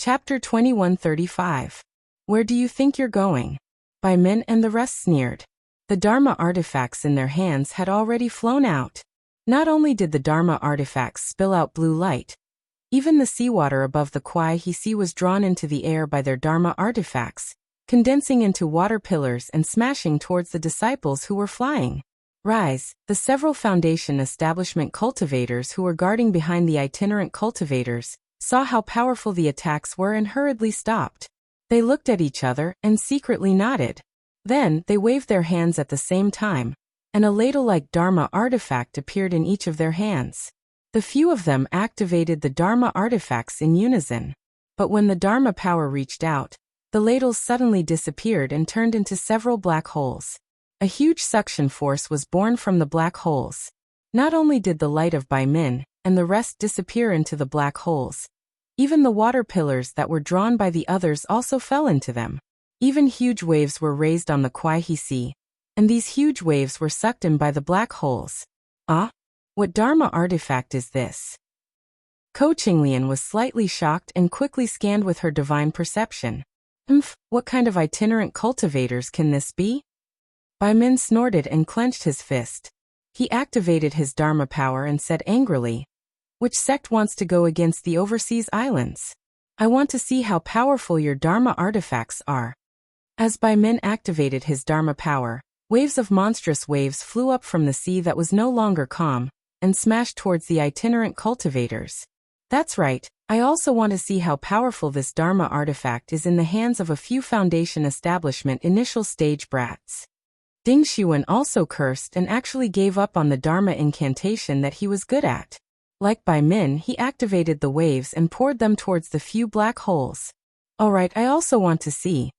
Chapter 2135. Where do you think you're going? By Min, and the rest sneered. The Dharma artifacts in their hands had already flown out. Not only did the Dharma artifacts spill out blue light, even the seawater above the Kuai He Sea was drawn into the air by their Dharma artifacts, condensing into water pillars and smashing towards the disciples who were flying. Rise, the several Foundation establishment cultivators who were guarding behind the itinerant cultivators, saw how powerful the attacks were and hurriedly stopped. They looked at each other and secretly nodded. Then, they waved their hands at the same time, and a ladle-like Dharma artifact appeared in each of their hands. The few of them activated the Dharma artifacts in unison. But when the Dharma power reached out, the ladles suddenly disappeared and turned into several black holes. A huge suction force was born from the black holes. Not only did the light of Bai Min and the rest disappear into the black holes, even the water pillars that were drawn by the others also fell into them. Even huge waves were raised on the Kuai He Sea, and these huge waves were sucked in by the black holes. Ah? What Dharma artifact is this? Ko Qinglian was slightly shocked and quickly scanned with her divine perception. What kind of itinerant cultivators can this be? Bai Min snorted and clenched his fist. He activated his Dharma power and said angrily, "Which sect wants to go against the overseas islands? I want to see how powerful your Dharma artifacts are." As Bai Min activated his Dharma power, waves of monstrous waves flew up from the sea that was no longer calm, and smashed towards the itinerant cultivators. That's right, I also want to see how powerful this Dharma artifact is in the hands of a few Foundation establishment initial stage brats. Ding Xuan also cursed and actually gave up on the Dharma incantation that he was good at. Like Bai Min, he activated the waves and poured them towards the few black holes. Alright, I also want to see.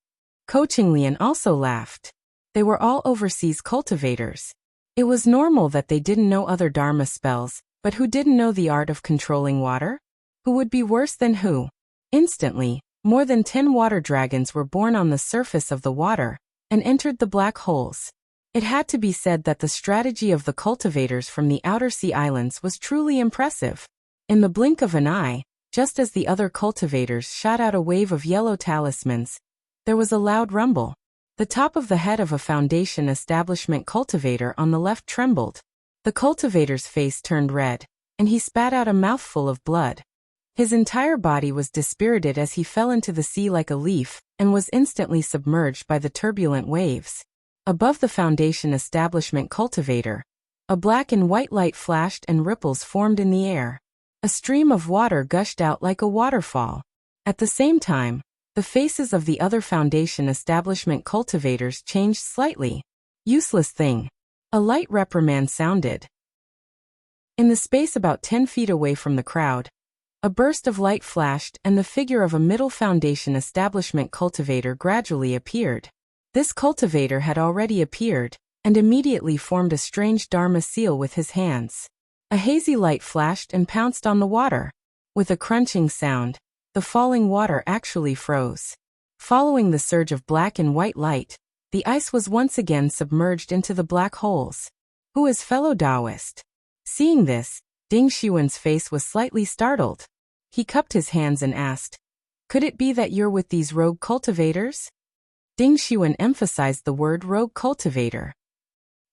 Ko Qinglian also laughed. They were all overseas cultivators. It was normal that they didn't know other Dharma spells, but who didn't know the art of controlling water? Who would be worse than who? Instantly, more than 10 water dragons were born on the surface of the water, and entered the black holes. It had to be said that the strategy of the cultivators from the outer sea islands was truly impressive. In the blink of an eye, just as the other cultivators shot out a wave of yellow talismans, there was a loud rumble. The top of the head of a Foundation establishment cultivator on the left trembled. The cultivator's face turned red, and he spat out a mouthful of blood. His entire body was dispirited as he fell into the sea like a leaf, and was instantly submerged by the turbulent waves. Above the Foundation establishment cultivator, a black and white light flashed and ripples formed in the air. A stream of water gushed out like a waterfall. At the same time, the faces of the other Foundation establishment cultivators changed slightly. Useless thing. A light reprimand sounded. In the space about 10 feet away from the crowd, a burst of light flashed and the figure of a middle Foundation establishment cultivator gradually appeared. This cultivator had already appeared, and immediately formed a strange Dharma seal with his hands. A hazy light flashed and pounced on the water. With a crunching sound, the falling water actually froze. Following the surge of black and white light, the ice was once again submerged into the black holes. Who is fellow Taoist? Seeing this, Ding Xuan's face was slightly startled. He cupped his hands and asked, "Could it be that you're with these rogue cultivators?" Ding Xuan emphasized the word rogue cultivator.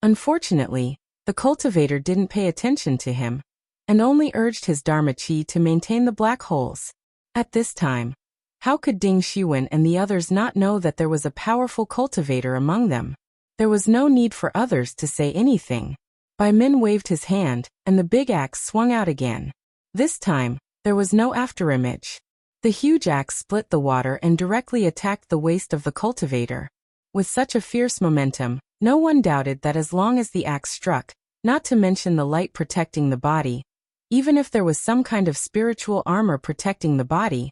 Unfortunately, the cultivator didn't pay attention to him, and only urged his Dharma chi to maintain the black holes. At this time, how could Ding Xuan and the others not know that there was a powerful cultivator among them? There was no need for others to say anything. Bai Min waved his hand, and the big axe swung out again. This time, there was no afterimage. The huge axe split the water and directly attacked the waist of the cultivator. With such a fierce momentum, no one doubted that as long as the axe struck, not to mention the light protecting the body, even if there was some kind of spiritual armor protecting the body,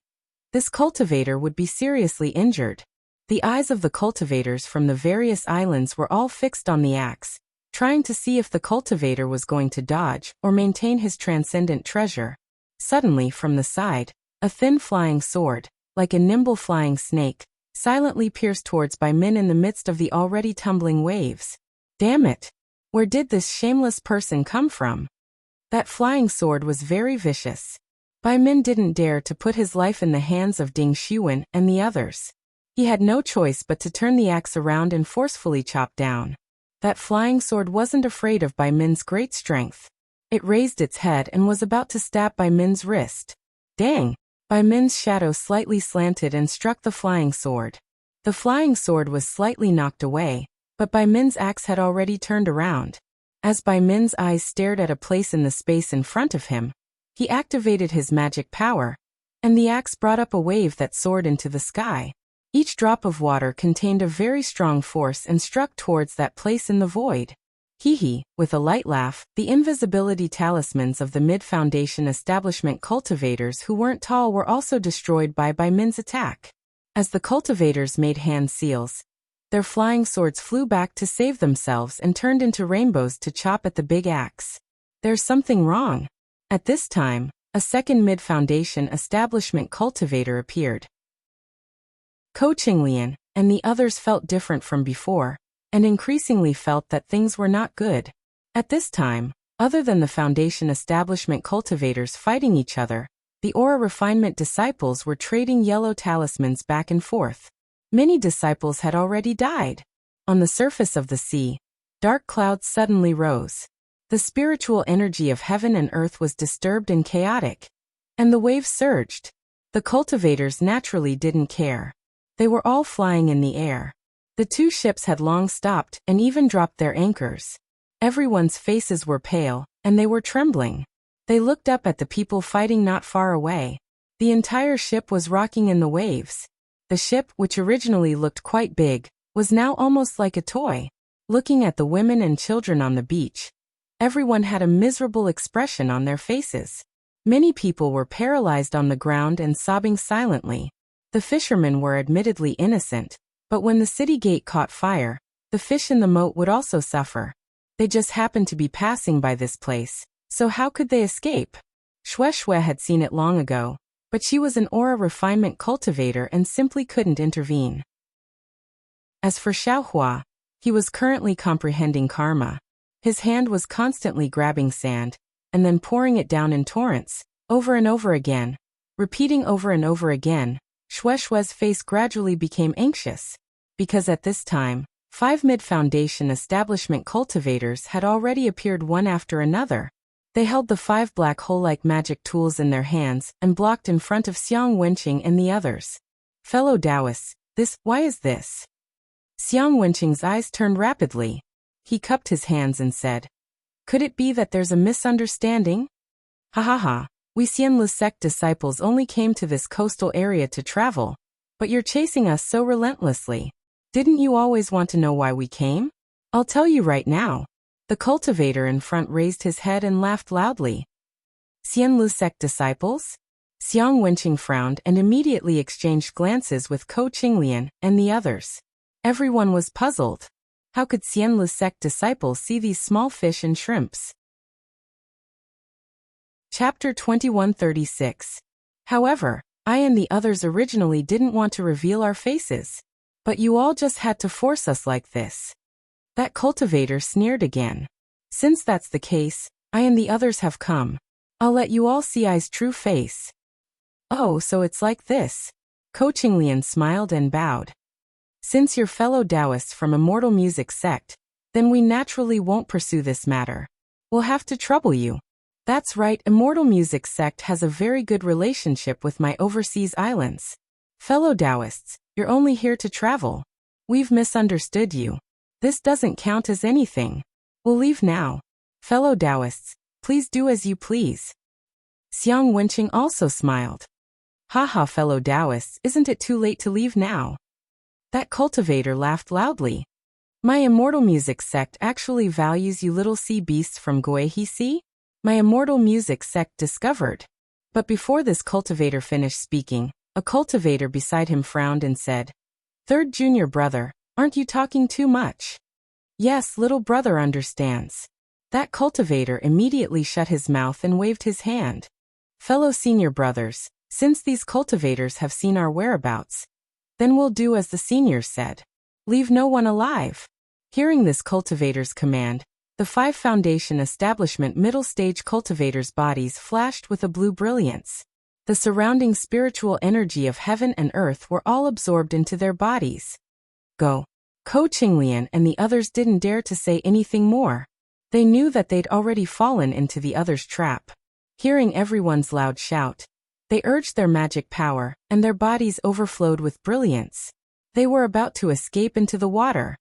this cultivator would be seriously injured. The eyes of the cultivators from the various islands were all fixed on the axe, trying to see if the cultivator was going to dodge or maintain his transcendent treasure. Suddenly, from the side, a thin flying sword, like a nimble flying snake, silently pierced towards Bai Min in the midst of the already tumbling waves. Damn it! Where did this shameless person come from? That flying sword was very vicious. Bai Min didn't dare to put his life in the hands of Ding Xuan and the others. He had no choice but to turn the axe around and forcefully chop down. That flying sword wasn't afraid of Bai Min's great strength. It raised its head and was about to stab Bai Min's wrist. Dang! Bai Min's shadow slightly slanted and struck the flying sword. The flying sword was slightly knocked away, but Bai Min's axe had already turned around. As Bai Min's eyes stared at a place in the space in front of him, he activated his magic power, and the axe brought up a wave that soared into the sky. Each drop of water contained a very strong force and struck towards that place in the void. Hee, with a light laugh, the invisibility talismans of the mid-foundation establishment cultivators who weren't tall were also destroyed by Bai Min's attack. As the cultivators made hand seals, their flying swords flew back to save themselves and turned into rainbows to chop at the big axe. There's something wrong. At this time, a second mid-foundation establishment cultivator appeared. Ko Qinglian and the others felt different from before, and increasingly felt that things were not good. At this time, other than the foundation establishment cultivators fighting each other, the aura refinement disciples were trading yellow talismans back and forth. Many disciples had already died. On the surface of the sea, dark clouds suddenly rose. The spiritual energy of heaven and earth was disturbed and chaotic, and the waves surged. The cultivators naturally didn't care. They were all flying in the air. The two ships had long stopped and even dropped their anchors. Everyone's faces were pale, and they were trembling. They looked up at the people fighting not far away. The entire ship was rocking in the waves. The ship, which originally looked quite big, was now almost like a toy. Looking at the women and children on the beach, everyone had a miserable expression on their faces. Many people were paralyzed on the ground and sobbing silently. The fishermen were admittedly innocent, but when the city gate caught fire, the fish in the moat would also suffer. They just happened to be passing by this place, so how could they escape? Shui had seen it long ago, but she was an aura refinement cultivator and simply couldn't intervene. As for Xiaohua, he was currently comprehending karma. His hand was constantly grabbing sand, and then pouring it down in torrents, over and over again. Repeating over and over again, Shui's face gradually became anxious, because at this time, 5 mid-foundation establishment cultivators had already appeared one after another. They held the 5 black hole-like magic tools in their hands and blocked in front of Xiang Wenqing and the others. Fellow Taoists, why is this? Xiang Wenqing's eyes turned rapidly. He cupped his hands and said, "Could it be that there's a misunderstanding? Ha. We Xianlu sect disciples only came to this coastal area to travel, but you're chasing us so relentlessly. Didn't you always want to know why we came? I'll tell you right now." The cultivator in front raised his head and laughed loudly. Xianlu sect disciples? Xiang Wenqing frowned and immediately exchanged glances with Ko Qinglian and the others. Everyone was puzzled. How could Xianlu sect disciples see these small fish and shrimps? Chapter 2136. However, I and the others originally didn't want to reveal our faces. But you all just had to force us like this. That cultivator sneered again. Since that's the case, I and the others have come. I'll let you all see I's true face. Oh, so it's like this. Ko Qinglian smiled and bowed. Since you're fellow Taoists from Immortal Music Sect, then we naturally won't pursue this matter. We'll have to trouble you. That's right, Immortal Music Sect has a very good relationship with my overseas islands. Fellow Taoists, you're only here to travel. We've misunderstood you. This doesn't count as anything. We'll leave now. Fellow Taoists, please do as you please. Xiang Wenqing also smiled. Haha, fellow Taoists, isn't it too late to leave now? That cultivator laughed loudly. My Immortal Music Sect actually values you little sea beasts from Guihe Sea? My Immortal Music Sect discovered. But before this cultivator finished speaking, a cultivator beside him frowned and said, "Third junior brother, aren't you talking too much?" "Yes, little brother understands." That cultivator immediately shut his mouth and waved his hand. Fellow senior brothers, since these cultivators have seen our whereabouts, then we'll do as the seniors said. Leave no one alive. Hearing this cultivator's command, the 5 foundation establishment middle stage cultivators' bodies flashed with a blue brilliance. The surrounding spiritual energy of heaven and earth were all absorbed into their bodies. Go. Ko Qinglian and the others didn't dare to say anything more. They knew that they'd already fallen into the other's trap. Hearing everyone's loud shout, they urged their magic power, and their bodies overflowed with brilliance. They were about to escape into the water.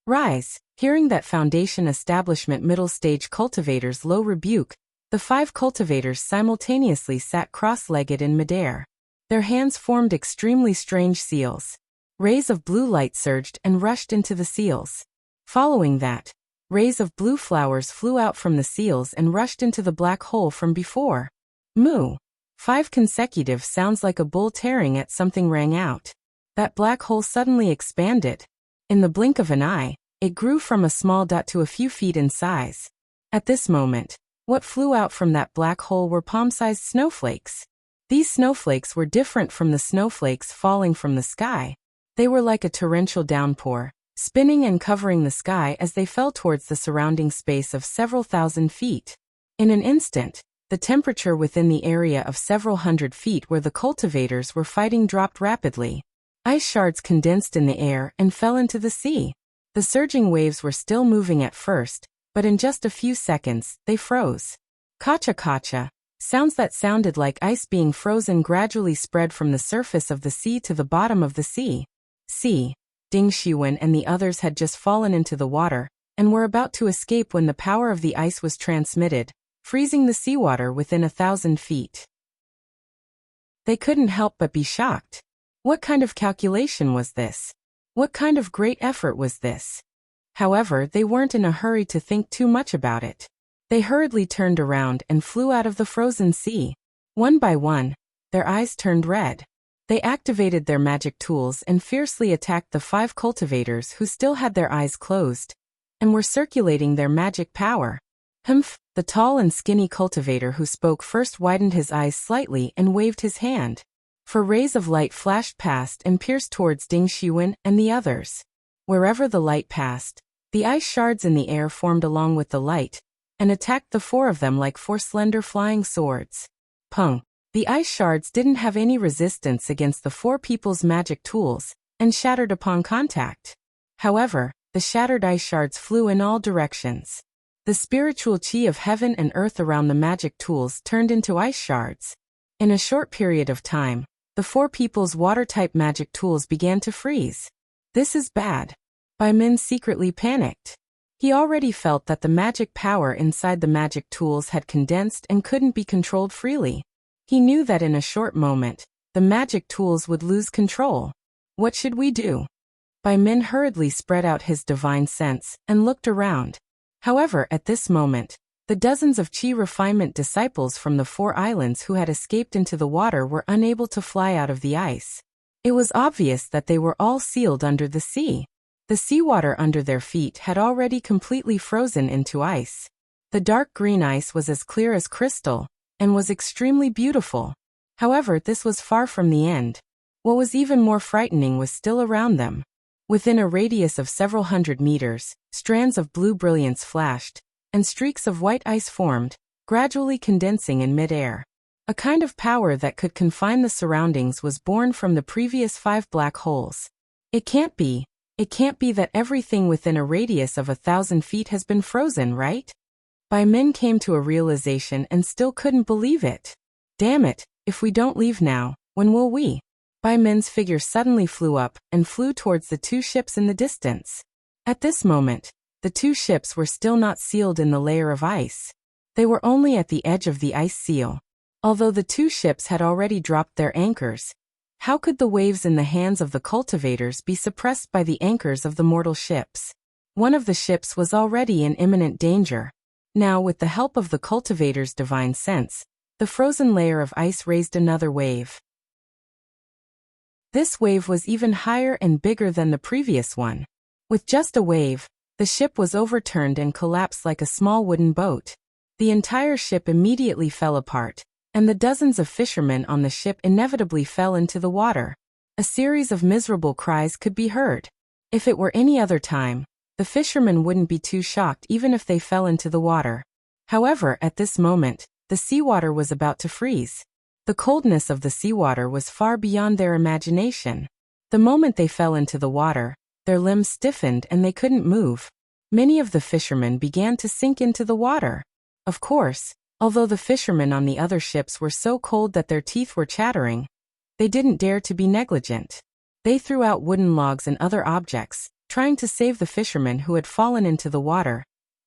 Rise! Hearing that Foundation Establishment middle stage cultivator's low rebuke, the 5 cultivators simultaneously sat cross-legged in midair. Their hands formed extremely strange seals. Rays of blue light surged and rushed into the seals. Following that, rays of blue flowers flew out from the seals and rushed into the black hole from before. Moo! 5 consecutive sounds like a bull tearing at something rang out. That black hole suddenly expanded. In the blink of an eye, it grew from a small dot to a few feet in size. At this moment, what flew out from that black hole were palm-sized snowflakes. These snowflakes were different from the snowflakes falling from the sky. They were like a torrential downpour, spinning and covering the sky as they fell towards the surrounding space of several thousand feet. In an instant, the temperature within the area of several hundred feet where the cultivators were fighting dropped rapidly. Ice shards condensed in the air and fell into the sea. The surging waves were still moving at first, but in just a few seconds, they froze. Kacha-kacha. Sounds that sounded like ice being frozen gradually spread from the surface of the sea to the bottom of the sea. Ding Shiwen and the others had just fallen into the water, and were about to escape when the power of the ice was transmitted, freezing the seawater within 1,000 feet. They couldn't help but be shocked. What kind of calculation was this? What kind of great effort was this? However, they weren't in a hurry to think too much about it. They hurriedly turned around and flew out of the frozen sea. One by one, their eyes turned red. They activated their magic tools and fiercely attacked the 5 cultivators who still had their eyes closed, and were circulating their magic power. Humph! The tall and skinny cultivator who spoke first widened his eyes slightly and waved his hand. For rays of light flashed past and pierced towards Ding Shiwen and the others. Wherever the light passed, the ice shards in the air formed along with the light, and attacked the 4 of them like 4 slender flying swords. Pung! The ice shards didn't have any resistance against the 4 people's magic tools, and shattered upon contact. However, the shattered ice shards flew in all directions. The spiritual chi of heaven and earth around the magic tools turned into ice shards. In a short period of time, the 4 people's water-type magic tools began to freeze. This is bad. Bai Min secretly panicked. He already felt that the magic power inside the magic tools had condensed and couldn't be controlled freely. He knew that in a short moment, the magic tools would lose control. What should we do? Bai Min hurriedly spread out his divine sense and looked around. However, at this moment, the dozens of Qi refinement disciples from the 4 islands who had escaped into the water were unable to fly out of the ice. It was obvious that they were all sealed under the sea. The seawater under their feet had already completely frozen into ice. The dark green ice was as clear as crystal, and was extremely beautiful. However, this was far from the end. What was even more frightening was still around them. Within a radius of several hundred meters, strands of blue brilliance flashed, and streaks of white ice formed, gradually condensing in mid-air. A kind of power that could confine the surroundings was born from the previous 5 black holes. It can't be that everything within a radius of 1,000 feet has been frozen, right? Bai Min came to a realization and still couldn't believe it. Damn it, if we don't leave now, when will we? Bai Min's figure suddenly flew up and flew towards the 2 ships in the distance. At this moment, the 2 ships were still not sealed in the layer of ice. They were only at the edge of the ice seal. Although the 2 ships had already dropped their anchors, how could the waves in the hands of the cultivators be suppressed by the anchors of the mortal ships? One of the ships was already in imminent danger. Now, with the help of the cultivator's divine sense, the frozen layer of ice raised another wave. This wave was even higher and bigger than the previous one. With just a wave, the ship was overturned and collapsed like a small wooden boat. The entire ship immediately fell apart, and the dozens of fishermen on the ship inevitably fell into the water. A series of miserable cries could be heard. If it were any other time, the fishermen wouldn't be too shocked even if they fell into the water. However, at this moment, the seawater was about to freeze. The coldness of the seawater was far beyond their imagination. The moment they fell into the water, their limbs stiffened and they couldn't move. Many of the fishermen began to sink into the water. Of course, although the fishermen on the other ships were so cold that their teeth were chattering, they didn't dare to be negligent. They threw out wooden logs and other objects, trying to save the fishermen who had fallen into the water.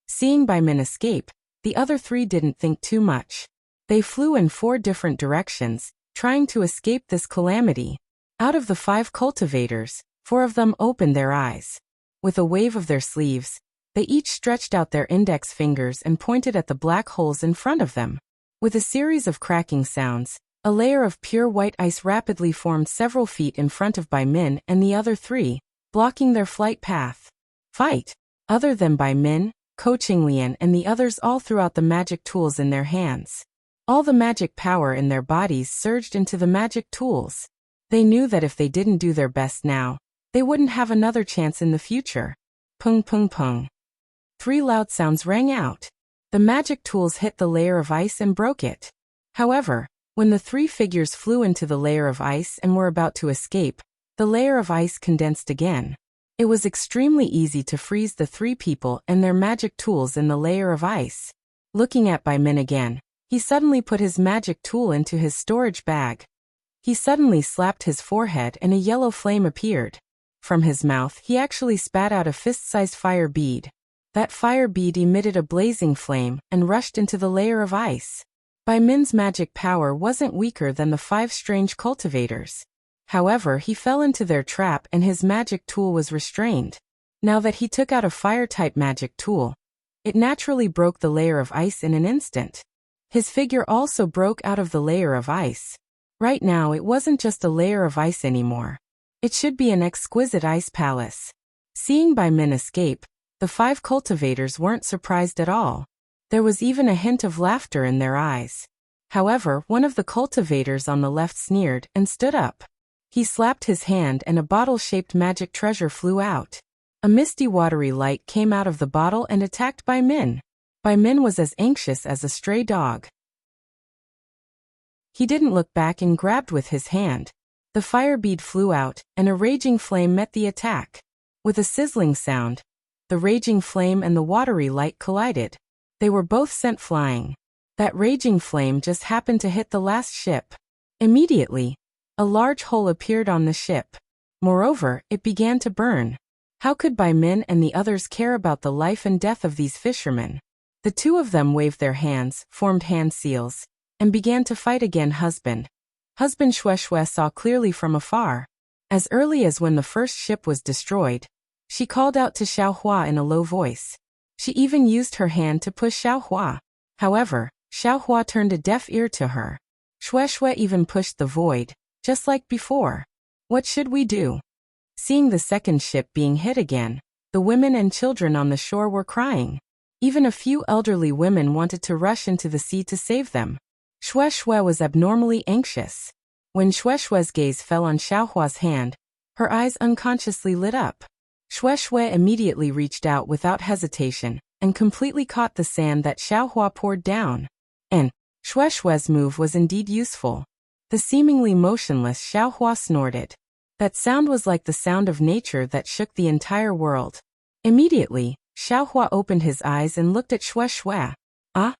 Seeing Bai Min escape, the other three didn't think too much. They flew in 4 different directions, trying to escape this calamity. Out of the 5 cultivators, 4 of them opened their eyes. With a wave of their sleeves, they each stretched out their index fingers and pointed at the black holes in front of them. With a series of cracking sounds, a layer of pure white ice rapidly formed several feet in front of Bai Min and the other 3, blocking their flight path. Fight! Other than Bai Min, Ko Qinglian and the others all threw out the magic tools in their hands. All the magic power in their bodies surged into the magic tools. They knew that if they didn't do their best now, they wouldn't have another chance in the future. Pung pung pung. 3 loud sounds rang out. The magic tools hit the layer of ice and broke it. However, when the 3 figures flew into the layer of ice and were about to escape, the layer of ice condensed again. It was extremely easy to freeze the 3 people and their magic tools in the layer of ice. Looking at Bai Min again, he suddenly put his magic tool into his storage bag. He suddenly slapped his forehead and a yellow flame appeared. From his mouth he actually spat out a fist-sized fire bead. That fire bead emitted a blazing flame and rushed into the layer of ice. Bai Min's magic power wasn't weaker than the 5 strange cultivators. However, he fell into their trap and his magic tool was restrained. Now that he took out a fire-type magic tool, it naturally broke the layer of ice in an instant. His figure also broke out of the layer of ice. Right now it wasn't just a layer of ice anymore. It should be an exquisite ice palace. Seeing Bai Min escape, the 5 cultivators weren't surprised at all. There was even a hint of laughter in their eyes. However, one of the cultivators on the left sneered and stood up. He slapped his hand and a bottle-shaped magic treasure flew out. A misty watery light came out of the bottle and attacked Bai Min. Bai Min was as anxious as a stray dog. He didn't look back and grabbed with his hand. The fire bead flew out, and a raging flame met the attack. With a sizzling sound, the raging flame and the watery light collided. They were both sent flying. That raging flame just happened to hit the last ship. Immediately, a large hole appeared on the ship. Moreover, it began to burn. How could Bai Min and the others care about the life and death of these fishermen? The 2 of them waved their hands, formed hand seals, and began to fight again. Husband Xue Xue saw clearly from afar. As early as when the first ship was destroyed, she called out to Xiao Hua in a low voice. She even used her hand to push Xiao Hua. However, Xiao Hua turned a deaf ear to her. Xue Xue even pushed the void, just like before. What should we do? Seeing the second ship being hit again, the women and children on the shore were crying. Even a few elderly women wanted to rush into the sea to save them. Xue Xue was abnormally anxious. When Xue Xue's gaze fell on Xiao Hua's hand, her eyes unconsciously lit up. Xue Xue immediately reached out without hesitation and completely caught the sand that Xiao Hua poured down. And Xue Xue's move was indeed useful. The seemingly motionless Xiao Hua snorted. That sound was like the sound of nature that shook the entire world. Immediately, Xiao Hua opened his eyes and looked at Xue Xue. Ah?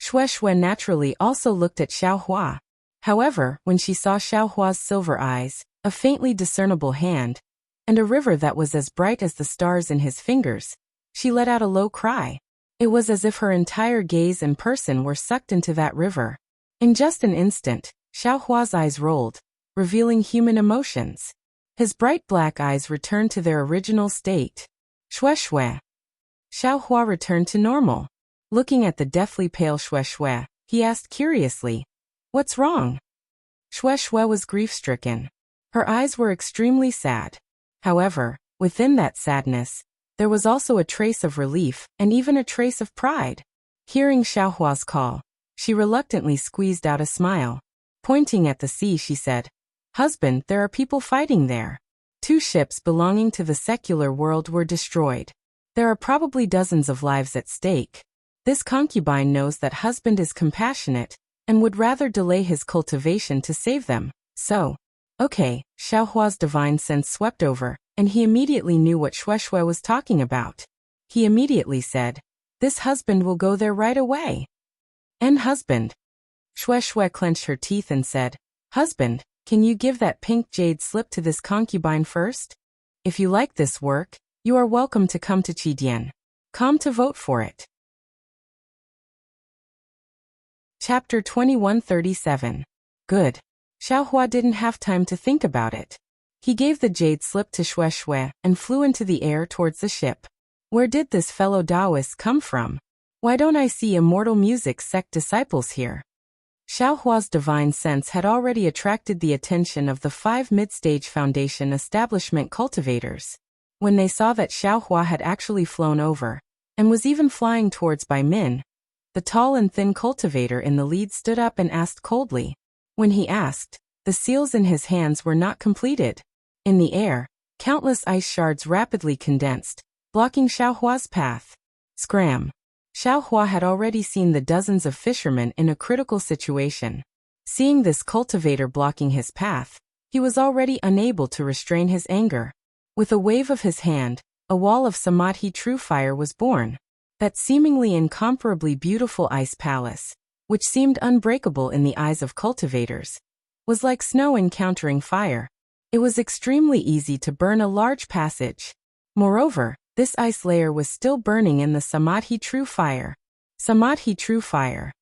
Xue Xue naturally also looked at Xiao Hua. However, when she saw Xiao Hua's silver eyes, a faintly discernible hand, and a river that was as bright as the stars in his fingers, she let out a low cry. It was as if her entire gaze and person were sucked into that river. In just an instant, Xiao Hua's eyes rolled, revealing human emotions. His bright black eyes returned to their original state. Xue Xue. Xiao Hua returned to normal. Looking at the deathly pale Xue Xue, he asked curiously, "What's wrong?" Xue Xue was grief-stricken. Her eyes were extremely sad. However, within that sadness, there was also a trace of relief and even a trace of pride. Hearing Xiao Hua's call, she reluctantly squeezed out a smile. Pointing at the sea, she said, "Husband, there are people fighting there. 2 ships belonging to the secular world were destroyed. There are probably dozens of lives at stake. This concubine knows that husband is compassionate, and would rather delay his cultivation to save them. So, okay, Xiaohua's divine sense swept over, and he immediately knew what Shueshue was talking about. He immediately said, "This husband will go there right away." "And husband?" Shueshue clenched her teeth and said, "Husband, can you give that pink jade slip to this concubine first? If you like this work, you are welcome to come to Qidian. Come to vote for it." Chapter 2137. Good. Xiaohua didn't have time to think about it. He gave the jade slip to Shueshue and flew into the air towards the ship. Where did this fellow Taoist come from? Why don't I see immortal music sect disciples here? Xiaohua's divine sense had already attracted the attention of the 5 mid-stage foundation establishment cultivators. When they saw that Xiaohua had actually flown over, and was even flying towards Bai Min, the tall and thin cultivator in the lead stood up and asked coldly. When he asked, the seals in his hands were not completed. In the air, countless ice shards rapidly condensed, blocking Xiaohua's path. Scram! Xiaohua had already seen the dozens of fishermen in a critical situation. Seeing this cultivator blocking his path, he was already unable to restrain his anger. With a wave of his hand, a wall of Samadhi true fire was born. That seemingly incomparably beautiful ice palace, which seemed unbreakable in the eyes of cultivators, was like snow encountering fire. It was extremely easy to burn a large passage. Moreover, this ice layer was still burning in the Samadhi true fire. Samadhi true fire.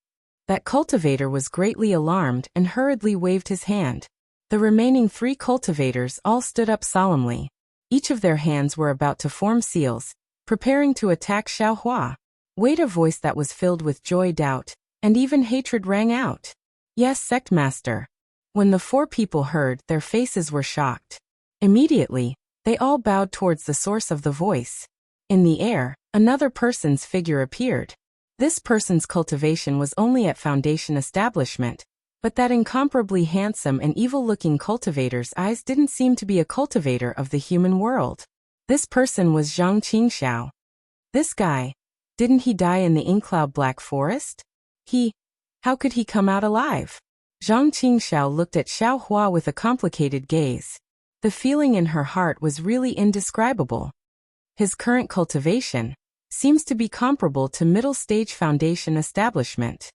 That cultivator was greatly alarmed and hurriedly waved his hand. The remaining 3 cultivators all stood up solemnly. Each of their hands were about to form seals, preparing to attack Xiaohua. Wait, a voice that was filled with joy, doubt, and even hatred rang out. Yes, sect master. When the 4 people heard, their faces were shocked. Immediately, they all bowed towards the source of the voice. In the air, another person's figure appeared. This person's cultivation was only at foundation establishment, but that incomparably handsome and evil-looking cultivator's eyes didn't seem to be a cultivator of the human world. This person was Zhang Qingxiao. This guy, didn't he die in the Inkcloud Black Forest? How could he come out alive? Zhang Qingxiao looked at Xiaohua with a complicated gaze. The feeling in her heart was really indescribable. His current cultivation seems to be comparable to middle-stage foundation establishment.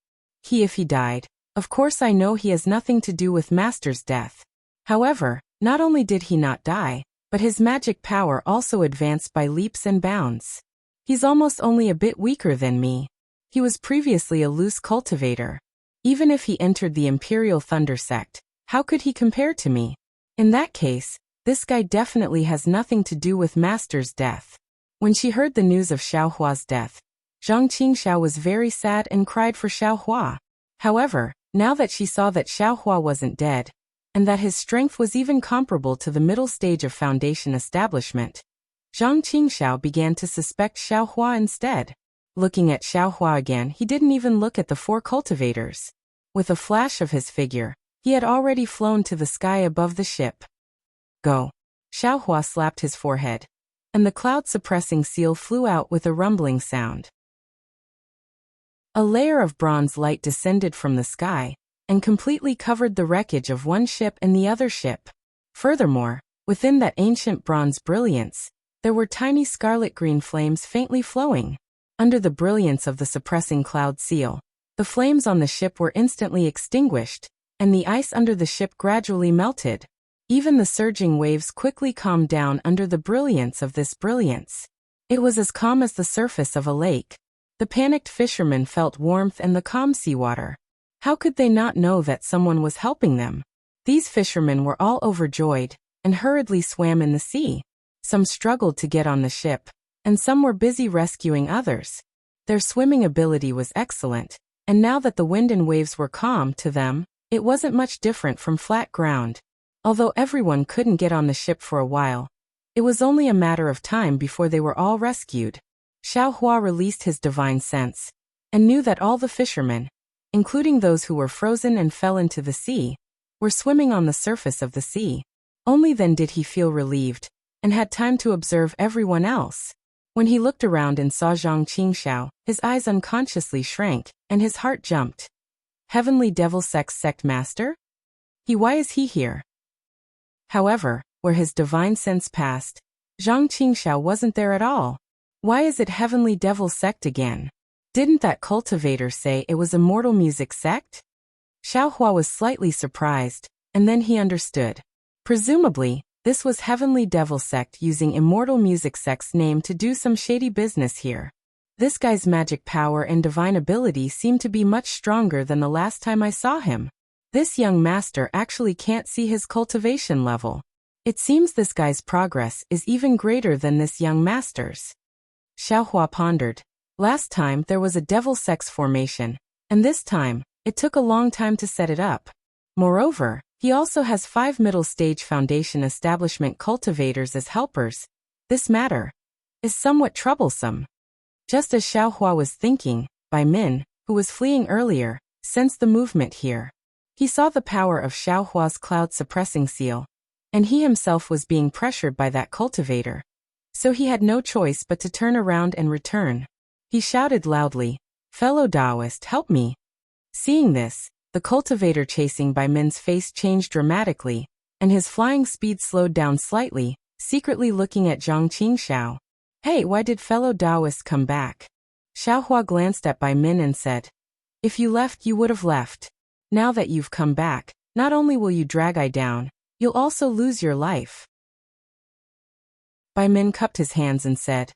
If he died, of course I know he has nothing to do with Master's death. However, not only did he not die, but his magic power also advanced by leaps and bounds. He's almost only a bit weaker than me. He was previously a loose cultivator. Even if he entered the Imperial Thunder Sect, how could he compare to me? In that case, this guy definitely has nothing to do with Master's death. When she heard the news of Xiaohua's death, Zhang Qingxiao was very sad and cried for Xiaohua. However, now that she saw that Xiaohua wasn't dead, and that his strength was even comparable to the middle stage of foundation establishment, Zhang Qingxiao began to suspect Xiaohua instead. Looking at Xiaohua again, he didn't even look at the 4 cultivators. With a flash of his figure, he had already flown to the sky above the ship. Go. Xiaohua slapped his forehead, and the cloud-suppressing seal flew out with a rumbling sound. A layer of bronze light descended from the sky, and completely covered the wreckage of one ship and the other ship. Furthermore, within that ancient bronze brilliance, there were tiny scarlet-green flames faintly flowing. Under the brilliance of the suppressing cloud seal, the flames on the ship were instantly extinguished, and the ice under the ship gradually melted. Even the surging waves quickly calmed down under the brilliance of this brilliance. It was as calm as the surface of a lake. The panicked fishermen felt warmth and the calm seawater. How could they not know that someone was helping them? These fishermen were all overjoyed, and hurriedly swam in the sea. Some struggled to get on the ship, and some were busy rescuing others. Their swimming ability was excellent, and now that the wind and waves were calm to them, it wasn't much different from flat ground. Although everyone couldn't get on the ship for a while, it was only a matter of time before they were all rescued. Xiaohua released his divine sense, and knew that all the fishermen, including those who were frozen and fell into the sea, were swimming on the surface of the sea. Only then did he feel relieved, and had time to observe everyone else. When he looked around and saw Zhang Qingxiao, his eyes unconsciously shrank, and his heart jumped. Heavenly Devil sect master? Why is he here? However, where his divine sense passed, Zhang Qingxiao wasn't there at all. Why is it Heavenly Devil sect again? Didn't that cultivator say it was Immortal Music sect? Xiaohua was slightly surprised, and then he understood. Presumably, this was Heavenly Devil sect using Immortal Music sect's name to do some shady business here. This guy's magic power and divine ability seem to be much stronger than the last time I saw him. This young master actually can't see his cultivation level. It seems this guy's progress is even greater than this young master's. Xiaohua pondered. Last time there was a devil sex formation, and this time, it took a long time to set it up. Moreover, he also has 5 middle-stage foundation establishment cultivators as helpers. This matter is somewhat troublesome. Just as Xiaohua was thinking, Bai Min, who was fleeing earlier, sensed the movement here. He saw the power of Xiaohua's cloud-suppressing seal, and he himself was being pressured by that cultivator. So he had no choice but to turn around and return. He shouted loudly, "Fellow Taoist, help me!" Seeing this, the cultivator chasing Bai Min's face changed dramatically, and his flying speed slowed down slightly, secretly looking at Zhang Qingxiao. "Hey, why did fellow Taoist come back?" Xiaohua glanced at Bai Min and said, "If you left, you would have left. Now that you've come back, not only will you drag I down, you'll also lose your life." Bai Min cupped his hands and said,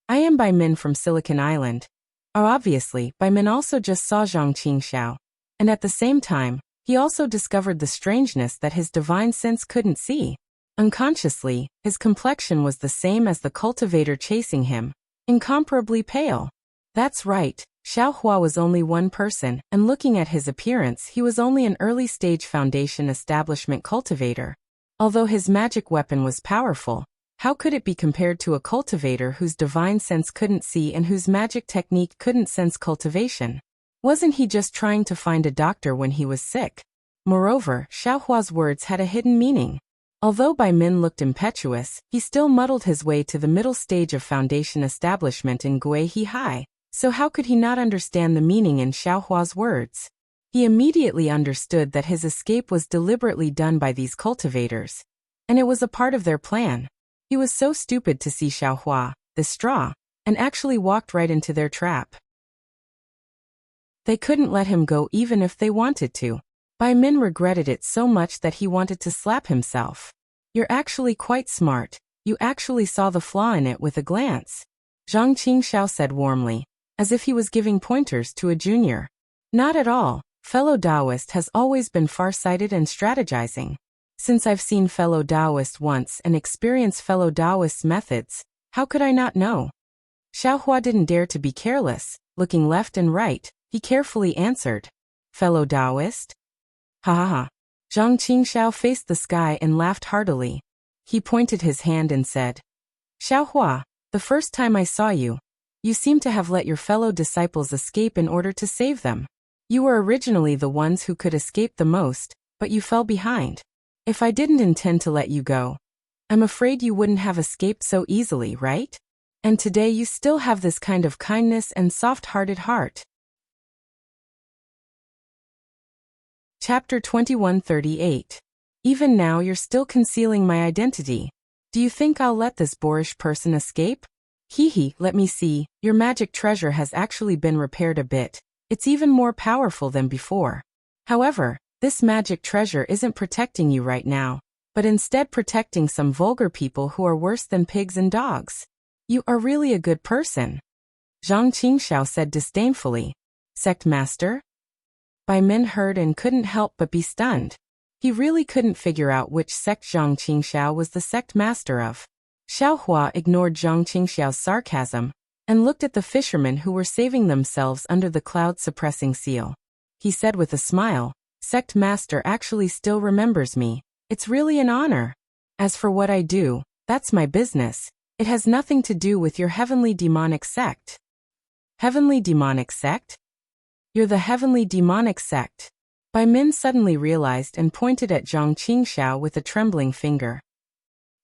"I am Bai Min from Silicon Island." Obviously, Bai Min also just saw Zhang Qingxiao, and at the same time, he also discovered the strangeness that his divine sense couldn't see. Unconsciously, his complexion was the same as the cultivator chasing him, incomparably pale. That's right, Xiaohua was only one person, and looking at his appearance he was only an early-stage foundation establishment cultivator. Although his magic weapon was powerful, how could it be compared to a cultivator whose divine sense couldn't see and whose magic technique couldn't sense cultivation? Wasn't he just trying to find a doctor when he was sick? Moreover, Xiaohua's words had a hidden meaning. Although Bai Min looked impetuous, he still muddled his way to the middle stage of foundation establishment in Guihe High, so how could he not understand the meaning in Xiaohua's words? He immediately understood that his escape was deliberately done by these cultivators, and it was a part of their plan. He was so stupid to see Xiaohua, the straw, and actually walked right into their trap. They couldn't let him go even if they wanted to. Bai Min regretted it so much that he wanted to slap himself. "You're actually quite smart. You actually saw the flaw in it with a glance," Zhang Qingxiao said warmly, as if he was giving pointers to a junior. "Not at all. Fellow Taoist has always been far-sighted and strategizing. Since I've seen fellow Taoist once and experienced fellow Taoist's methods, how could I not know?" Xiaohua didn't dare to be careless. Looking left and right, he carefully answered, "Fellow Taoist?" "Ha ha ha." Zhang Qingxiao faced the sky and laughed heartily. He pointed his hand and said, "Xiaohua, the first time I saw you, you seem to have let your fellow disciples escape in order to save them. You were originally the ones who could escape the most, but you fell behind. If I didn't intend to let you go, I'm afraid you wouldn't have escaped so easily, right? And today you still have this kind of kindness and soft-hearted heart." Chapter 2138. Even now you're still concealing my identity. Do you think I'll let this boorish person escape? Hee, let me see, your magic treasure has actually been repaired a bit. It's even more powerful than before. However, this magic treasure isn't protecting you right now, but instead protecting some vulgar people who are worse than pigs and dogs. You are really a good person, Zhang Qingxiao said disdainfully. "Sect master?" Bai Min heard and couldn't help but be stunned. He really couldn't figure out which sect Zhang Qingxiao was the sect master of. Xiaohua ignored Zhang Qingxiao's sarcasm and looked at the fishermen who were saving themselves under the cloud-suppressing seal. He said with a smile, "Sect master actually still remembers me. It's really an honor. As for what I do, that's my business. It has nothing to do with your heavenly demonic sect." "Heavenly demonic sect? You're the heavenly demonic sect." Bai Min suddenly realized and pointed at Zhang Qingxiao with a trembling finger.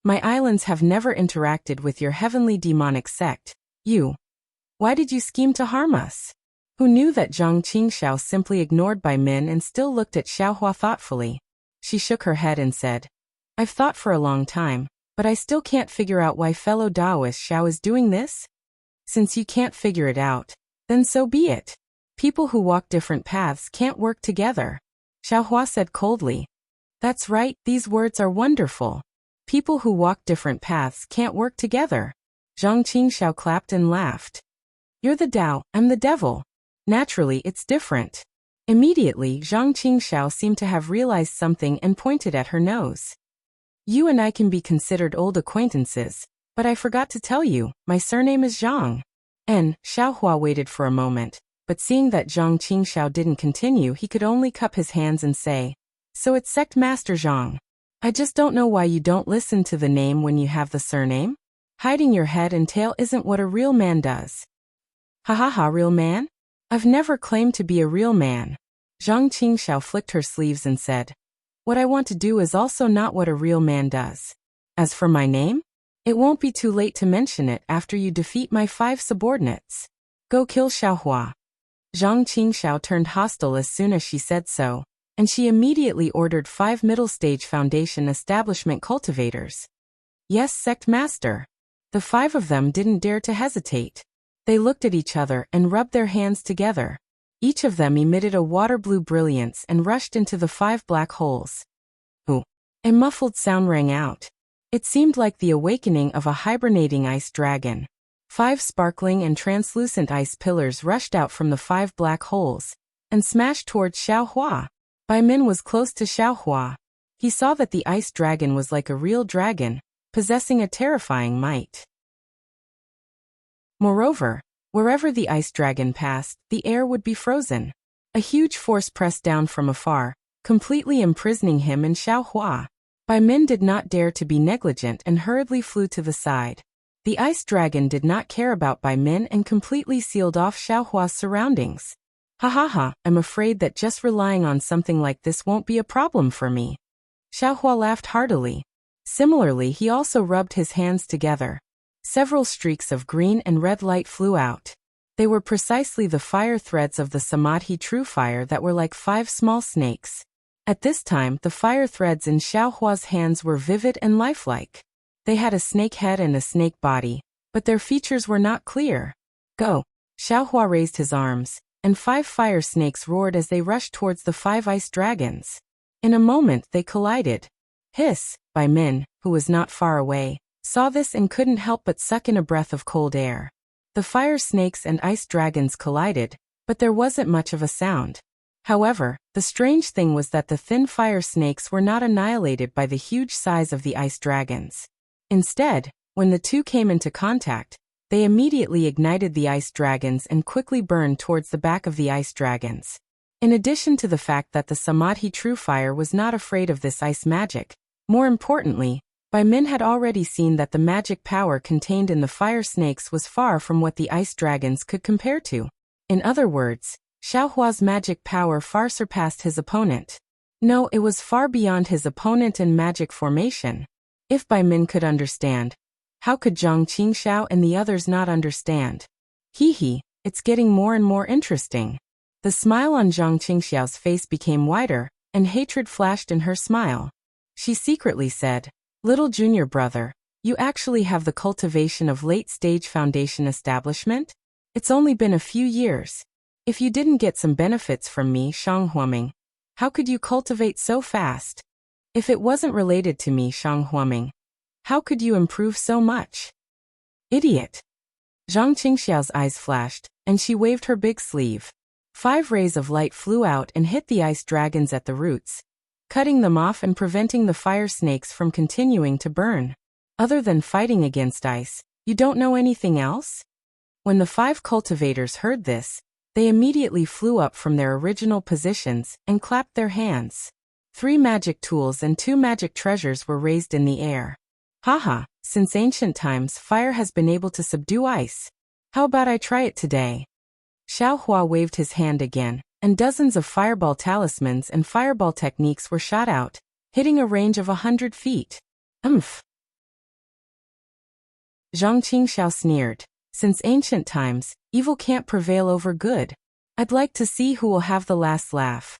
"My islands have never interacted with your heavenly demonic sect. Why did you scheme to harm us?" who knew that Zhang Qingxiao simply ignored Bai Min and still looked at Xiaohua thoughtfully. She shook her head and said, I've thought for a long time, but I still can't figure out why fellow Taoist Xiao is doing this. Since you can't figure it out, then so be it. People who walk different paths can't work together. Xiaohua said coldly. That's right, these words are wonderful. People who walk different paths can't work together. Zhang Qingxiao clapped and laughed. You're the Tao, I'm the devil. Naturally, it's different. Immediately, Zhang Qingxiao seemed to have realized something and pointed at her nose. You and I can be considered old acquaintances, but I forgot to tell you, my surname is Zhang. And Xiaohua waited for a moment, but seeing that Zhang Qingxiao didn't continue, he could only cup his hands and say, So it's Sect Master Zhang. I just don't know why you don't listen to the name when you have the surname. Hiding your head and tail isn't what a real man does. Ha ha ha, real man? I've never claimed to be a real man. Zhang Qingxiao flicked her sleeves and said, What I want to do is also not what a real man does. As for my name, it won't be too late to mention it after you defeat my 5 subordinates. Go kill Xiaohua. Zhang Qingxiao turned hostile as soon as she said so, and she immediately ordered 5 middle-stage foundation establishment cultivators. Yes, Sect Master. The 5 of them didn't dare to hesitate. They looked at each other and rubbed their hands together. Each of them emitted a water-blue brilliance and rushed into the 5 black holes. Ooh! A muffled sound rang out. It seemed like the awakening of a hibernating ice dragon. 5 sparkling and translucent ice pillars rushed out from the 5 black holes and smashed towards Xiaohua. Bai Min was close to Xiaohua. He saw that the ice dragon was like a real dragon, possessing a terrifying might. Moreover, wherever the ice dragon passed, the air would be frozen. A huge force pressed down from afar, completely imprisoning him and Xiaohua. Bai Min did not dare to be negligent and hurriedly flew to the side. The ice dragon did not care about Bai Min and completely sealed off Xiaohua's surroundings. Ha ha ha, I'm afraid that just relying on something like this won't be a problem for me. Xiaohua laughed heartily. Similarly, he also rubbed his hands together. Several streaks of green and red light flew out. They were precisely the fire threads of the Samadhi true fire that were like 5 small snakes. At this time, the fire threads in Xiaohua's hands were vivid and lifelike. They had a snake head and a snake body, but their features were not clear. Go! Xiaohua raised his arms, and 5 fire snakes roared as they rushed towards the 5 ice dragons. In a moment they collided. Hiss! Bai Min, who was not far away, saw this and couldn't help but suck in a breath of cold air. The fire snakes and ice dragons collided, but there wasn't much of a sound. However, the strange thing was that the thin fire snakes were not annihilated by the huge size of the ice dragons. Instead, when the two came into contact, they immediately ignited the ice dragons and quickly burned towards the back of the ice dragons. In addition to the fact that the Samadhi true fire was not afraid of this ice magic, more importantly, Bai Min had already seen that the magic power contained in the fire snakes was far from what the ice dragons could compare to. In other words, Xiaohua's magic power far surpassed his opponent. No, it was far beyond his opponent in magic formation. If Bai Min could understand, how could Zhang Qingxiao and the others not understand? Hee, it's getting more and more interesting. The smile on Zhang Qingxiao's face became wider, and hatred flashed in her smile. She secretly said, Little junior brother, you actually have the cultivation of late-stage foundation establishment? It's only been a few years. If you didn't get some benefits from me, Shang Huaming, how could you cultivate so fast? If it wasn't related to me, Shang Huaming, how could you improve so much? Idiot. Zhang Qingxiao's eyes flashed, and she waved her big sleeve. 5 rays of light flew out and hit the ice dragons at the roots, cutting them off and preventing the fire snakes from continuing to burn. Other than fighting against ice, you don't know anything else? When the 5 cultivators heard this, they immediately flew up from their original positions and clapped their hands. 3 magic tools and 2 magic treasures were raised in the air. Haha, since ancient times fire has been able to subdue ice. How about I try it today? Xiaohua waved his hand again, and dozens of fireball talismans and fireball techniques were shot out, hitting a range of 100 feet. Zhang Qingxiao sneered. Since ancient times, evil can't prevail over good. I'd like to see who will have the last laugh.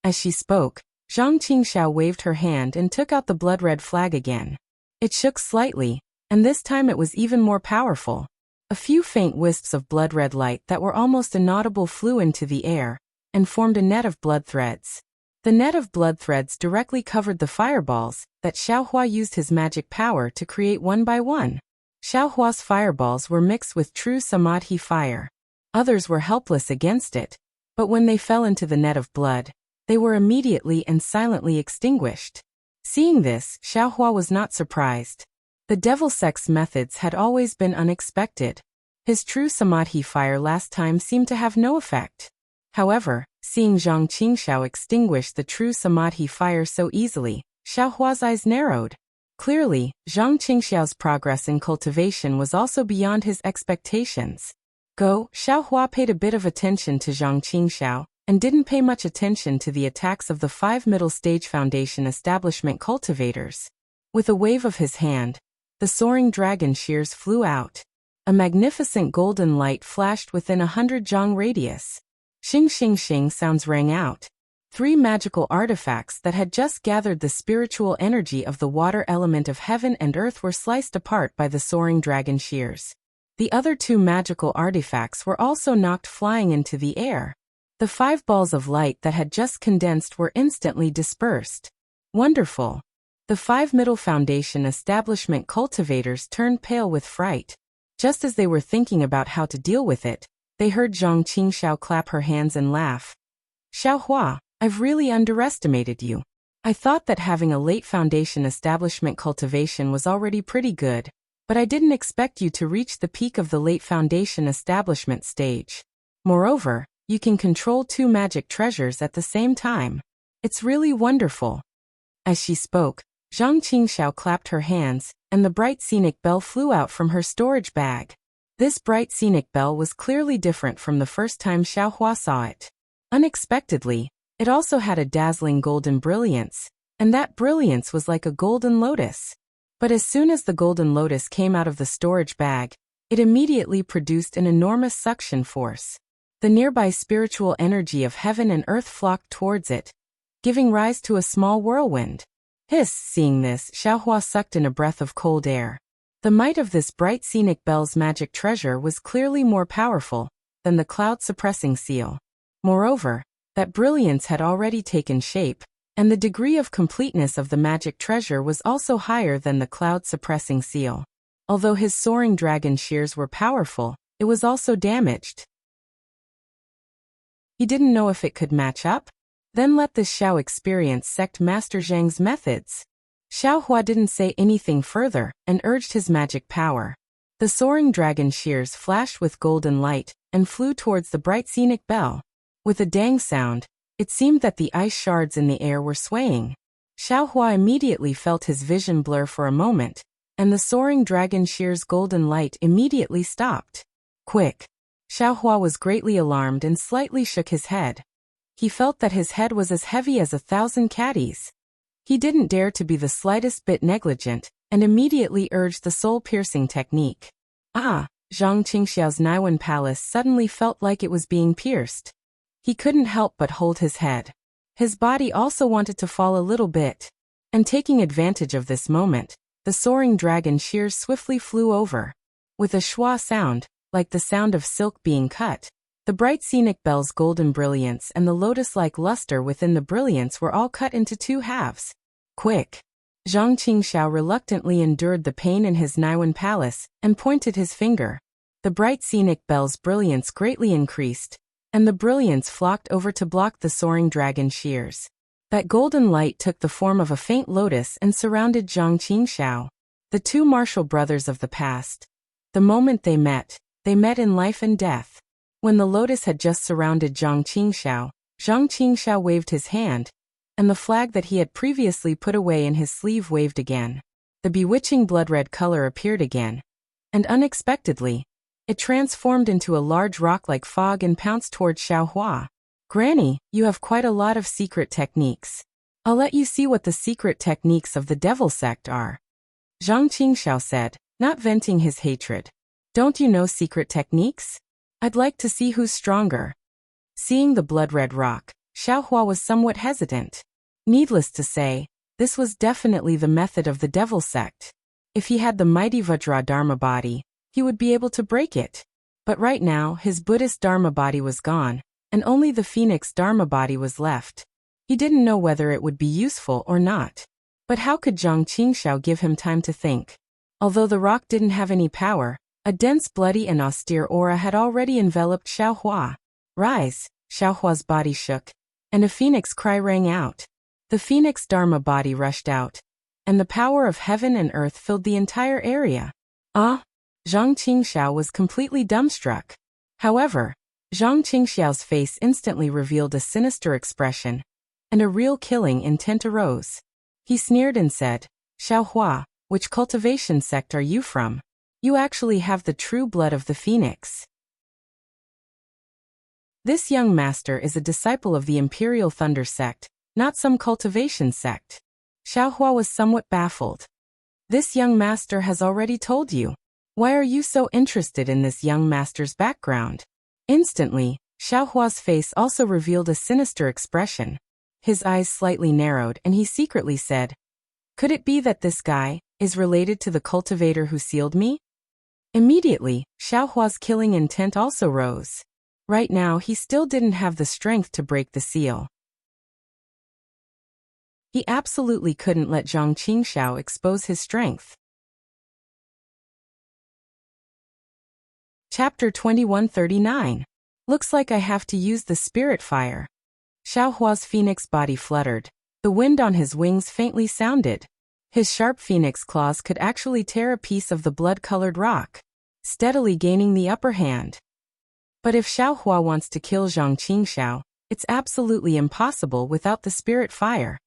As she spoke, Zhang Qingxiao waved her hand and took out the blood-red flag again. It shook slightly, and this time it was even more powerful. A few faint wisps of blood-red light that were almost inaudible flew into the air and formed a net of blood threads. The net of blood threads directly covered the fireballs that Xiaohua used his magic power to create one by one. Xiaohua's fireballs were mixed with true samadhi fire. Others were helpless against it, but when they fell into the net of blood, they were immediately and silently extinguished. Seeing this, Xiaohua was not surprised. The devil sect's methods had always been unexpected. His true samadhi fire last time seemed to have no effect. However, seeing Zhang Qingxiao extinguish the true samadhi fire so easily, Xiaohua's eyes narrowed. Clearly, Zhang Qingxiao's progress in cultivation was also beyond his expectations. Xiaohua paid a bit of attention to Zhang Qingxiao, and didn't pay much attention to the attacks of the 5 middle stage foundation establishment cultivators. With a wave of his hand, the soaring dragon shears flew out. A magnificent golden light flashed within 100 zhang radius. Xing xing xing sounds rang out. 3 magical artifacts that had just gathered the spiritual energy of the water element of heaven and earth were sliced apart by the soaring dragon shears. The other 2 magical artifacts were also knocked flying into the air. The 5 balls of light that had just condensed were instantly dispersed. Wonderful! The 5 middle foundation establishment cultivators turned pale with fright. Just as they were thinking about how to deal with it, they heard Zhang Qingxiao clap her hands and laugh. Xiaohua, I've really underestimated you. I thought that having a late foundation establishment cultivation was already pretty good, but I didn't expect you to reach the peak of the late foundation establishment stage. Moreover, you can control 2 magic treasures at the same time. It's really wonderful. As she spoke, Zhang Qingxiao clapped her hands, and the bright scenic bell flew out from her storage bag. This bright scenic bell was clearly different from the first time Xiaohua saw it. Unexpectedly, it also had a dazzling golden brilliance, and that brilliance was like a golden lotus. But as soon as the golden lotus came out of the storage bag, it immediately produced an enormous suction force. The nearby spiritual energy of heaven and earth flocked towards it, giving rise to a small whirlwind. Hiss! Seeing this, Xiaohua sucked in a breath of cold air. The might of this bright scenic bell's magic treasure was clearly more powerful than the cloud-suppressing seal. Moreover, that brilliance had already taken shape, and the degree of completeness of the magic treasure was also higher than the cloud-suppressing seal. Although his soaring dragon shears were powerful, it was also damaged. He didn't know if it could match up? Then let this Xiao experience sect Master Zhang's methods. Xiaohua didn't say anything further, and urged his magic power. The soaring dragon shears flashed with golden light, and flew towards the bright scenic bell. With a dang sound, it seemed that the ice shards in the air were swaying. Xiaohua immediately felt his vision blur for a moment, and the soaring dragon shears' golden light immediately stopped. Quick! Xiaohua was greatly alarmed and slightly shook his head. He felt that his head was as heavy as 1,000 caddies. He didn't dare to be the slightest bit negligent, and immediately urged the soul-piercing technique. Zhang Qingxiao's Naiwan palace suddenly felt like it was being pierced. He couldn't help but hold his head. His body also wanted to fall a little bit. And taking advantage of this moment, the soaring dragon shears swiftly flew over. With a schwa sound, like the sound of silk being cut, the bright scenic bell's golden brilliance and the lotus-like luster within the brilliance were all cut into 2 halves. Quick! Zhang Qingxiao reluctantly endured the pain in his Naiwan palace, and pointed his finger. The bright scenic bell's brilliance greatly increased, and the brilliance flocked over to block the soaring dragon shears. That golden light took the form of a faint lotus and surrounded Zhang Qingxiao. The 2 martial brothers of the past. The moment they met in life and death. When the lotus had just surrounded Zhang Qingxiao waved his hand, and the flag that he had previously put away in his sleeve waved again. The bewitching blood-red color appeared again, and unexpectedly, it transformed into a large rock like fog and pounced towards Xiaohua. Granny, you have quite a lot of secret techniques. I'll let you see what the secret techniques of the devil sect are. Zhang Qingxiao said, not venting his hatred. Don't you know secret techniques? I'd like to see who's stronger. Seeing the blood-red rock, Xiaohua was somewhat hesitant. Needless to say, this was definitely the method of the devil sect. If he had the mighty Vajra Dharma body, he would be able to break it. But right now, his Buddhist Dharma body was gone, and only the Phoenix Dharma body was left. He didn't know whether it would be useful or not. But how could Zhang Qingxiao give him time to think? Although the rock didn't have any power, a dense, bloody and austere aura had already enveloped Xiaohua. Rise! Xiaohua's body shook, and a phoenix cry rang out. The Phoenix Dharma body rushed out, and the power of heaven and earth filled the entire area. Zhang Qingxiao was completely dumbstruck. However, Zhang Qingxiao's face instantly revealed a sinister expression, and a real killing intent arose. He sneered and said, Xiaohua, which cultivation sect are you from? You actually have the true blood of the phoenix. This young master is a disciple of the Imperial Thunder sect, not some cultivation sect. Xiaohua was somewhat baffled. This young master has already told you. Why are you so interested in this young master's background? Instantly, Xiaohua's face also revealed a sinister expression. His eyes slightly narrowed and he secretly said, could it be that this guy is related to the cultivator who sealed me? Immediately, Xiaohua's killing intent also rose. Right now he still didn't have the strength to break the seal. He absolutely couldn't let Zhang Qingxiao expose his strength. Chapter 2139. Looks like I have to use the spirit fire. Xiaohua's phoenix body fluttered. The wind on his wings faintly sounded. His sharp phoenix claws could actually tear a piece of the blood-colored rock, steadily gaining the upper hand. But if Xiaohua wants to kill Zhang Qingxiao, it's absolutely impossible without the spirit fire.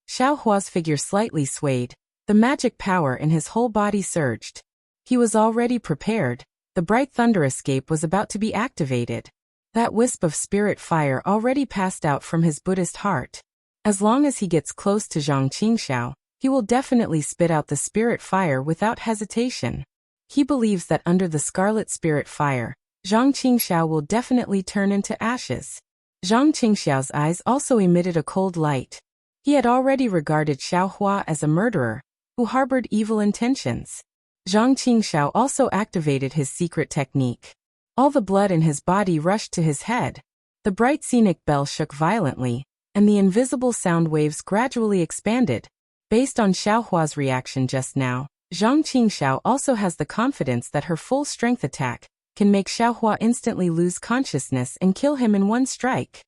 Xiaohua's figure slightly swayed. The magic power in his whole body surged. He was already prepared. The bright thunder escape was about to be activated. That wisp of spirit fire already passed out from his Buddhist heart. As long as he gets close to Zhang Qingxiao, he will definitely spit out the spirit fire without hesitation. He believes that under the scarlet spirit fire, Zhang Qingxiao will definitely turn into ashes. Zhang Qingxiao's eyes also emitted a cold light. He had already regarded Xiaohua as a murderer, who harbored evil intentions. Zhang Qingxiao also activated his secret technique. All the blood in his body rushed to his head. The bright scenic bell shook violently, and the invisible sound waves gradually expanded. Based on Xiaohua's reaction just now, Zhang Qingxiao also has the confidence that her full-strength attack can make Xiaohua instantly lose consciousness and kill him in one strike.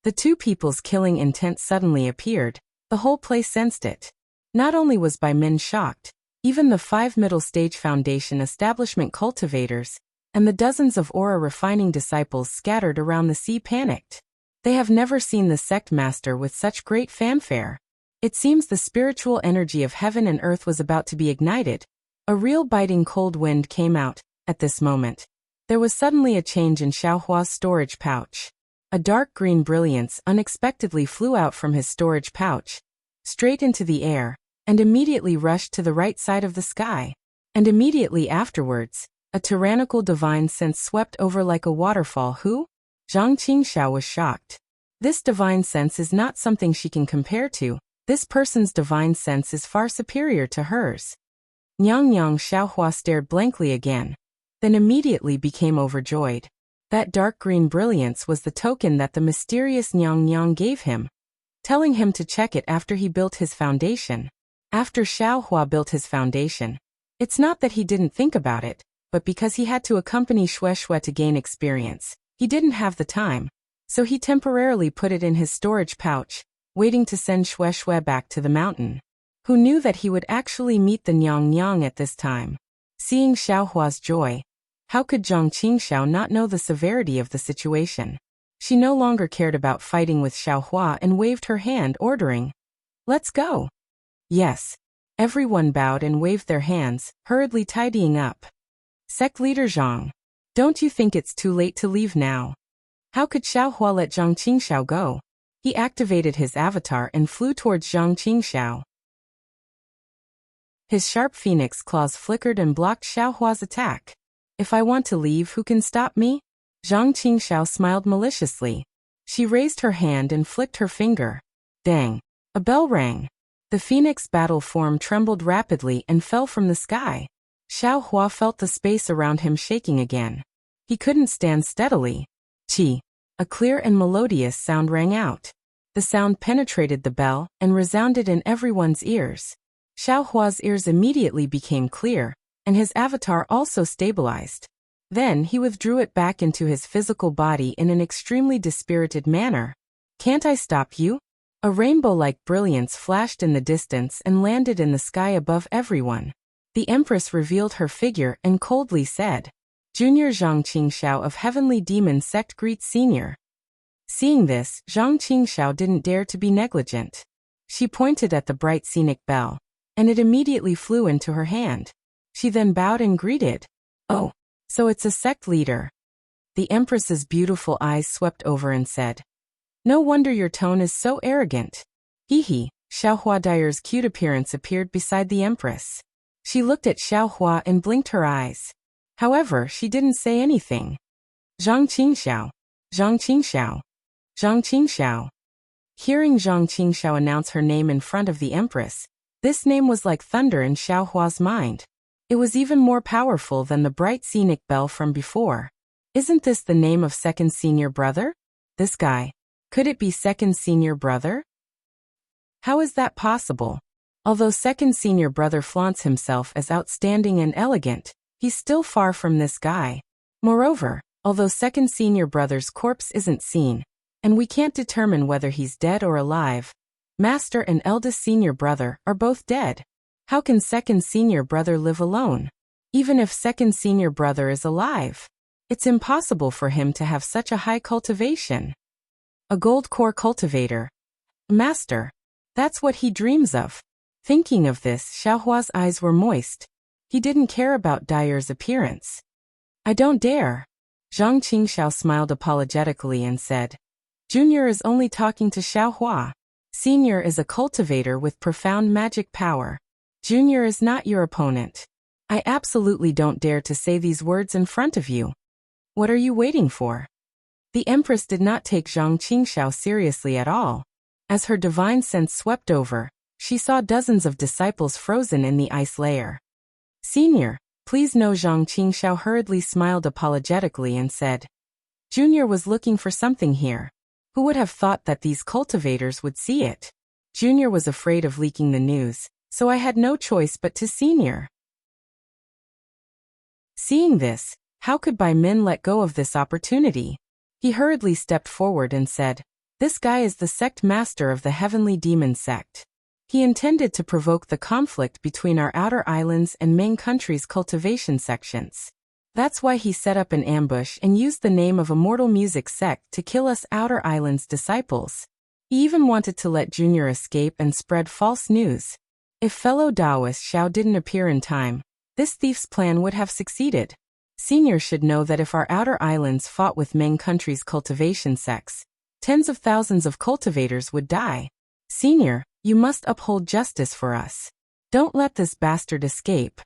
The two people's killing intent suddenly appeared. The whole place sensed it. Not only was Bai Min shocked, even the 5 middle stage foundation establishment cultivators and the dozens of aura refining disciples scattered around the sea panicked. They have never seen the sect master with such great fanfare. It seems the spiritual energy of heaven and earth was about to be ignited. A real biting cold wind came out. At this moment, there was suddenly a change in Xiaohua's storage pouch. A dark green brilliance unexpectedly flew out from his storage pouch, straight into the air, and immediately rushed to the right side of the sky. And immediately afterwards, a tyrannical divine sense swept over like a waterfall. Who? Zhang Qingxiao was shocked. This divine sense is not something she can compare to. This person's divine sense is far superior to hers. Nyang Nyang. Xiaohua stared blankly again, then immediately became overjoyed. That dark green brilliance was the token that the mysterious Nyang Nyang gave him, telling him to check it after he built his foundation. After Xiaohua built his foundation, it's not that he didn't think about it, but because he had to accompany Xue Xue to gain experience, he didn't have the time, so he temporarily put it in his storage pouch, waiting to send Xue Xue back to the mountain. Who knew that he would actually meet the Nyang Nyang at this time? Seeing Xiaohua's joy, how could Zhang Qingxiao not know the severity of the situation? She no longer cared about fighting with Xiaohua and waved her hand, ordering, "Let's go." Yes. Everyone bowed and waved their hands, hurriedly tidying up. Sect leader Zhang, don't you think it's too late to leave now? How could Xiaohua let Zhang Qingxiao go? He activated his avatar and flew towards Zhang Qingxiao. His sharp phoenix claws flickered and blocked Xiaohua's attack. If I want to leave, who can stop me? Zhang Qingxiao smiled maliciously. She raised her hand and flicked her finger. Dang! A bell rang. The phoenix battle form trembled rapidly and fell from the sky. Xiao Hua felt the space around him shaking again. He couldn't stand steadily. Chi! A clear and melodious sound rang out. The sound penetrated the bell and resounded in everyone's ears. Xiao Hua's ears immediately became clear, and his avatar also stabilized. Then he withdrew it back into his physical body in an extremely dispirited manner. Can't I stop you? A rainbow-like brilliance flashed in the distance and landed in the sky above everyone. The Empress revealed her figure and coldly said, Junior Zhang Qingxiao of Heavenly Demon Sect greets Senior. Seeing this, Zhang Qingxiao didn't dare to be negligent. She pointed at the bright scenic bell, and it immediately flew into her hand. She then bowed and greeted. Oh, so it's a sect leader. The Empress's beautiful eyes swept over and said, No wonder your tone is so arrogant. Hee. Xiao Hua Dyer's cute appearance appeared beside the Empress. She looked at Xiao Hua and blinked her eyes. However, she didn't say anything. Zhang Qingxiao. Zhang Qingxiao. Zhang Qingxiao. Hearing Zhang Qingxiao announce her name in front of the Empress, this name was like thunder in Xiao Hua's mind. It was even more powerful than the bright scenic bell from before. Isn't this the name of second senior brother? This guy. Could it be second senior brother? How is that possible? Although second senior brother flaunts himself as outstanding and elegant, he's still far from this guy. Moreover, although second senior brother's corpse isn't seen, and we can't determine whether he's dead or alive, master and eldest senior brother are both dead. How can second senior brother live alone? Even if second senior brother is alive, it's impossible for him to have such a high cultivation. A gold core cultivator. Master. That's what he dreams of. Thinking of this, Xiao Hua's eyes were moist. He didn't care about Dyer's appearance. I don't dare. Zhang Qingxiao smiled apologetically and said, Junior is only talking to Xiao Hua. Senior is a cultivator with profound magic power. Junior is not your opponent. I absolutely don't dare to say these words in front of you. What are you waiting for? The Empress did not take Zhang Qingxiao seriously at all. As her divine sense swept over, she saw dozens of disciples frozen in the ice layer. Senior, please know. Zhang Qingxiao hurriedly smiled apologetically and said, Junior was looking for something here. Who would have thought that these cultivators would see it? Junior was afraid of leaking the news, so I had no choice but to Senior. Seeing this, how could Bai Min let go of this opportunity? He hurriedly stepped forward and said, This guy is the sect master of the Heavenly Demon Sect. He intended to provoke the conflict between our outer islands and main country's cultivation sections. That's why he set up an ambush and used the name of Immortal Music Sect to kill us outer islands disciples. He even wanted to let Junior escape and spread false news. If fellow Taoist Xiao didn't appear in time, this thief's plan would have succeeded. Senior should know that if our outer islands fought with main country's cultivation sects, tens of thousands of cultivators would die. Senior, you must uphold justice for us. Don't let this bastard escape.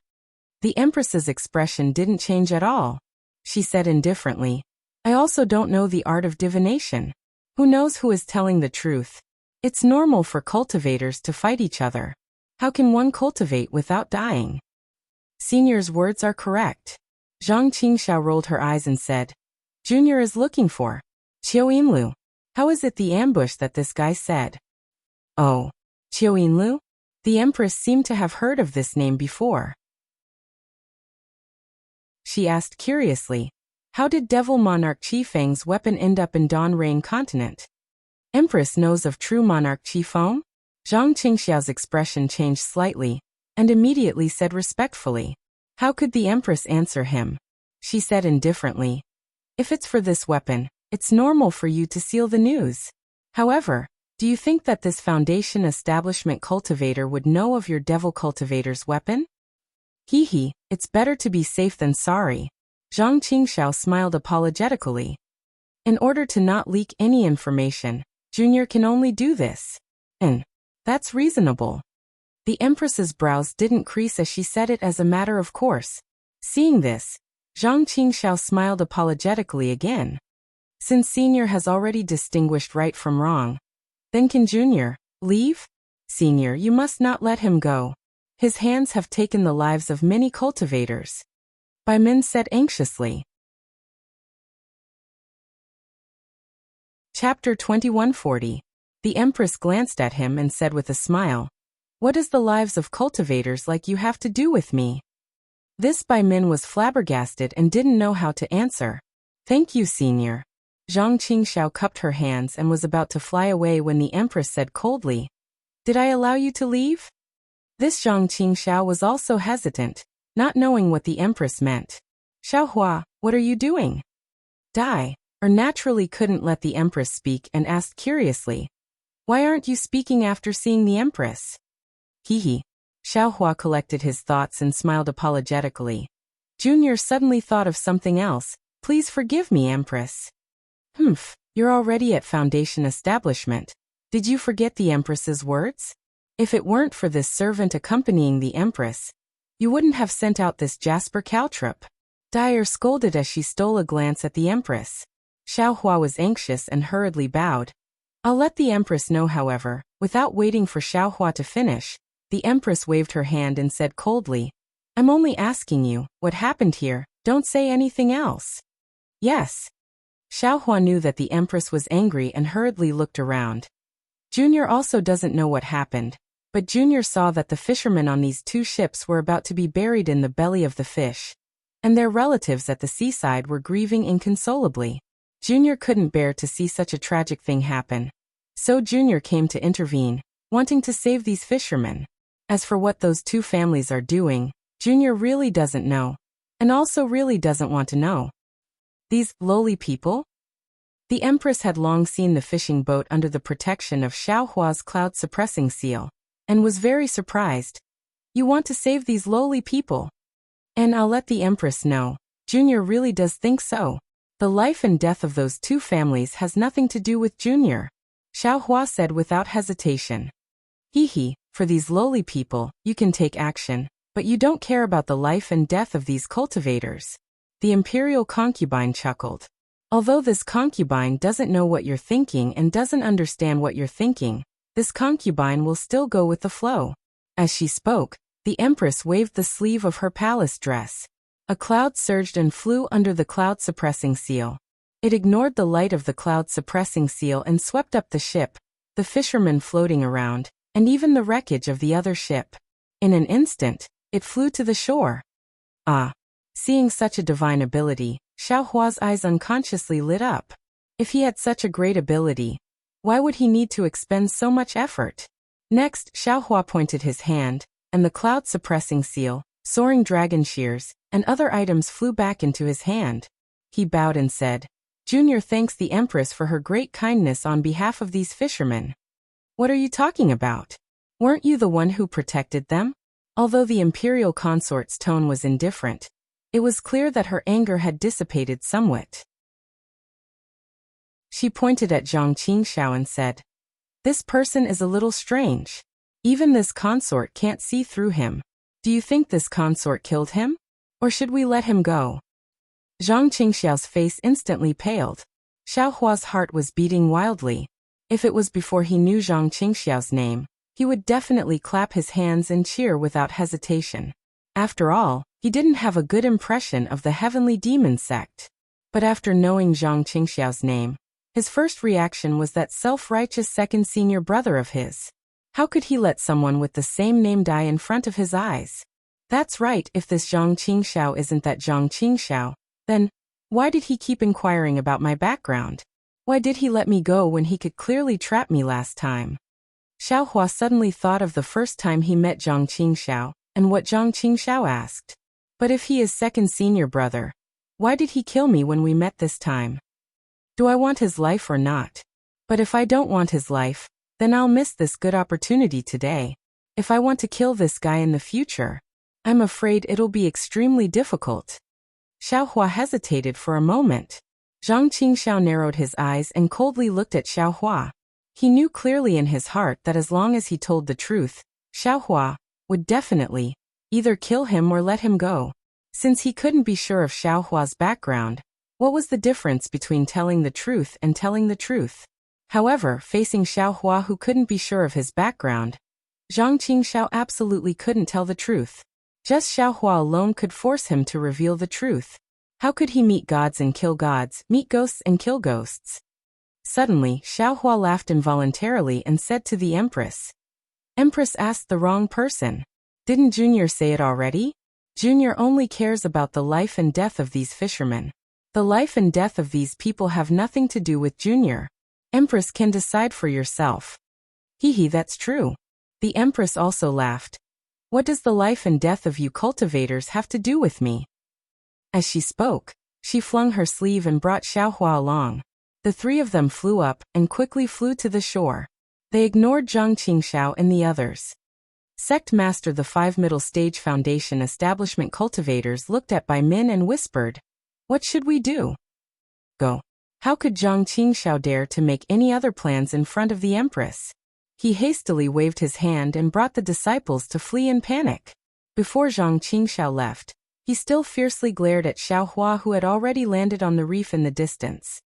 The Empress's expression didn't change at all. She said indifferently, I also don't know the art of divination. Who knows who is telling the truth? It's normal for cultivators to fight each other. How can one cultivate without dying? Senior's words are correct. Zhang Qingxiao rolled her eyes and said, Junior is looking for Qiu Yinlu. How is it the ambush that this guy said? Oh, Qiu Yinlu? The Empress seemed to have heard of this name before. She asked curiously, How did Devil Monarch Qifeng's weapon end up in Dawn Rain Continent? Empress knows of true Monarch Qifeng? Zhang Qingxiao's expression changed slightly, and immediately said respectfully, How could the Empress answer him? She said indifferently, If it's for this weapon, it's normal for you to seal the news. However, do you think that this Foundation establishment cultivator would know of your Devil Cultivator's weapon? Hee, it's better to be safe than sorry. Zhang Qingxiao smiled apologetically. In order to not leak any information, Junior can only do this. And that's reasonable. The Empress's brows didn't crease as she said it as a matter of course. Seeing this, Zhang Qingxiao smiled apologetically again. Since Senior has already distinguished right from wrong, then can Junior leave? Senior, you must not let him go. His hands have taken the lives of many cultivators. Bai Min said anxiously. Chapter 2140. The Empress glanced at him and said with a smile, "What does the lives of cultivators like you have to do with me?" This Bai Min was flabbergasted and didn't know how to answer. "Thank you, Senior." Zhang Qingxiao cupped her hands and was about to fly away when the Empress said coldly, "Did I allow you to leave?" This Zhang Qingxiao was also hesitant, not knowing what the Empress meant. "Xiaohua, what are you doing?" Dai, or naturally couldn't let the Empress speak and asked curiously, "Why aren't you speaking after seeing the Empress?" Hee. Xiaohua collected his thoughts and smiled apologetically. Junior suddenly thought of something else. "Please forgive me, Empress." "Humph, you're already at Foundation Establishment. Did you forget the Empress's words? If it weren't for this servant accompanying the Empress, you wouldn't have sent out this Jasper Caltrop." Dyer scolded as she stole a glance at the Empress. Xiaohua was anxious and hurriedly bowed. "I'll let the Empress know, however." Without waiting for Xiaohua to finish, the Empress waved her hand and said coldly, "I'm only asking you, what happened here? Don't say anything else." "Yes." Xiaohua knew that the Empress was angry and hurriedly looked around. Junior also doesn't know what happened, but Junior saw that the fishermen on these two ships were about to be buried in the belly of the fish, and their relatives at the seaside were grieving inconsolably. Junior couldn't bear to see such a tragic thing happen. So Junior came to intervene, wanting to save these fishermen. As for what those two families are doing, Junior really doesn't know, and also really doesn't want to know. These lowly people? The Empress had long seen the fishing boat under the protection of Xiaohua's cloud-suppressing seal, and was very surprised. "You want to save these lowly people?" "And I'll let the Empress know, Junior really does think so. The life and death of those two families has nothing to do with Junior," Xiaohua said without hesitation. "Hee, for these lowly people, you can take action, but you don't care about the life and death of these cultivators." The imperial concubine chuckled. "Although this concubine doesn't know what you're thinking and doesn't understand what you're thinking, this concubine will still go with the flow." As she spoke, the Empress waved the sleeve of her palace dress. A cloud surged and flew under the cloud-suppressing seal. It ignored the light of the cloud-suppressing seal and swept up the ship, the fishermen floating around, and even the wreckage of the other ship. In an instant, it flew to the shore. Ah! Seeing such a divine ability, Xiaohua's eyes unconsciously lit up. If he had such a great ability, why would he need to expend so much effort? Next, Xiaohua pointed his hand, and the cloud-suppressing seal, soaring dragon shears, and other items flew back into his hand. He bowed and said, "Junior thanks the Empress for her great kindness on behalf of these fishermen." "What are you talking about? Weren't you the one who protected them?" Although the imperial consort's tone was indifferent, it was clear that her anger had dissipated somewhat. She pointed at Zhang Qingxiao and said, "This person is a little strange. Even this consort can't see through him. Do you think this consort killed him? Or should we let him go?" Zhang Qingxiao's face instantly paled. Xiaohua's heart was beating wildly. If it was before he knew Zhang Qingxiao's name, he would definitely clap his hands and cheer without hesitation. After all, he didn't have a good impression of the heavenly demon sect. But after knowing Zhang Qingxiao's name, his first reaction was that self-righteous second senior brother of his. How could he let someone with the same name die in front of his eyes? That's right, if this Zhang Qingxiao isn't that Zhang Qingxiao, then why did he keep inquiring about my background? Why did he let me go when he could clearly trap me last time? Xiaohua suddenly thought of the first time he met Zhang Qingxiao, and what Zhang Qingxiao asked. But if he is second senior brother, why did he kill me when we met this time? Do I want his life or not? But if I don't want his life, then I'll miss this good opportunity today. If I want to kill this guy in the future, I'm afraid it'll be extremely difficult. Xiaohua hesitated for a moment. Zhang Qingxiao narrowed his eyes and coldly looked at Xiaohua. He knew clearly in his heart that as long as he told the truth, Xiaohua would definitely either kill him or let him go. Since he couldn't be sure of Xiao Hua's background, what was the difference between telling the truth and telling the truth? However, facing Xiao Hua who couldn't be sure of his background, Zhang Qingxiao absolutely couldn't tell the truth. Just Xiao Hua alone could force him to reveal the truth. How could he meet gods and kill gods, meet ghosts and kill ghosts? Suddenly, Xiao Hua laughed involuntarily and said to the Empress. Empress asked the wrong person. Didn't Junior say it already? Junior only cares about the life and death of these fishermen. The life and death of these people have nothing to do with Junior. Empress can decide for yourself. Hee, that's true. The Empress also laughed. What does the life and death of you cultivators have to do with me? As she spoke, she flung her sleeve and brought Xiao Hua along. The three of them flew up and quickly flew to the shore. They ignored Zhang Qingxiao and the others. Sect Master the 5 Middle Stage Foundation Establishment cultivators looked at Bai Min and whispered, "What should we do?" Go. How could Zhang Qingxiao dare to make any other plans in front of the Empress? He hastily waved his hand and brought the disciples to flee in panic. Before Zhang Qingxiao left, he still fiercely glared at Xiao Hua who had already landed on the reef in the distance.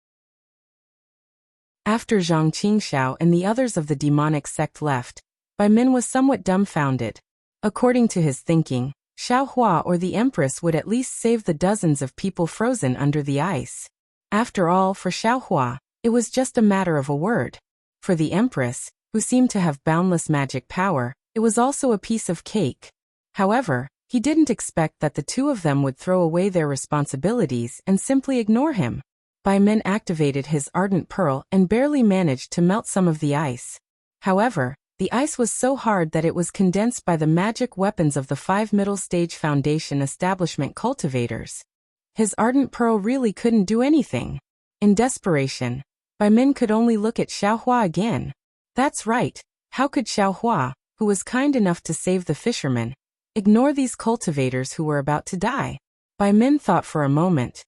After Zhang Qingxiao and the others of the demonic sect left, Bai Min was somewhat dumbfounded. According to his thinking, Xiao Hua or the Empress would at least save the dozens of people frozen under the ice. After all, for Xiao Hua, it was just a matter of a word. For the Empress, who seemed to have boundless magic power, it was also a piece of cake. However, he didn't expect that the two of them would throw away their responsibilities and simply ignore him. Bai Min activated his ardent pearl and barely managed to melt some of the ice. However, the ice was so hard that it was condensed by the magic weapons of the 5 Middle Stage Foundation Establishment cultivators. His ardent pearl really couldn't do anything. In desperation, Bai Min could only look at Xiao Hua again. That's right, how could Xiao Hua, who was kind enough to save the fishermen, ignore these cultivators who were about to die? Bai Min thought for a moment,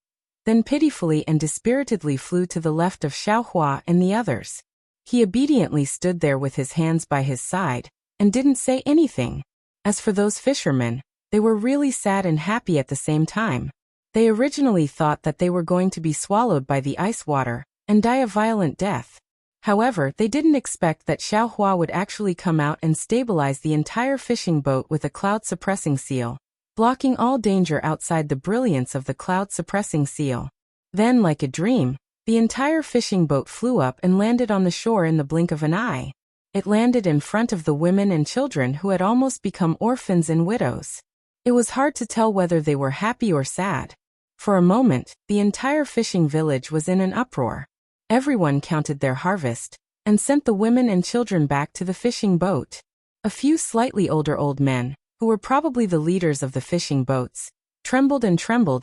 then pitifully and dispiritedly flew to the left of Xiao Hua and the others. He obediently stood there with his hands by his side, and didn't say anything. As for those fishermen, they were really sad and happy at the same time. They originally thought that they were going to be swallowed by the ice water, and die a violent death. However, they didn't expect that Xiao Hua would actually come out and stabilize the entire fishing boat with a cloud-suppressing seal, blocking all danger outside the brilliance of the cloud-suppressing seal. Then, like a dream, the entire fishing boat flew up and landed on the shore in the blink of an eye. It landed in front of the women and children who had almost become orphans and widows. It was hard to tell whether they were happy or sad. For a moment, the entire fishing village was in an uproar. Everyone counted their harvest, and sent the women and children back to the fishing boat. A few slightly older old men, who were probably the leaders of the fishing boats, trembled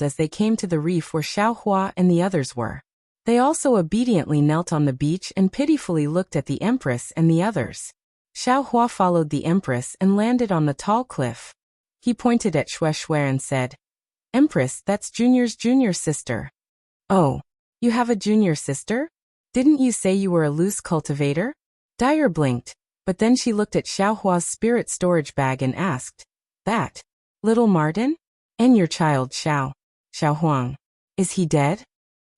as they came to the reef where Xiao Hua and the others were. They also obediently knelt on the beach and pitifully looked at the Empress and the others. Xiao Hua followed the Empress and landed on the tall cliff. He pointed at Xue Xue and said, "Empress, that's Junior's junior sister." "Oh, you have a junior sister? Didn't you say you were a loose cultivator?" Dyer blinked, but then she looked at Xiao Hua's spirit storage bag and asked, "That little Martin? And your child Xiao Huang, is he dead?"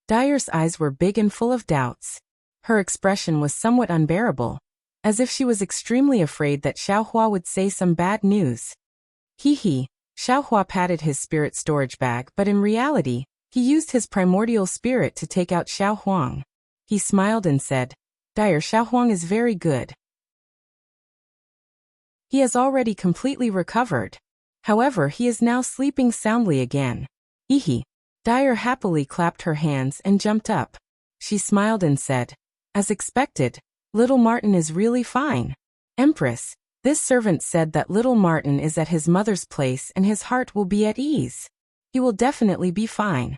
Dyer's eyes were big and full of doubts. Her expression was somewhat unbearable, as if she was extremely afraid that Xiao Hua would say some bad news. Hee. Xiao Hua patted his spirit storage bag, but in reality, he used his primordial spirit to take out Xiao Huang. He smiled and said, "Dyer, Xiao Huang is very good. He has already completely recovered. However, he is now sleeping soundly again." Hee. Dyer happily clapped her hands and jumped up. She smiled and said, "As expected, little Martin is really fine. Empress, this servant said that little Martin is at his mother's place and his heart will be at ease. He will definitely be fine."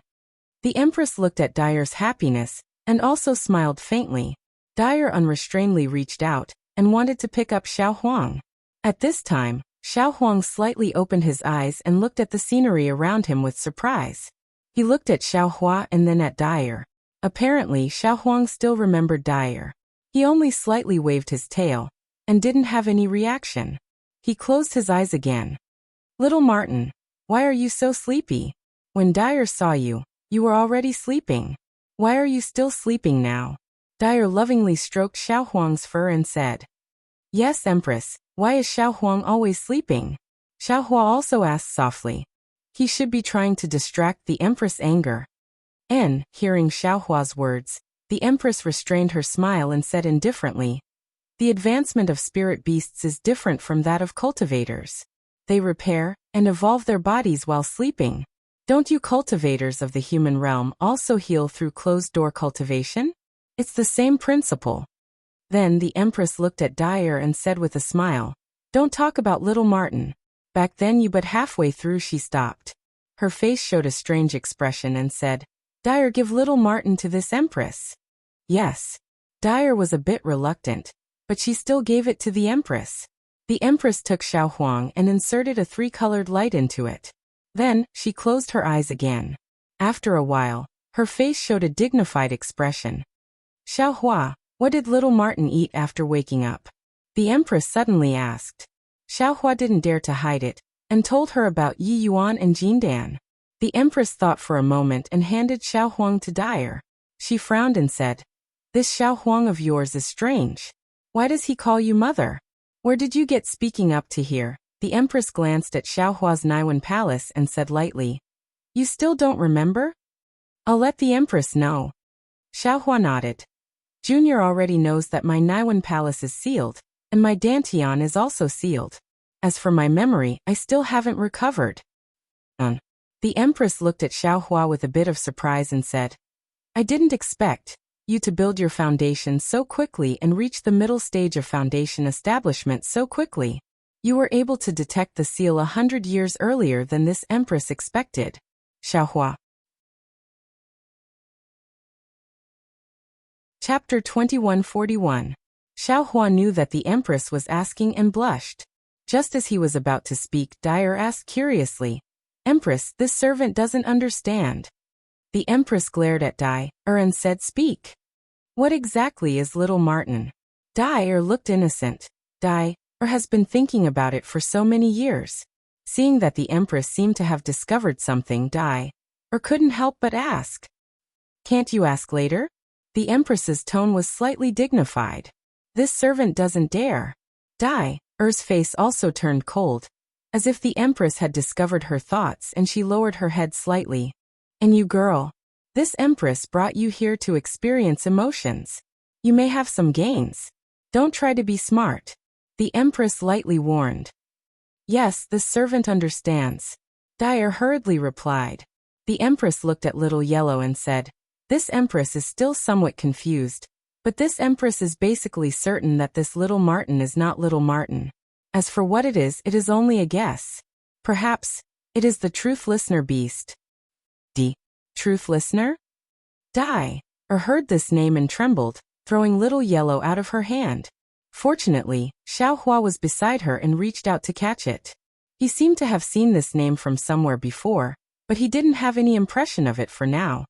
The Empress looked at Dyer's happiness, and also smiled faintly. Dyer unrestrainedly reached out, and wanted to pick up Xiao Huang. At this time, Xiao Huang slightly opened his eyes and looked at the scenery around him with surprise. He looked at Xiao Hua and then at Dyer. Apparently, Xiao Huang still remembered Dyer. He only slightly waved his tail, and didn't have any reaction. He closed his eyes again. "Little Martin, Why are you so sleepy? When Dyer saw you, you were already sleeping. Why are you still sleeping now? Dyer lovingly stroked Xiao Huang's fur and said, Yes, Empress, why is Xiao Huang always sleeping? Xiao Hua also asked softly. He should be trying to distract the Empress' anger. And, hearing Xiao Hua's words, the Empress restrained her smile and said indifferently, The advancement of spirit beasts is different from that of cultivators. They repair and evolve their bodies while sleeping. Don't you cultivators of the human realm also heal through closed-door cultivation? It's the same principle. Then the Empress looked at Dyer and said with a smile, Don't talk about little Martin. Back then you but halfway through she stopped. Her face showed a strange expression and said, Dyer, give little Martin to this Empress. Yes. Dyer was a bit reluctant, but she still gave it to the Empress. The Empress took Xiao Huang and inserted a 3-colored light into it. Then, she closed her eyes again. After a while, her face showed a dignified expression. Xiao Hua, what did little Martin eat after waking up? The Empress suddenly asked. Xiao Hua didn't dare to hide it, and told her about Yi Yuan and Jindan. The Empress thought for a moment and handed Xiao Huang to Dyer. She frowned and said, This Xiao Huang of yours is strange. Why does he call you mother? Where did you get speaking up to here? The Empress glanced at Xiao Hua's Naiwan palace and said lightly, You still don't remember? I'll let the Empress know. Xiao Hua nodded. Junior already knows that my Naiwan palace is sealed, and my Dantian is also sealed. As for my memory, I still haven't recovered. The Empress looked at Xiao Hua with a bit of surprise and said, I didn't expect you to build your foundation so quickly and reach the middle stage of foundation establishment so quickly. You were able to detect the seal 100 years earlier than this Empress expected. Xiao Hua. Chapter 2141. Xiao Hua knew that the Empress was asking and blushed. Just as he was about to speak, Dyer asked curiously, Empress, this servant doesn't understand. The Empress glared at Dyer and said, Speak. What exactly is little Martin? Dyer looked innocent. Dyer has been thinking about it for so many years. Seeing that the Empress seemed to have discovered something, Dyer couldn't help but ask. Can't you ask later? The Empress's tone was slightly dignified. This servant doesn't dare. Dyer's face also turned cold, as if the Empress had discovered her thoughts, and she lowered her head slightly. And you girl, this Empress brought you here to experience emotions. You may have some gains. Don't try to be smart. The Empress lightly warned. Yes, this servant understands. Dyer hurriedly replied. The Empress looked at Little Yellow and said, This Empress is still somewhat confused, but this Empress is basically certain that this little Martin is not little Martin. As for what it is only a guess. Perhaps it is the Truth Listener beast. Truth Listener? Dyer heard this name and trembled, throwing Little Yellow out of her hand. Fortunately, Xiao Hua was beside her and reached out to catch it. He seemed to have seen this name from somewhere before, but he didn't have any impression of it for now.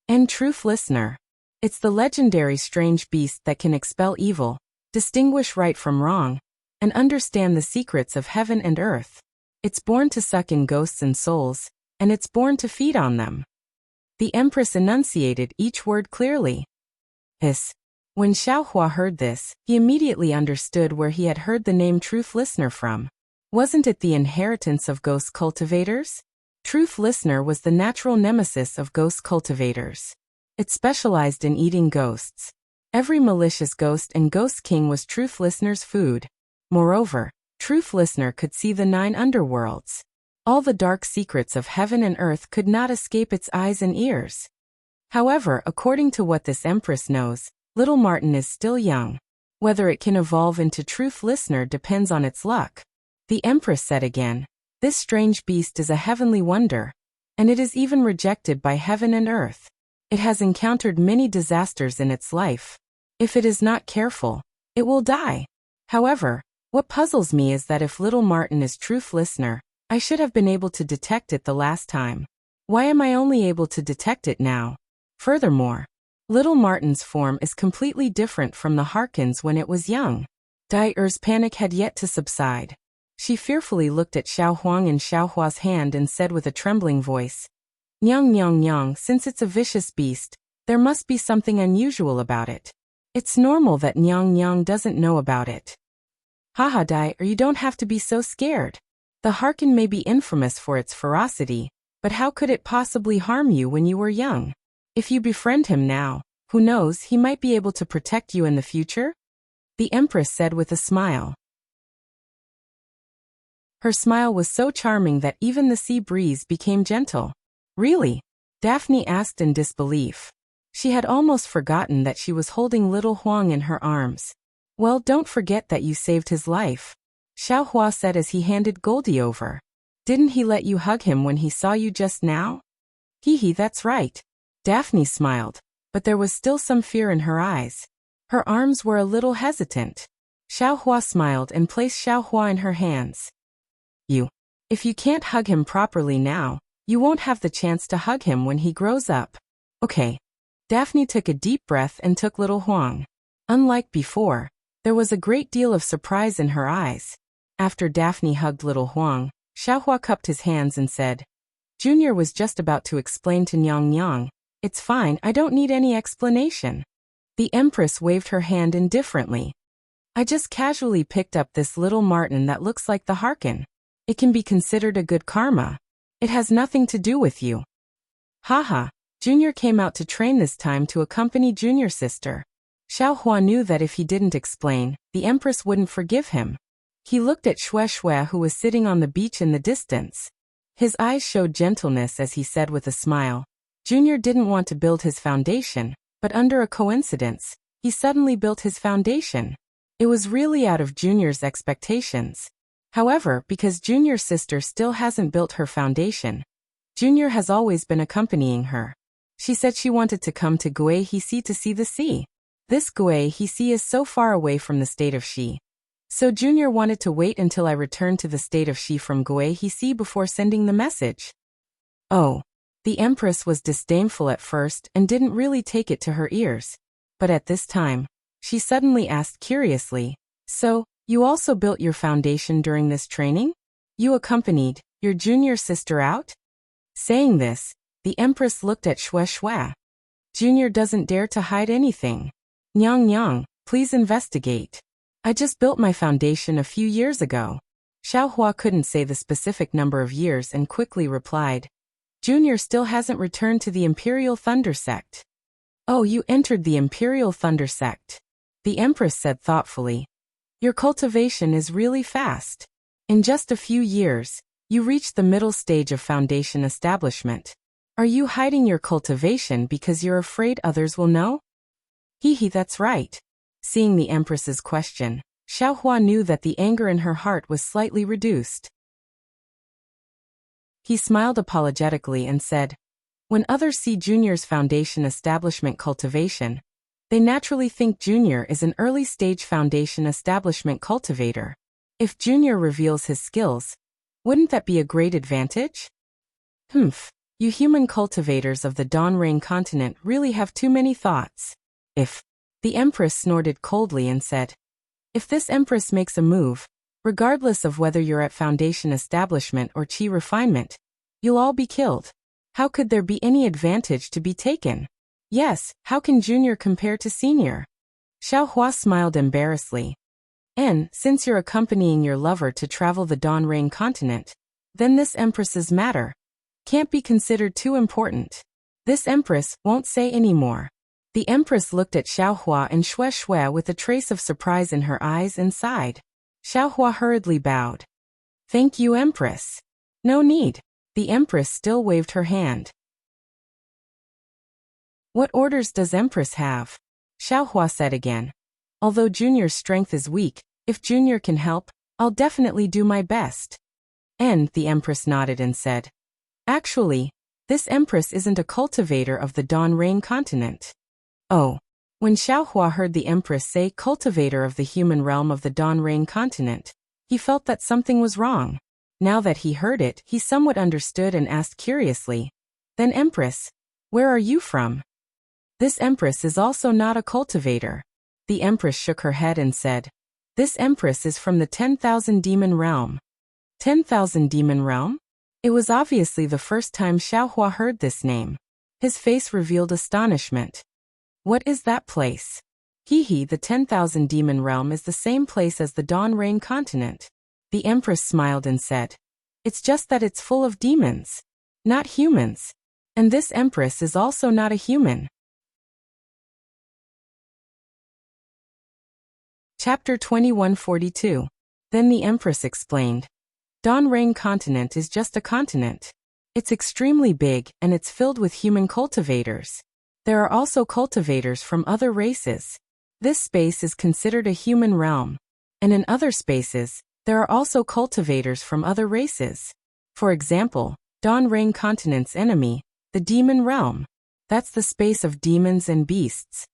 And Truth Listener. It's the legendary strange beast that can expel evil, distinguish right from wrong, and understand the secrets of heaven and earth. It's born to suck in ghosts and souls, and it's born to feed on them. The Empress enunciated each word clearly. When Xiao Hua heard this, he immediately understood where he had heard the name Truth Listener from. Wasn't it the inheritance of ghost cultivators? Truth Listener was the natural nemesis of ghost cultivators. It specialized in eating ghosts. Every malicious ghost and ghost king was Truth Listener's food. Moreover, Truth Listener could see the 9 underworlds. All the dark secrets of heaven and earth could not escape its eyes and ears. However, according to what this Empress knows, little Martin is still young. Whether it can evolve into Truth Listener depends on its luck. The Empress said again, This strange beast is a heavenly wonder, and it is even rejected by heaven and earth. It has encountered many disasters in its life. If it is not careful, it will die. However, what puzzles me is that if little Martin is Truth Listener, I should have been able to detect it the last time. Why am I only able to detect it now? Furthermore, little Martin's form is completely different from the Harkins when it was young. Dyer's panic had yet to subside. She fearfully looked at Xiao Huang and Xiao Hua's hand and said with a trembling voice, "Nyang nyang nyang, since it's a vicious beast, there must be something unusual about it. It's normal that Nyang nyang doesn't know about it." Haha Dai, or you don't have to be so scared. The Harkin may be infamous for its ferocity, but how could it possibly harm you when you were young? If you befriend him now, who knows, he might be able to protect you in the future? The Empress said with a smile. Her smile was so charming that even the sea breeze became gentle. Really? Daphne asked in disbelief. She had almost forgotten that she was holding little Huang in her arms. Well, don't forget that you saved his life, Xiao Hua said as he handed Goldie over. Didn't he let you hug him when he saw you just now? Hee, that's right. Daphne smiled, but there was still some fear in her eyes. Her arms were a little hesitant. Xiao Hua smiled and placed Xiao Hua in her hands. If you can't hug him properly now, you won't have the chance to hug him when he grows up. Okay. Daphne took a deep breath and took little Huang. Unlike before, there was a great deal of surprise in her eyes. After Daphne hugged little Huang, Xiao Hua cupped his hands and said, Junior was just about to explain to Nyang Nyang, "It's fine, I don't need any explanation." The Empress waved her hand indifferently. "I just casually picked up this little marten that looks like the Harkin. It can be considered a good karma. It has nothing to do with you." Haha, Junior came out to train this time to accompany Junior sister. Xiao Hua knew that if he didn't explain, the Empress wouldn't forgive him. He looked at Xue Xue, who was sitting on the beach in the distance. His eyes showed gentleness as he said with a smile, Junior didn't want to build his foundation, but under a coincidence, he suddenly built his foundation. It was really out of Junior's expectations. However, because Junior's sister still hasn't built her foundation, Junior has always been accompanying her. She said she wanted to come to Gui Hixi to see the sea. This Gui Hixi is so far away from the state of Xi. So Junior wanted to wait until I returned to the state of Xi from Gui Hixi before sending the message. Oh. The Empress was disdainful at first and didn't really take it to her ears. But at this time, she suddenly asked curiously, "So, you also built your foundation during this training? You accompanied your junior sister out?" Saying this, the Empress looked at Xue Xue. Junior doesn't dare to hide anything. Nyang Nyang, please investigate. I just built my foundation a few years ago. Xiao Hua couldn't say the specific number of years and quickly replied, Junior still hasn't returned to the Imperial Thunder Sect. Oh, you entered the Imperial Thunder Sect. The Empress said thoughtfully. Your cultivation is really fast. In just a few years, you reached the middle stage of foundation establishment. Are you hiding your cultivation because you're afraid others will know? Hee, that's right. Seeing the Empress's question, Xiao Hua knew that the anger in her heart was slightly reduced. He smiled apologetically and said, when others see Junior's foundation establishment cultivation, they naturally think Junior is an early-stage foundation establishment cultivator. If Junior reveals his skills, wouldn't that be a great advantage? You human cultivators of the Dawn Rain continent really have too many thoughts. The Empress snorted coldly and said, if this Empress makes a move, regardless of whether you're at foundation establishment or chi refinement, you'll all be killed. How could there be any advantage to be taken? Yes, how can Junior compare to Senior? Xiao Hua smiled embarrassedly. And, since you're accompanying your lover to travel the Dawn Rain continent, then this Empress's matter can't be considered too important. This Empress won't say any more. The Empress looked at Xiao Hua and Xue Xue with a trace of surprise in her eyes and sighed. Xiao Hua hurriedly bowed. Thank you, Empress. No need. The Empress still waved her hand. What orders does Empress have? Xiao Hua said again. Although Junior's strength is weak, if Junior can help, I'll definitely do my best. And the Empress nodded and said, actually, this Empress isn't a cultivator of the Dawn Rain continent. Oh. When Xiao Hua heard the Empress say cultivator of the human realm of the Dawn Rain continent, he felt that something was wrong. Now that he heard it, he somewhat understood and asked curiously, then Empress, where are you from? This Empress is also not a cultivator. The Empress shook her head and said, this Empress is from the 10,000 demon realm. 10,000 Demon Realm? It was obviously the first time Xiaohua heard this name. His face revealed astonishment. What is that place? The 10,000 Demon Realm is the same place as the Dawn Rain continent. The Empress smiled and said, it's just that it's full of demons, not humans. And this Empress is also not a human. Chapter 2142. Then the Empress explained. Dawn Rain continent is just a continent. It's extremely big and it's filled with human cultivators. There are also cultivators from other races. This space is considered a human realm. And in other spaces, there are also cultivators from other races. For example, Dawn Rain continent's enemy, the demon realm. That's the space of demons and beasts.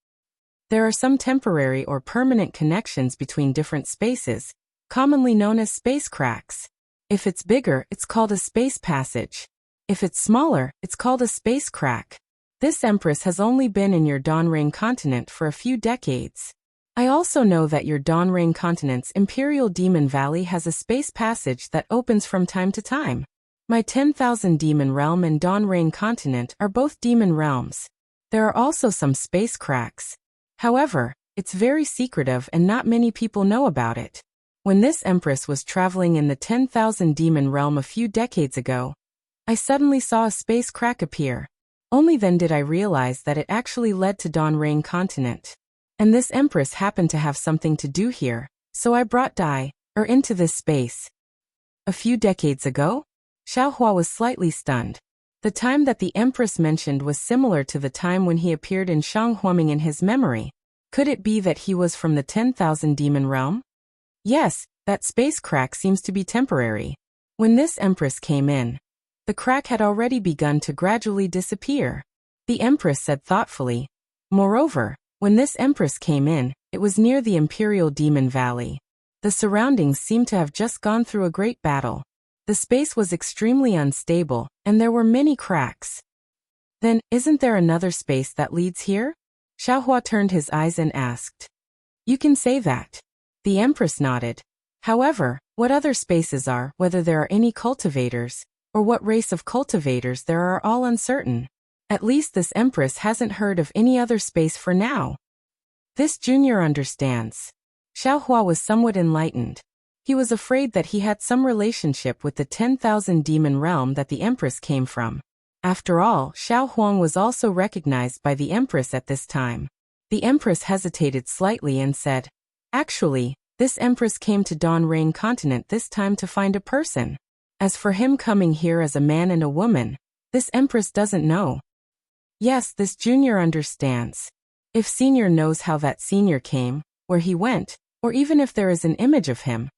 There are some temporary or permanent connections between different spaces, commonly known as space cracks. If it's bigger, it's called a space passage. If it's smaller, it's called a space crack. This Empress has only been in your Dawn Rain continent for a few decades. I also know that your Dawn Rain continent's Imperial Demon Valley has a space passage that opens from time to time. My 10,000 Demon Realm and Dawn Rain continent are both demon realms. There are also some space cracks. However, it's very secretive and not many people know about it. When this Empress was traveling in the 10,000 Demon Realm a few decades ago, I suddenly saw a space crack appear. Only then did I realize that it actually led to Dawn Rain continent. And this Empress happened to have something to do here, so I brought into this space. A few decades ago? Xiaohua was slightly stunned. The time that the Empress mentioned was similar to the time when he appeared in Shanghuaming in his memory. Could it be that he was from the 10,000 Demon Realm? Yes, that space crack seems to be temporary. When this Empress came in, the crack had already begun to gradually disappear. The Empress said thoughtfully. Moreover, when this Empress came in, it was near the Imperial Demon Valley. The surroundings seemed to have just gone through a great battle. The space was extremely unstable, and there were many cracks. Then, isn't there another space that leads here? Xiaohua turned his eyes and asked. You can say that. The Empress nodded. However, what other spaces are, whether there are any cultivators, or what race of cultivators there are all uncertain. At least this Empress hasn't heard of any other space for now. This junior understands. Xiaohua was somewhat enlightened. He was afraid that he had some relationship with the 10,000 Demon Realm that the Empress came from. After all, Xiao Huang was also recognized by the Empress at this time. The Empress hesitated slightly and said, actually, this Empress came to Dawn Rain continent this time to find a person. As for him coming here as a man and a woman, this Empress doesn't know. Yes, this junior understands. If senior knows how that senior came, where he went, or even if there is an image of him,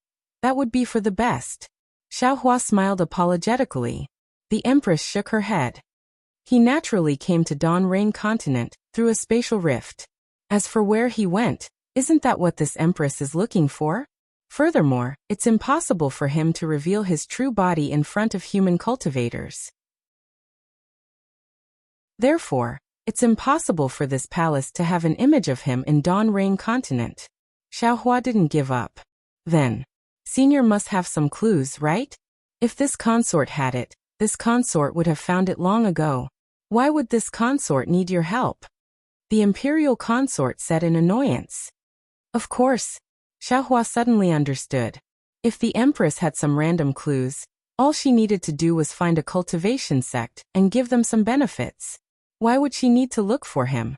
that would be for the best. Xiaohua smiled apologetically. The Empress shook her head. He naturally came to Dawn Rain continent through a spatial rift. As for where he went, isn't that what this Empress is looking for? Furthermore, it's impossible for him to reveal his true body in front of human cultivators. Therefore, it's impossible for this palace to have an image of him in Dawn Rain continent. Xiaohua didn't give up. Then, senior must have some clues, right? If this consort had it, this consort would have found it long ago. Why would this consort need your help? The imperial consort said in annoyance. Of course. Xiaohua suddenly understood. If the Empress had some random clues, all she needed to do was find a cultivation sect and give them some benefits. Why would she need to look for him?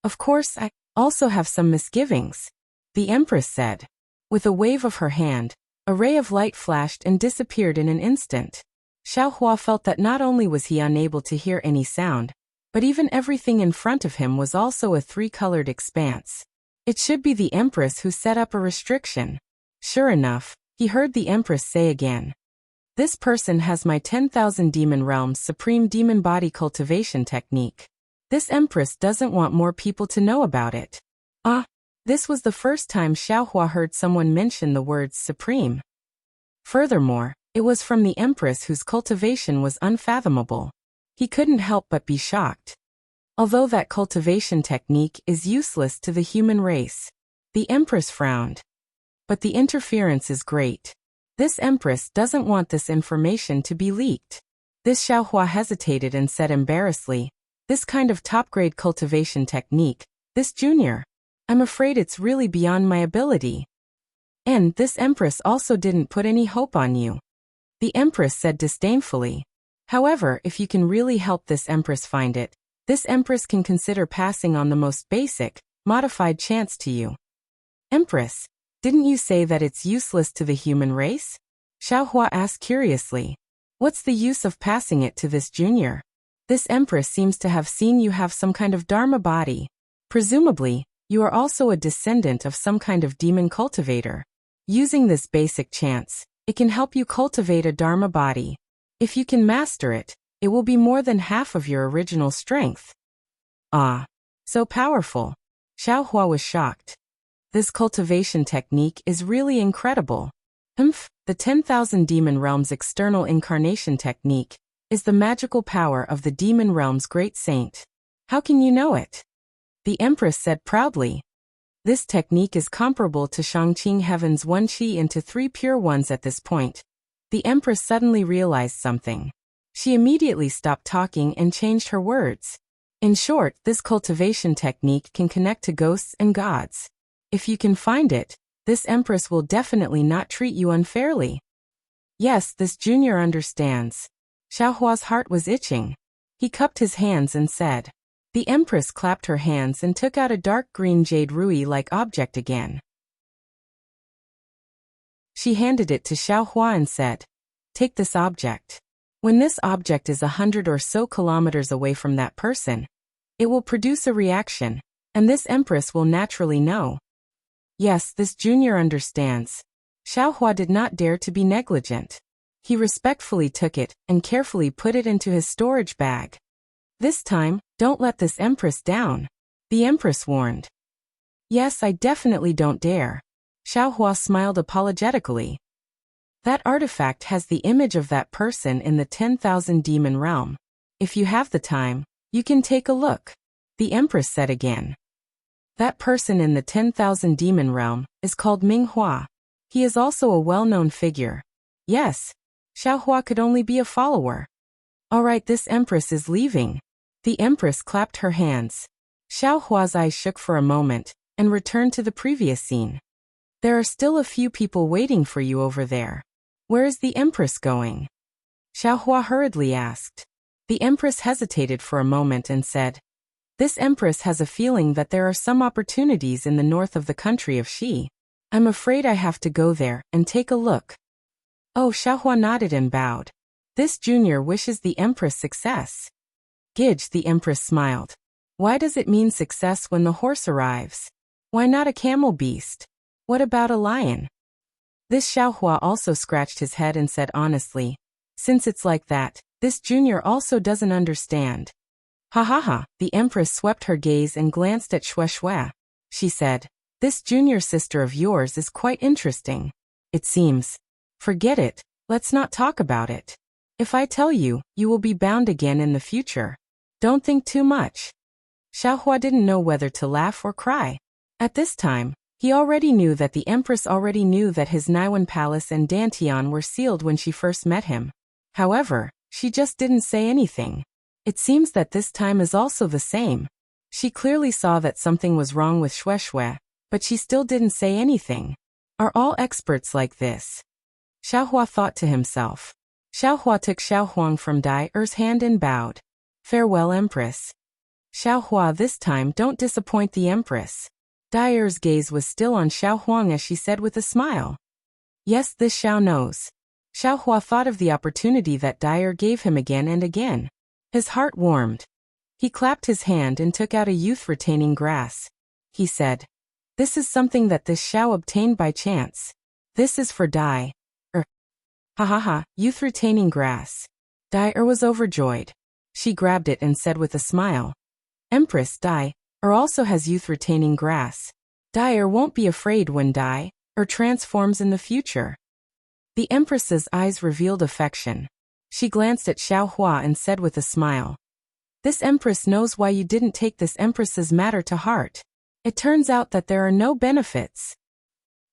Of course, I also have some misgivings, the Empress said. With a wave of her hand, a ray of light flashed and disappeared in an instant. Xiaohua felt that not only was he unable to hear any sound, but even everything in front of him was also a three-colored expanse. It should be the Empress who set up a restriction. Sure enough, he heard the Empress say again. This person has my 10,000 Demon Realm's supreme demon body cultivation technique. This Empress doesn't want more people to know about it. This was the first time Xiaohua heard someone mention the words supreme. Furthermore, it was from the Empress whose cultivation was unfathomable. He couldn't help but be shocked. Although that cultivation technique is useless to the human race, the Empress frowned. But the interference is great. This empress doesn't want this information to be leaked. This Xiaohua hesitated and said embarrassedly, this kind of top-grade cultivation technique, this junior. I'm afraid it's really beyond my ability. And this empress also didn't put any hope on you. The empress said disdainfully. However, if you can really help this empress find it, this empress can consider passing on the most basic, modified chance to you. Empress, didn't you say that it's useless to the human race? Xiaohua asked curiously. What's the use of passing it to this junior? This empress seems to have seen you have some kind of dharma body. Presumably, you are also a descendant of some kind of demon cultivator. Using this basic chance, it can help you cultivate a dharma body. If you can master it, it will be more than half of your original strength. Ah, so powerful. Xiaohua was shocked. This cultivation technique is really incredible. The 10,000 Demon Realm's external incarnation technique is the magical power of the Demon Realm's great saint. How can you know it? The Empress said proudly. This technique is comparable to Shangqing Heaven's 1 Qi into 3 pure ones at this point. The Empress suddenly realized something. She immediately stopped talking and changed her words. In short, this cultivation technique can connect to ghosts and gods. If you can find it, this Empress will definitely not treat you unfairly. Yes, this junior understands. Xiaohua's heart was itching. He cupped his hands and said. The Empress clapped her hands and took out a dark green jade ruby-like object again. She handed it to Xiaohua and said, take this object. When this object is 100 or so kilometers away from that person, it will produce a reaction, and this Empress will naturally know. Yes, this junior understands. Xiaohua did not dare to be negligent. He respectfully took it and carefully put it into his storage bag. This time, don't let this Empress down. The Empress warned. Yes, I definitely don't dare. Xiaohua smiled apologetically. That artifact has the image of that person in the 10,000 Demon Realm. If you have the time, you can take a look. The Empress said again. That person in the 10,000 Demon Realm is called Minghua. He is also a well-known figure. Yes. Xiaohua could only be a follower. All right, this Empress is leaving. The Empress clapped her hands. Xiaohua's eyes shook for a moment and returned to the previous scene. There are still a few people waiting for you over there. Where is the Empress going? Xiaohua hurriedly asked. The Empress hesitated for a moment and said, this Empress has a feeling that there are some opportunities in the north of the country of Xi. I'm afraid I have to go there and take a look. Oh, Xiaohua nodded and bowed. This junior wishes the Empress success. Gidge, the Empress smiled. Why does it mean success when the horse arrives? Why not a camel beast? What about a lion? This Xiaohua also scratched his head and said honestly, since it's like that, this junior also doesn't understand. Ha ha ha, the Empress swept her gaze and glanced at Shui. She said, this junior sister of yours is quite interesting. It seems. Forget it, let's not talk about it. If I tell you, you will be bound again in the future. Don't think too much. Xiaohua didn't know whether to laugh or cry. At this time, he already knew that the Empress already knew that his Naiwan Palace and Dantian were sealed when she first met him. However, she just didn't say anything. It seems that this time is also the same. She clearly saw that something was wrong with Shui, but she still didn't say anything. Are all experts like this? Xiaohua thought to himself. Xiaohua took Xiaohuang from Dai Er's hand and bowed. Farewell, Empress. Xiaohua, this time don't disappoint the Empress. Dai Er's gaze was still on Xiaohuang as she said with a smile. Yes, this Xiao knows. Xiaohua thought of the opportunity that Dai Er gave him again and again. His heart warmed. He clapped his hand and took out a youth-retaining grass. He said, this is something that this Xiao obtained by chance. This is for Dai Er. Ha ha ha, youth-retaining grass. Dai Er was overjoyed. She grabbed it and said with a smile, Empress, Dai Er also has youth-retaining grass. Dai Er won't be afraid when Dai Er transforms in the future. The Empress's eyes revealed affection. She glanced at Xiaohua and said with a smile, this Empress knows why you didn't take this Empress's matter to heart. It turns out that there are no benefits.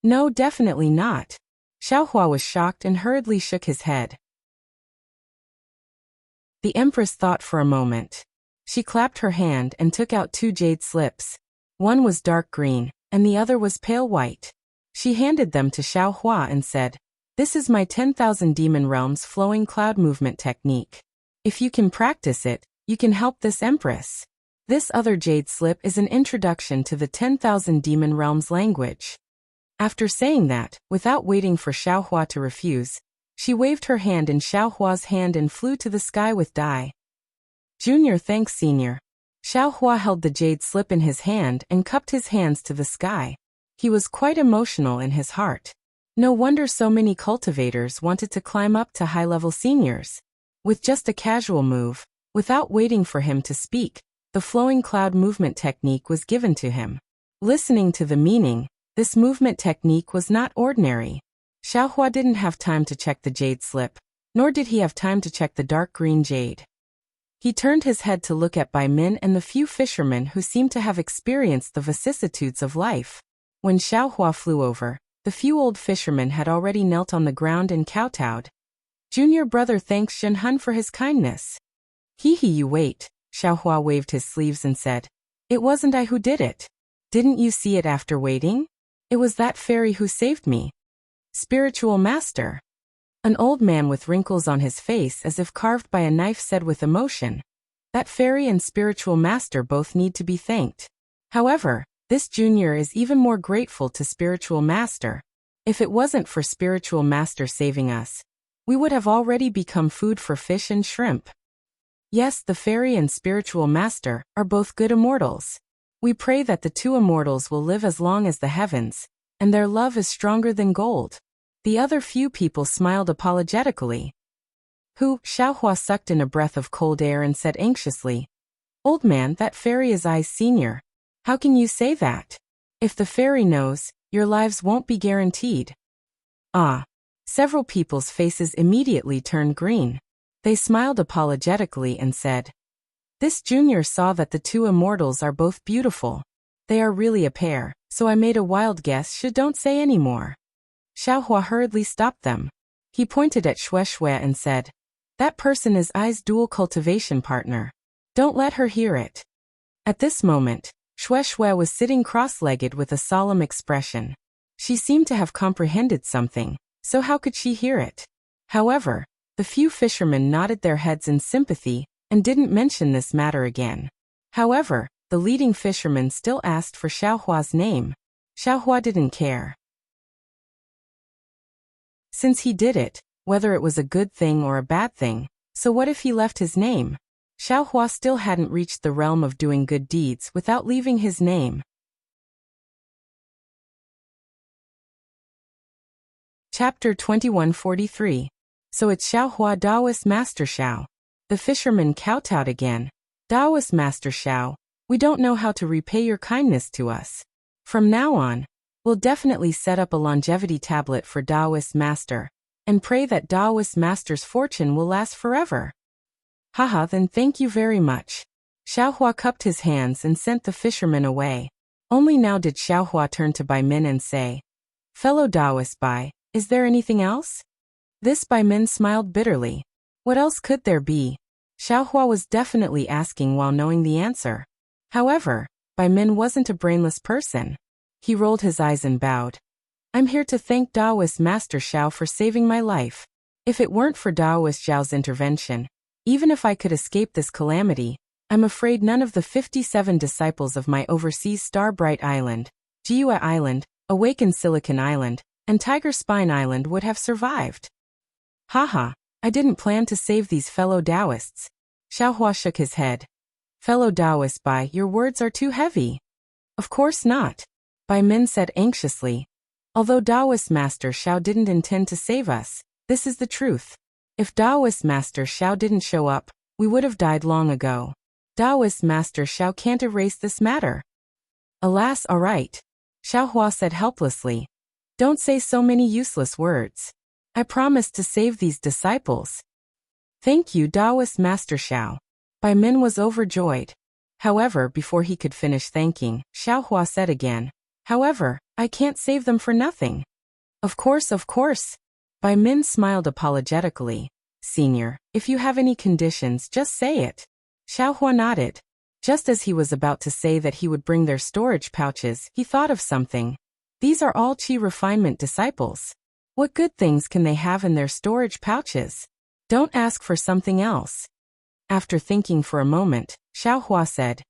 No, definitely not. Xiaohua was shocked and hurriedly shook his head. The Empress thought for a moment. She clapped her hand and took out 2 jade slips. One was dark green, and the other was pale white. She handed them to Xiaohua and said, "This is my 10,000 Demon Realms flowing cloud movement technique. If you can practice it, you can help this Empress. This other jade slip is an introduction to the 10,000 Demon Realms language." After saying that, without waiting for Xiaohua to refuse, she waved her hand in Xiaohua's hand and flew to the sky with Dai. "Junior, thanks Senior." Xiaohua held the jade slip in his hand and cupped his hands to the sky. He was quite emotional in his heart. No wonder so many cultivators wanted to climb up to high-level seniors. With just a casual move, without waiting for him to speak, the flowing cloud movement technique was given to him. Listening to the meaning, this movement technique was not ordinary. Xiaohua didn't have time to check the jade slip, nor did he have time to check the dark green jade. He turned his head to look at Bai Min and the few fishermen who seemed to have experienced the vicissitudes of life. When Xiaohua flew over, the few old fishermen had already knelt on the ground and kowtowed. "Junior brother thanks Shenhun for his kindness." "Hee, you wait." Xiaohua waved his sleeves and said, "It wasn't I who did it. Didn't you see it after waiting? It was that fairy who saved me." "Spiritual master." An old man with wrinkles on his face as if carved by a knife said with emotion, "That fairy and spiritual master both need to be thanked. However, this junior is even more grateful to spiritual master. If it wasn't for spiritual master saving us, we would have already become food for fish and shrimp." Yes, the fairy and spiritual master are both good immortals. We pray that the 2 immortals will live as long as the heavens, and their love is stronger than gold. The other few people smiled apologetically. "Who?" Xiaohua sucked in a breath of cold air and said anxiously, "Old man, that fairy is I's senior. How can you say that? If the fairy knows, your lives won't be guaranteed." "Ah." Several people's faces immediately turned green. They smiled apologetically and said, "This junior saw that the 2 immortals are both beautiful. They are really a pair, so I made a wild guess. Don't say any more." Xiaohua hurriedly stopped them. He pointed at Shueshue and said, "That person is I's dual cultivation partner. Don't let her hear it." At this moment, Shueshue was sitting cross-legged with a solemn expression. She seemed to have comprehended something, so how could she hear it? However, the few fishermen nodded their heads in sympathy and didn't mention this matter again. However, the leading fisherman still asked for Xiaohua's name. Xiaohua didn't care. Since he did it, whether it was a good thing or a bad thing, so what if he left his name? Xiaohua still hadn't reached the realm of doing good deeds without leaving his name. Chapter 2143. So it's Xiaohua Daoist Master Xiao. The fisherman kowtowed again. "Daoist Master Xiao, we don't know how to repay your kindness to us. From now on, we'll definitely set up a longevity tablet for Daoist Master, and pray that Daoist Master's fortune will last forever." "Haha, then thank you very much." Xiaohua cupped his hands and sent the fisherman away. Only now did Xiaohua turn to Bai Min and say, "Fellow Daoist Bai, is there anything else?" This Bai Min smiled bitterly. What else could there be? Xiaohua was definitely asking while knowing the answer. However, Bai Min wasn't a brainless person. He rolled his eyes and bowed. "I'm here to thank Daoist Master Xiao for saving my life. If it weren't for Daoist Xiao's intervention, even if I could escape this calamity, I'm afraid none of the 57 disciples of my overseas Starbright Island, Jiua Island, Awakened Silicon Island, and Tiger Spine Island would have survived." "Haha, I didn't plan to save these fellow Daoists." Xiaohua shook his head. "Fellow Daoist Bai, your words are too heavy." "Of course not," Bai Min said anxiously. "Although Daoist Master Xiao didn't intend to save us, this is the truth. If Daoist Master Xiao didn't show up, we would have died long ago. Daoist Master Xiao can't erase this matter." "Alas, all right," Xiaohua said helplessly. "Don't say so many useless words. I promised to save these disciples." "Thank you, Daoist Master Xiao." Bai Min was overjoyed. However, before he could finish thanking, Xiaohua said again, "However, I can't save them for nothing." Of course, of course. Bai Min smiled apologetically. Senior, if you have any conditions, just say it. Xiaohua nodded. Just as he was about to say that he would bring their storage pouches, he thought of something. These are all Qi refinement disciples. What good things can they have in their storage pouches? Don't ask for something else. After thinking for a moment, Xiaohua said,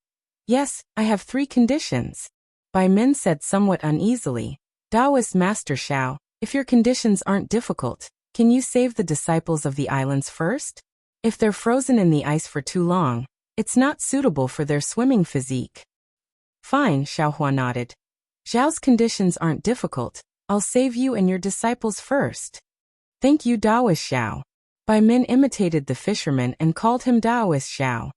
Yes, I have 3 conditions. Bai Min said somewhat uneasily, Taoist Master Xiao, if your conditions aren't difficult, can you save the disciples of the islands first? If they're frozen in the ice for too long, it's not suitable for their swimming physique. Fine, Xiaohua nodded. Zhao's conditions aren't difficult. I'll save you and your disciples first. Thank you, Taoist Xiao. Bai Min imitated the fisherman and called him Taoist Xiao.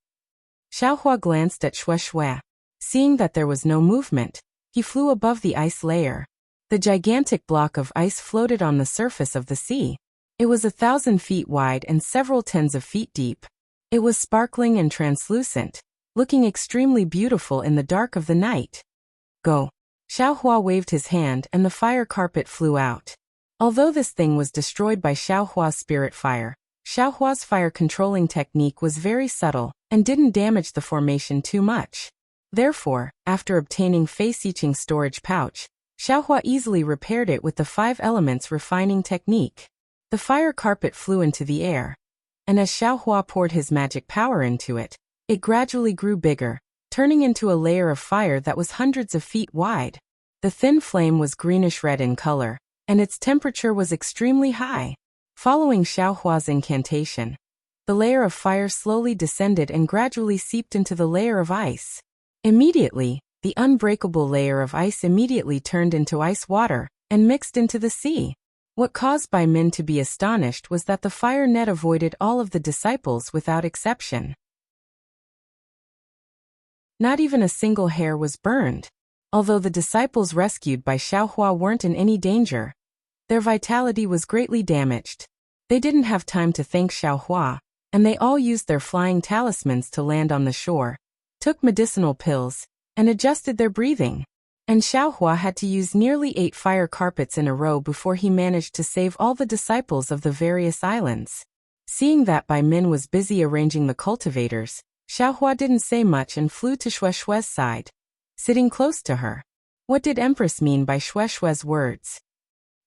Xiaohua glanced at Shui. Seeing that there was no movement, he flew above the ice layer. The gigantic block of ice floated on the surface of the sea. It was 1,000 feet wide and several tens of feet deep. It was sparkling and translucent, looking extremely beautiful in the dark of the night. Go. Xiaohua waved his hand and the fire carpet flew out. Although this thing was destroyed by Xiaohua's spirit fire, Xiaohua's fire controlling technique was very subtle and didn't damage the formation too much. Therefore, after obtaining face-etching storage pouch, Xiaohua easily repaired it with the 5 elements refining technique. The fire carpet flew into the air, and as Xiaohua poured his magic power into it, it gradually grew bigger, turning into a layer of fire that was hundreds of feet wide. The thin flame was greenish-red in color, and its temperature was extremely high. Following Xiaohua's incantation, the layer of fire slowly descended and gradually seeped into the layer of ice. Immediately, the unbreakable layer of ice immediately turned into ice water and mixed into the sea. What caused Bai Min to be astonished was that the fire net avoided all of the disciples without exception. Not even a single hair was burned. Although the disciples rescued by Xiaohua weren't in any danger, their vitality was greatly damaged. They didn't have time to thank Xiaohua, and they all used their flying talismans to land on the shore, took medicinal pills, and adjusted their breathing. And Xiaohua had to use nearly 8 fire carpets in a row before he managed to save all the disciples of the various islands. Seeing that Bai Min was busy arranging the cultivators, Xiaohua didn't say much and flew to Shue's side, sitting close to her. What did Empress mean by Shue's words?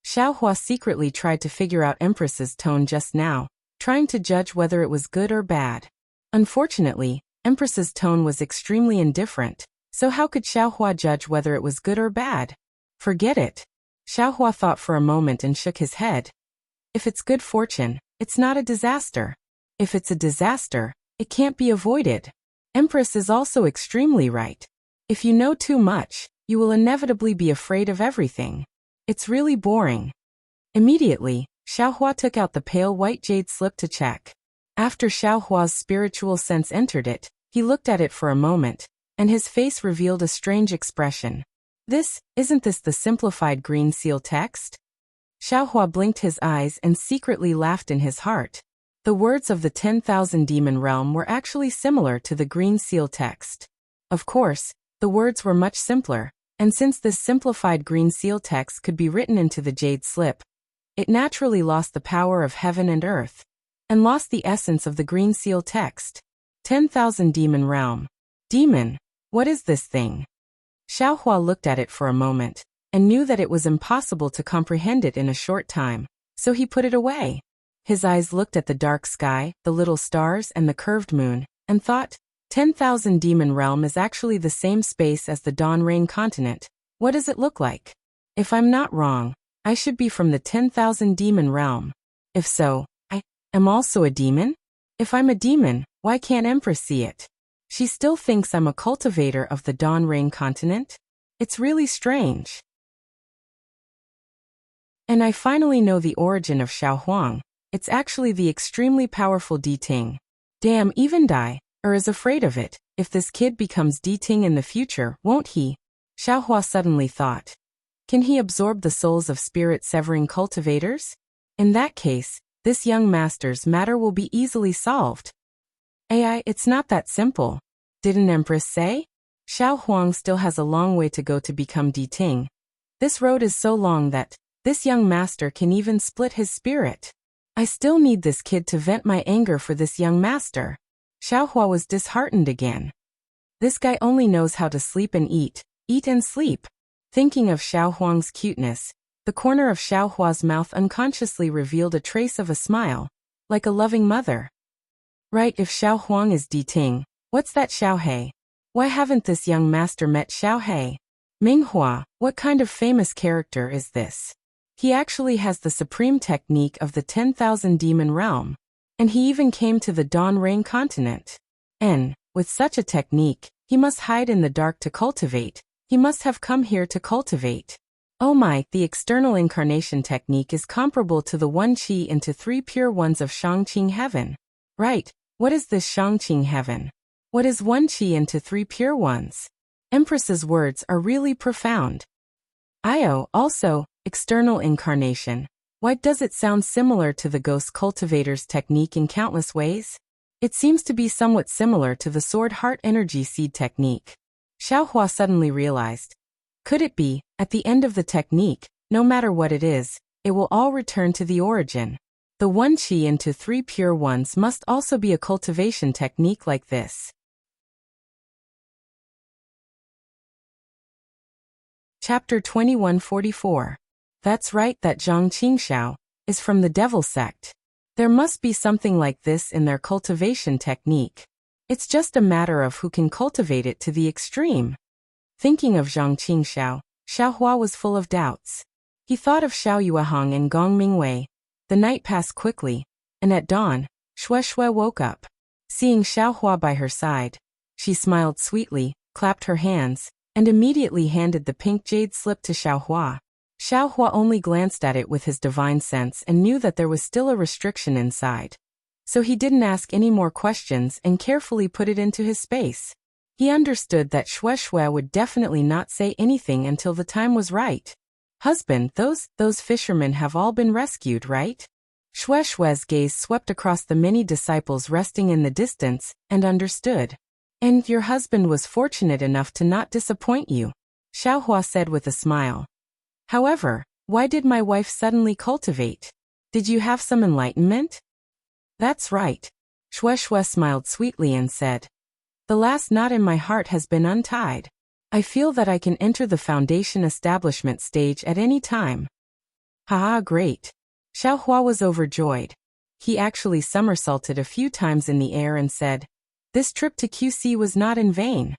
Xiaohua secretly tried to figure out Empress's tone just now, trying to judge whether it was good or bad. Unfortunately, Empress's tone was extremely indifferent, so how could Xiaohua judge whether it was good or bad? Forget it. Xiaohua thought for a moment and shook his head. If it's good fortune, it's not a disaster. If it's a disaster, it can't be avoided. Empress is also extremely right. If you know too much, you will inevitably be afraid of everything. It's really boring. Immediately, Xiaohua took out the pale white jade slip to check. After Xiaohua's spiritual sense entered it, he looked at it for a moment, and his face revealed a strange expression. Isn't this the simplified green seal text? Xiaohua blinked his eyes and secretly laughed in his heart. The words of the 10,000 demon realm were actually similar to the green seal text. Of course, the words were much simpler, and since this simplified green seal text could be written into the jade slip, it naturally lost the power of heaven and earth, and lost the essence of the green seal text. 10,000 demon realm. Demon, what is this thing? Xiaohua looked at it for a moment, and knew that it was impossible to comprehend it in a short time, so he put it away. His eyes looked at the dark sky, the little stars and the curved moon, and thought, 10,000 demon realm is actually the same space as the Dawn Rain continent. What does it look like? If I'm not wrong, I should be from the 10,000 demon realm. If so, I am also a demon? If I'm a demon, why can't Empress see it? She still thinks I'm a cultivator of the Dawn Rain continent? It's really strange. And I finally know the origin of Xiaohuang. It's actually the extremely powerful Di Ting. Damn, even Dai is afraid of it. If this kid becomes Di Ting in the future, won't he? Xiaohua suddenly thought. Can he absorb the souls of spirit-severing cultivators? In that case, this young master's matter will be easily solved. It's not that simple. Didn't Empress say? Xiaohuang still has a long way to go to become Di Ting. This road is so long that This young master can even split his spirit. I still need this kid to vent my anger for this young master. Xiaohua was disheartened again. This guy only knows how to sleep and eat and sleep. Thinking of Xiao Huang's cuteness, the corner of Xiaohua's mouth unconsciously revealed a trace of a smile, like a loving mother. Right, if Xiao Huang is Ting, what's that Xiao He? Why haven't this young master met Xiao He? Minghua, what kind of famous character is this? He actually has the supreme technique of the 10,000 demon realm. And he even came to the Dawn Rain continent. And, with such a technique, he must hide in the dark to cultivate. He must have come here to cultivate. Oh my, the external incarnation technique is comparable to the 1 Qi into 3 pure ones of Shangqing heaven. Right, what is this Shangqing heaven? What is 1 Qi into 3 pure ones? Empress's words are really profound. Also, external incarnation. Why does it sound similar to the ghost cultivator's technique in countless ways? It seems to be somewhat similar to the sword heart energy seed technique. Xiaohua suddenly realized. Could it be, at the end of the technique, no matter what it is, it will all return to the origin? The 1 Qi into 3 pure ones must also be a cultivation technique like this. Chapter 2144. That's right, that Zhang Qingxiao is from the devil sect. There must be something like this in their cultivation technique. It's just a matter of who can cultivate it to the extreme. Thinking of Zhang Qingxiao, Xiaohua was full of doubts. He thought of Xiao Yuehang and Gong Mingwei. The night passed quickly, and at dawn, Shui woke up. Seeing Xiaohua by her side, she smiled sweetly, clapped her hands, and immediately handed the pink jade slip to Xiaohua. Xiaohua only glanced at it with his divine sense and knew that there was still a restriction inside. So he didn't ask any more questions and carefully put it into his space. He understood that Shui would definitely not say anything until the time was right. Husband, those fishermen have all been rescued, right? Shui's gaze swept across the many disciples resting in the distance, and understood. And your husband was fortunate enough to not disappoint you, Xiaohua said with a smile. However, why did my wife suddenly cultivate? Did you have some enlightenment? That's right. Shui smiled sweetly and said. The last knot in my heart has been untied. I feel that I can enter the foundation establishment stage at any time. Haha, great. Xiaohua was overjoyed. He actually somersaulted a few times in the air and said, this trip to QC was not in vain.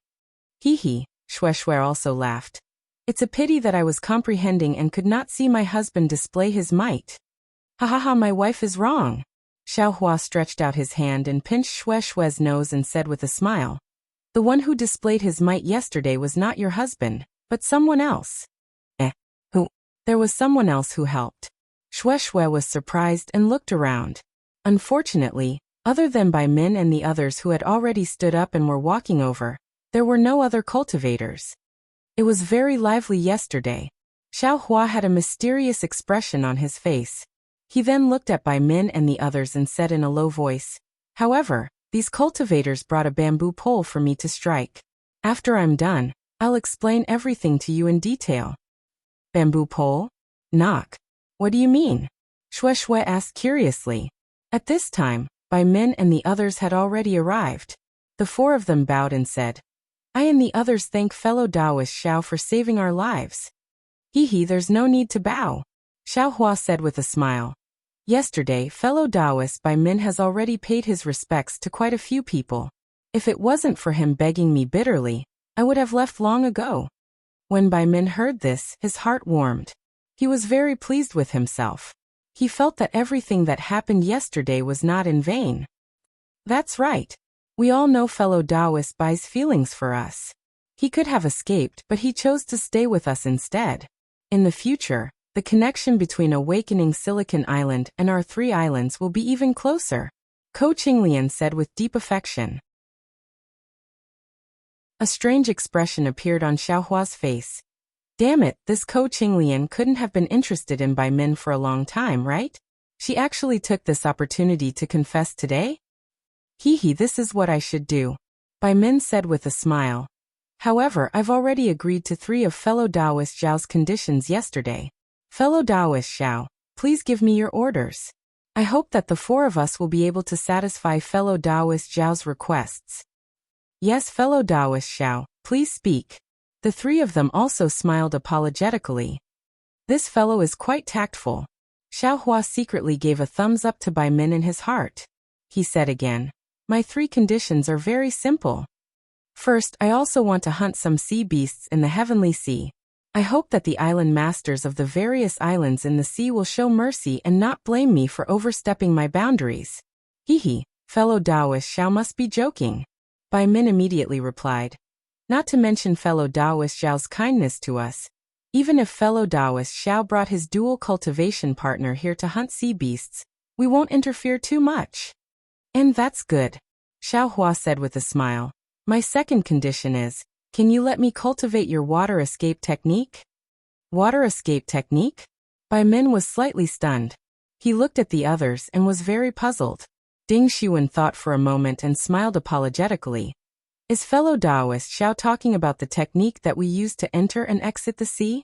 Hee, Shui also laughed. It's a pity that I was comprehending and could not see my husband display his might. Ha, my wife is wrong. Xiaohua stretched out his hand and pinched Shui's nose and said with a smile. The one who displayed his might yesterday was not your husband, but someone else. Who? There was someone else who helped. Shui was surprised and looked around. Unfortunately, other than Bai Min and the others who had already stood up and were walking over, there were no other cultivators. It was very lively yesterday. Xiaohua had a mysterious expression on his face. He then looked at Bai Min and the others and said in a low voice, however, these cultivators brought a bamboo pole for me to strike. After I'm done, I'll explain everything to you in detail. Bamboo pole? Knock. What do you mean? Shui asked curiously. At this time, Bai Min and the others had already arrived. The four of them bowed and said, I and the others thank fellow Taoist Xiao for saving our lives. There's no need to bow. Xiaohua said with a smile. Yesterday, fellow Taoist Bai Min has already paid his respects to quite a few people. If it wasn't for him begging me bitterly, I would have left long ago. When Bai Min heard this, his heart warmed. He was very pleased with himself. He felt that everything that happened yesterday was not in vain. That's right. We all know fellow Taoist Bai's feelings for us. He could have escaped, but he chose to stay with us instead. In the future, the connection between Awakening Silicon Island and our 3 islands will be even closer, Ko Qinglian said with deep affection. A strange expression appeared on Xiaohua's face. Damn it, this Ko Qinglian couldn't have been interested in Bai Min for a long time, right? She actually took this opportunity to confess today? This is what I should do, Bai Min said with a smile. However, I've already agreed to 3 of fellow Taoist Zhao's conditions yesterday. Fellow Taoist Xiao, please give me your orders. I hope that the four of us will be able to satisfy fellow Taoist Xiao's requests. Yes, fellow Taoist Xiao, please speak. The three of them also smiled apologetically. This fellow is quite tactful. Xiao Hua secretly gave a thumbs up to Bai Min in his heart. He said again, my three conditions are very simple. First, I also want to hunt some sea beasts in the heavenly sea. I hope that the island masters of the various islands in the sea will show mercy and not blame me for overstepping my boundaries. Hee, fellow Taoist Xiao must be joking. Bai Min immediately replied. Not to mention fellow Taoist Xiao's kindness to us. Even if fellow Taoist Xiao brought his dual cultivation partner here to hunt sea beasts, we won't interfere too much. And that's good. Xiao Hua said with a smile. My second condition is, can you let me cultivate your water escape technique? Water escape technique? Bai Min was slightly stunned. He looked at the others and was very puzzled. Ding Xuan thought for a moment and smiled apologetically. Is fellow Taoist Xiao talking about the technique that we use to enter and exit the sea?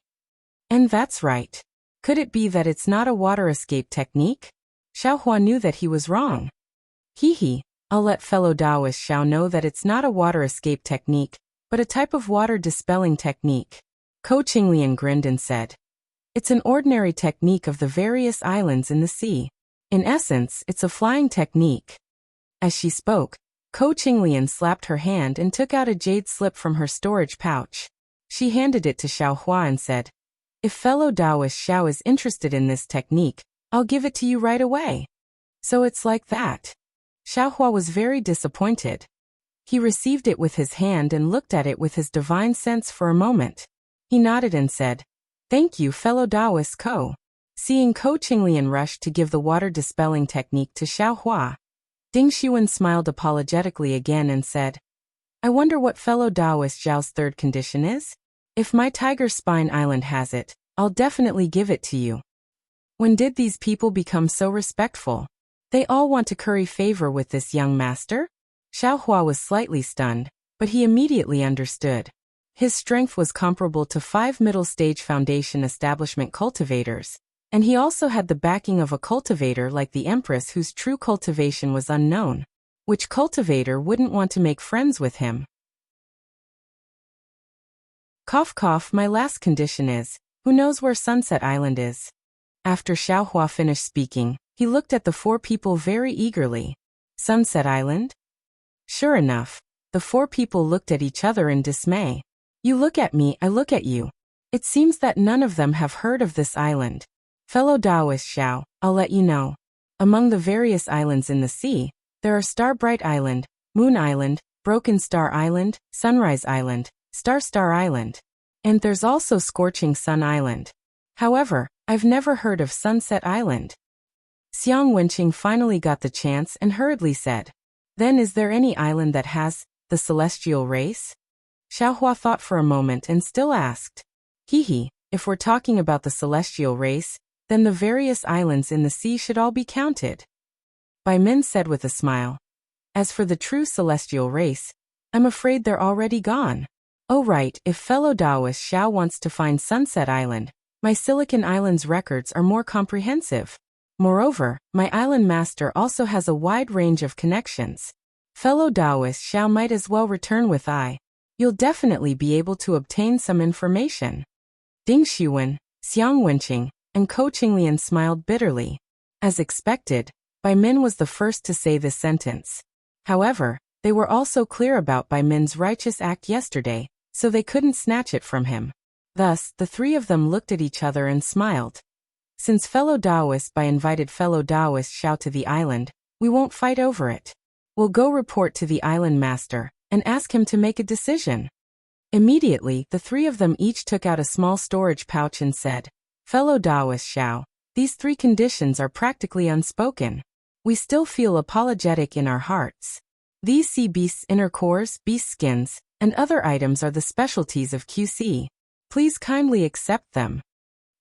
And that's right. Could it be that it's not a water escape technique? Xiao Hua knew that he was wrong. Hee, I'll let fellow Taoist Xiao know that it's not a water escape technique, but a type of water dispelling technique. Ko Qinglian grinned and said. It's an ordinary technique of the various islands in the sea. In essence, it's a flying technique. As she spoke, Ko Qinglian slapped her hand and took out a jade slip from her storage pouch. She handed it to Xiao Hua and said, if fellow Taoist Xiao is interested in this technique, I'll give it to you right away. So it's like that. Xiao Hua was very disappointed. He received it with his hand and looked at it with his divine sense for a moment. He nodded and said, thank you, fellow Taoist Ko. Seeing Ko Qinglian rush to give the water dispelling technique to Xiao Hua, Ding Xuan smiled apologetically again and said, I wonder what fellow Taoist Xiao's third condition is? If my Tiger Spine Island has it, I'll definitely give it to you. When did these people become so respectful? They all want to curry favor with this young master? Xiao Hua was slightly stunned, but he immediately understood. His strength was comparable to 5 middle-stage foundation establishment cultivators, and he also had the backing of a cultivator like the Empress whose true cultivation was unknown. Which cultivator wouldn't want to make friends with him? Cough cough, my last condition is, who knows where Sunset Island is? After Xiao Hua finished speaking, he looked at the four people very eagerly. Sunset Island? Sure enough, the four people looked at each other in dismay. You look at me, I look at you. It seems that none of them have heard of this island. Fellow Taoist Xiao, I'll let you know. Among the various islands in the sea, there are Starbright Island, Moon Island, Broken Star Island, Sunrise Island, Star Island. And there's also Scorching Sun Island. However, I've never heard of Sunset Island. Xiang Wenqing finally got the chance and hurriedly said, then is there any island that has the celestial race? Xiao Hua thought for a moment and still asked. Hee, if we're talking about the celestial race, then the various islands in the sea should all be counted. Bai Min said with a smile. As for the true celestial race, I'm afraid they're already gone. Oh right, if fellow Taoist Xiao wants to find Sunset Island, my Silicon Island's records are more comprehensive. Moreover, my island master also has a wide range of connections. Fellow Taoist Xiao might as well return with I. You'll definitely be able to obtain some information. Ding Xuan, Xiang Wenqing, and Ko Qinglian smiled bitterly. As expected, Bai Min was the first to say this sentence. However, they were also clear about Bai Min's righteous act yesterday, so they couldn't snatch it from him. Thus, the three of them looked at each other and smiled. Since fellow Taoist Bai invited fellow Taoist Xiao to the island, we won't fight over it. We'll go report to the island master and ask him to make a decision. Immediately, the three of them each took out a small storage pouch and said, fellow Taoist Xiao, these three conditions are practically unspoken. We still feel apologetic in our hearts. These sea beasts' inner cores, beast skins, and other items are the specialties of QC. Please kindly accept them.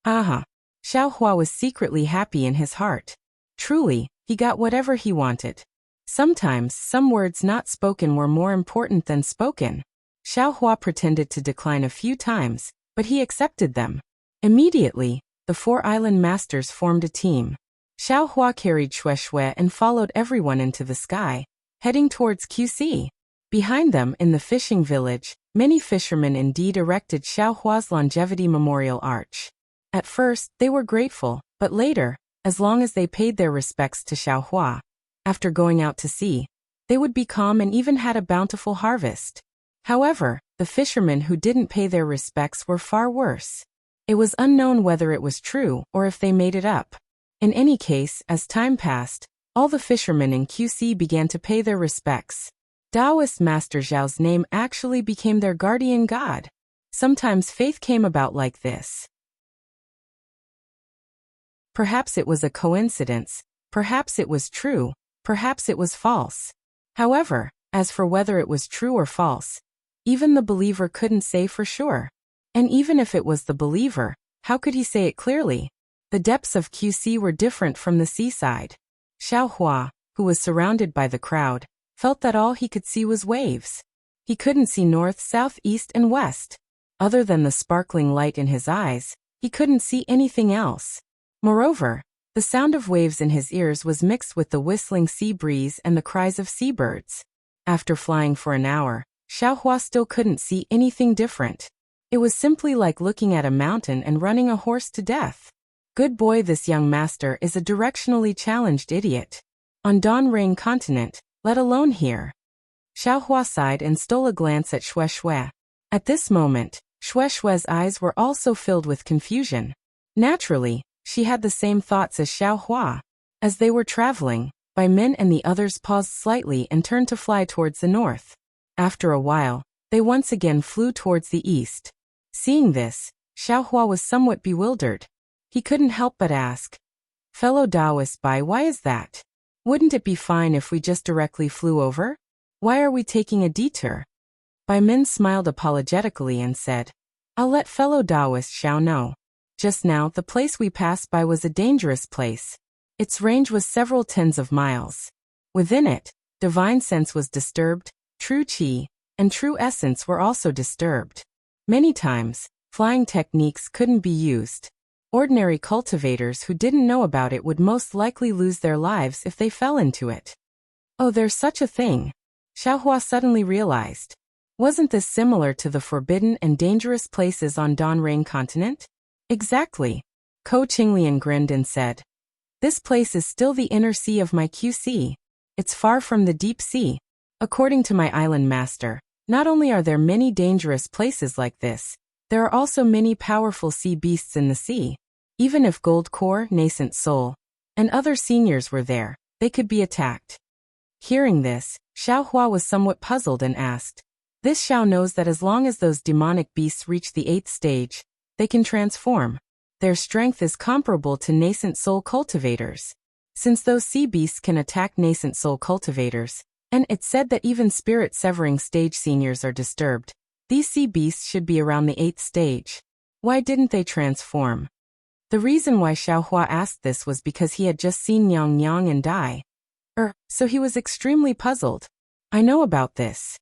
Aha! Xiao Hua was secretly happy in his heart. Truly, he got whatever he wanted. Sometimes, some words not spoken were more important than spoken. Xiao Hua pretended to decline a few times, but he accepted them. Immediately, the 4 island masters formed a team. Xiao Hua carried Shui and followed everyone into the sky, heading towards QC. Behind them, in the fishing village, many fishermen indeed erected Xiao Hua's longevity memorial arch. At first, they were grateful, but later, as long as they paid their respects to Xiao Hua, after going out to sea, they would be calm and even had a bountiful harvest. However, the fishermen who didn't pay their respects were far worse. It was unknown whether it was true or if they made it up. In any case, as time passed, all the fishermen in QC began to pay their respects. Taoist Master Zhao's name actually became their guardian god. Sometimes faith came about like this. Perhaps it was a coincidence, perhaps it was true, perhaps it was false. However, as for whether it was true or false, even the believer couldn't say for sure. And even if it was the believer, how could he say it clearly? The depths of QC were different from the seaside. Xiao Hua, who was surrounded by the crowd, felt that all he could see was waves. He couldn't see north, south, east, and west. Other than the sparkling light in his eyes, he couldn't see anything else. Moreover, the sound of waves in his ears was mixed with the whistling sea breeze and the cries of seabirds. After flying for an hour, Xiao Hua still couldn't see anything different. It was simply like looking at a mountain and running a horse to death. Good boy, this young master is a directionally challenged idiot. On Dawn Rain continent, let alone here. Xiao Hua sighed and stole a glance at Shui. At this moment, Shui's eyes were also filled with confusion. Naturally, she had the same thoughts as Xiao Hua. As they were traveling, Bai Min and the others paused slightly and turned to fly towards the north. After a while, they once again flew towards the east. Seeing this, Xiao Hua was somewhat bewildered. He couldn't help but ask, "Fellow Taoist Bai, why is that? Wouldn't it be fine if we just directly flew over? Why are we taking a detour?" Bai Min smiled apologetically and said, "I'll let fellow Taoist Xiao know. Just now, the place we passed by was a dangerous place. Its range was several tens of miles. Within it, divine sense was disturbed, true qi, and true essence were also disturbed. Many times, flying techniques couldn't be used. Ordinary cultivators who didn't know about it would most likely lose their lives if they fell into it." Oh, there's such a thing. Xiao Hua suddenly realized. Wasn't this similar to the forbidden and dangerous places on Dawn Rain continent? Exactly. Ko Qinglian grinned and said, "This place is still the inner sea of my QC. It's far from the deep sea. According to my island master, not only are there many dangerous places like this, there are also many powerful sea beasts in the sea. Even if Gold Core, Nascent Soul, and other seniors were there, they could be attacked." Hearing this, Xiao Hua was somewhat puzzled and asked, "This Xiao knows that as long as those demonic beasts reach the 8th stage, they can transform. Their strength is comparable to nascent soul cultivators. Since those sea beasts can attack nascent soul cultivators, and it's said that even spirit-severing stage seniors are disturbed, these sea beasts should be around the 8th stage. Why didn't they transform?" The reason why Xiao Hua asked this was because he had just seen Nyang Nyang and die. So he was extremely puzzled. "I know about this,"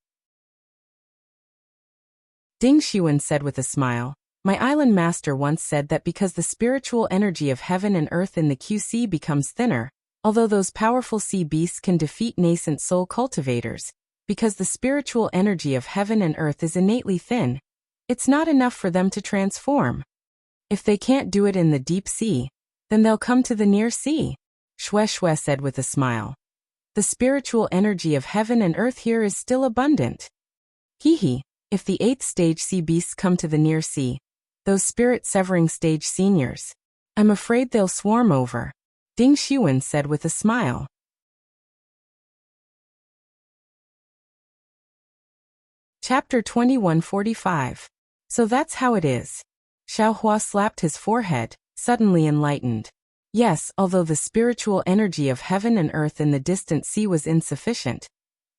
Ding Xuan said with a smile. "My island master once said that because the spiritual energy of heaven and earth in the QC becomes thinner, although those powerful sea beasts can defeat nascent soul cultivators, because the spiritual energy of heaven and earth is innately thin, it's not enough for them to transform. If they can't do it in the deep sea, then they'll come to the near sea," Shui said with a smile. "The spiritual energy of heaven and earth here is still abundant. Hee. If the 8th stage sea beasts come to the near sea, those spirit-severing stage seniors, I'm afraid they'll swarm over," Ding Xuan said with a smile. Chapter 2145. So that's how it is. Xiao Hua slapped his forehead, suddenly enlightened. Yes, although the spiritual energy of heaven and earth in the distant sea was insufficient,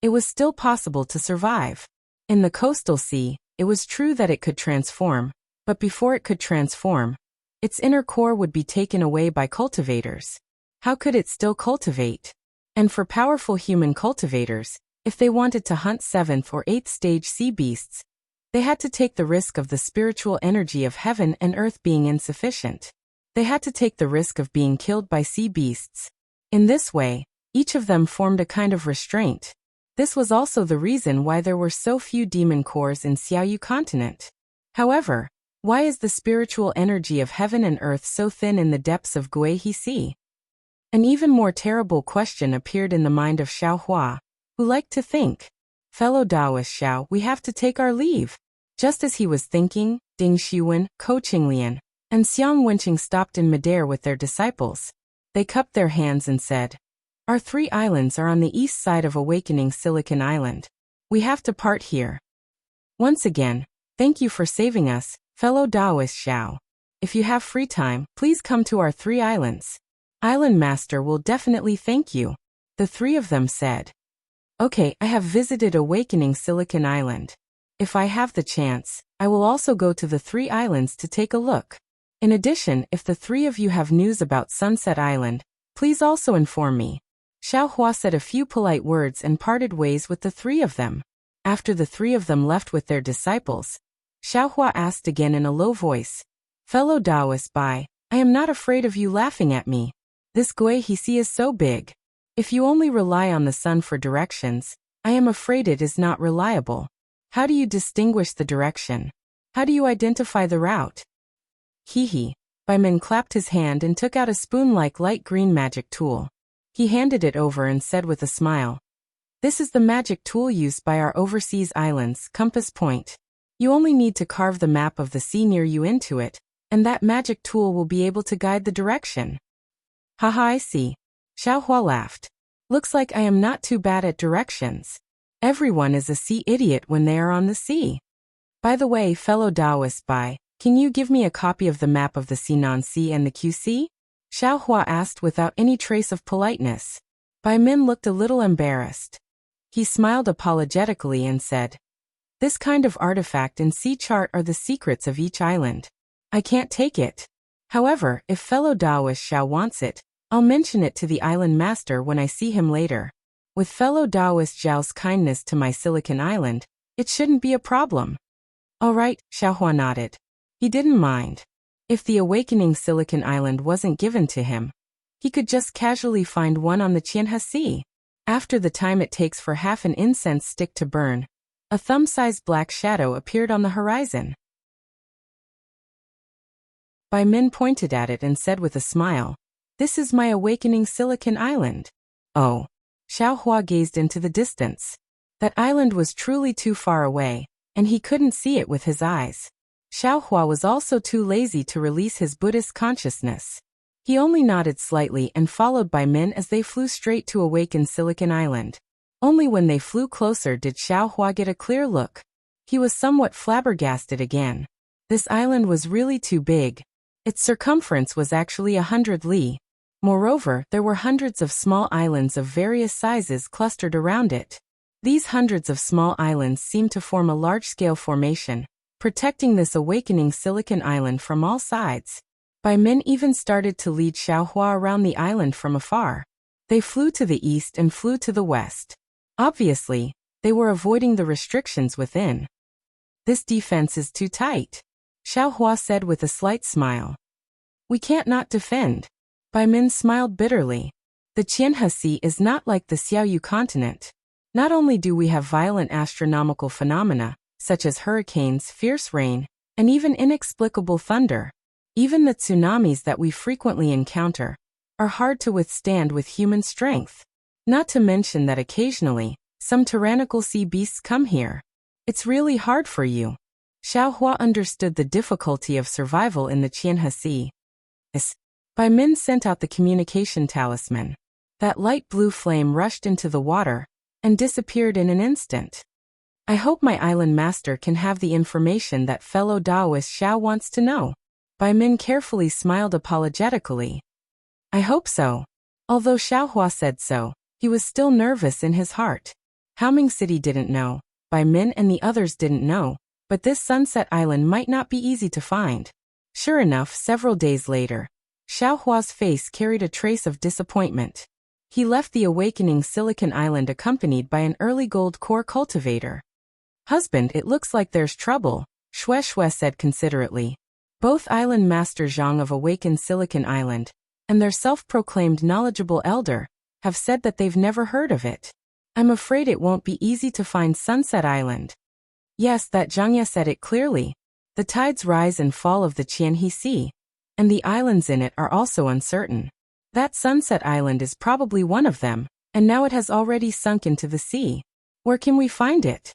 it was still possible to survive. In the coastal sea, it was true that it could transform, but before it could transform, its inner core would be taken away by cultivators. How could it still cultivate? And for powerful human cultivators, if they wanted to hunt 7th or 8th stage sea beasts, they had to take the risk of the spiritual energy of heaven and earth being insufficient. They had to take the risk of being killed by sea beasts. In this way, each of them formed a kind of restraint. This was also the reason why there were so few demon cores in Xiaoyu continent. However, why is the spiritual energy of heaven and earth so thin in the depths of Guihe Sea? An even more terrible question appeared in the mind of Xiao Hua, who liked to think. Fellow Taoist Xiao, we have to take our leave. Just as he was thinking, Ding Xiwen, Ko Qinglian, and Xiang Wenqing stopped in midair with their disciples. They cupped their hands and said, "Our 3 islands are on the east side of Awakening Silicon Island. We have to part here. Once again, thank you for saving us, fellow Taoist Xiao. If you have free time, please come to our 3 islands. Island Master will definitely thank you," the 3 of them said. "Okay, I have visited Awakening Silicon Island. If I have the chance, I will also go to the 3 islands to take a look. In addition, if the 3 of you have news about Sunset Island, please also inform me." Xiao Hua said a few polite words and parted ways with the 3 of them. After the 3 of them left with their disciples, Xiao Hua asked again in a low voice, "Fellow Taoist Bai, I am not afraid of you laughing at me. This Guihe Sea is so big. If you only rely on the sun for directions, I am afraid it is not reliable. How do you distinguish the direction? How do you identify the route?" Hee. Baimin clapped his hand and took out a spoon-like light green magic tool. He handed it over and said with a smile, "This is the magic tool used by our overseas islands, Compass Point. You only need to carve the map of the sea near you into it, and that magic tool will be able to guide the direction." "Haha, I see." Xiao Hua laughed. "Looks like I am not too bad at directions. Everyone is a sea idiot when they are on the sea. By the way, fellow Taoist Bai, can you give me a copy of the map of the Sinan Sea and the QC? Xiao Hua asked without any trace of politeness. Bai Min looked a little embarrassed. He smiled apologetically and said, "This kind of artifact and sea chart are the secrets of each island. I can't take it. However, if fellow Taoist Xiao wants it, I'll mention it to the island master when I see him later. With fellow Taoist Zhao's kindness to my Silicon Island, it shouldn't be a problem." "All right," Xiao Hua nodded. He didn't mind. If the Awakening Silicon Island wasn't given to him, he could just casually find one on the Qianhe Sea. After the time it takes for half an incense stick to burn, a thumb-sized black shadow appeared on the horizon. Bai Min pointed at it and said with a smile, "This is my Awakening Silicon Island." "Oh." Xiao Hua gazed into the distance. That island was truly too far away, and he couldn't see it with his eyes. Xiao Hua was also too lazy to release his Buddhist consciousness. He only nodded slightly and followed Bai Min as they flew straight to Awaken Silicon Island. Only when they flew closer did Xiao Hua get a clear look. He was somewhat flabbergasted again. This island was really too big. Its circumference was actually 100 li. Moreover, there were hundreds of small islands of various sizes clustered around it. These hundreds of small islands seemed to form a large-scale formation, protecting this Awakening Silicon Island from all sides. Bai Min even started to lead Xiao Hua around the island from afar. They flew to the east and flew to the west. Obviously, they were avoiding the restrictions within. "This defense is too tight," Xiao Hua said with a slight smile. "We can't not defend." Bai Min smiled bitterly. The Qianhe Sea is not like the Xiaoyu continent. Not only do we have violent astronomical phenomena, such as hurricanes, fierce rain, and even inexplicable thunder. Even the tsunamis that we frequently encounter are hard to withstand with human strength. Not to mention that occasionally, some tyrannical sea beasts come here. It's really hard for you. Xiao Hua understood the difficulty of survival in the Qianhe Sea. Bai Min sent out the communication talisman. That light blue flame rushed into the water and disappeared in an instant. "I hope my island master can have the information that fellow Taoist Xiao wants to know." Bai Min carefully smiled apologetically. "I hope so." Although Xiao Hua said so, he was still nervous in his heart. Haoming City didn't know, Bai Min and the others didn't know, but this Sunset Island might not be easy to find. Sure enough, several days later, Xiao Hua's face carried a trace of disappointment. He left the Awakening Silicon Island accompanied by an early gold core cultivator. "Husband, it looks like there's trouble," Shue said considerately. Both Island Master Zhang of Awakened Silicon Island and their self-proclaimed knowledgeable elder have said that they've never heard of it. I'm afraid it won't be easy to find Sunset Island. Yes, that Zhang Ye said it clearly. The tides rise and fall of the Qianhe Sea, and the islands in it are also uncertain. That Sunset Island is probably one of them, and now it has already sunk into the sea. Where can we find it?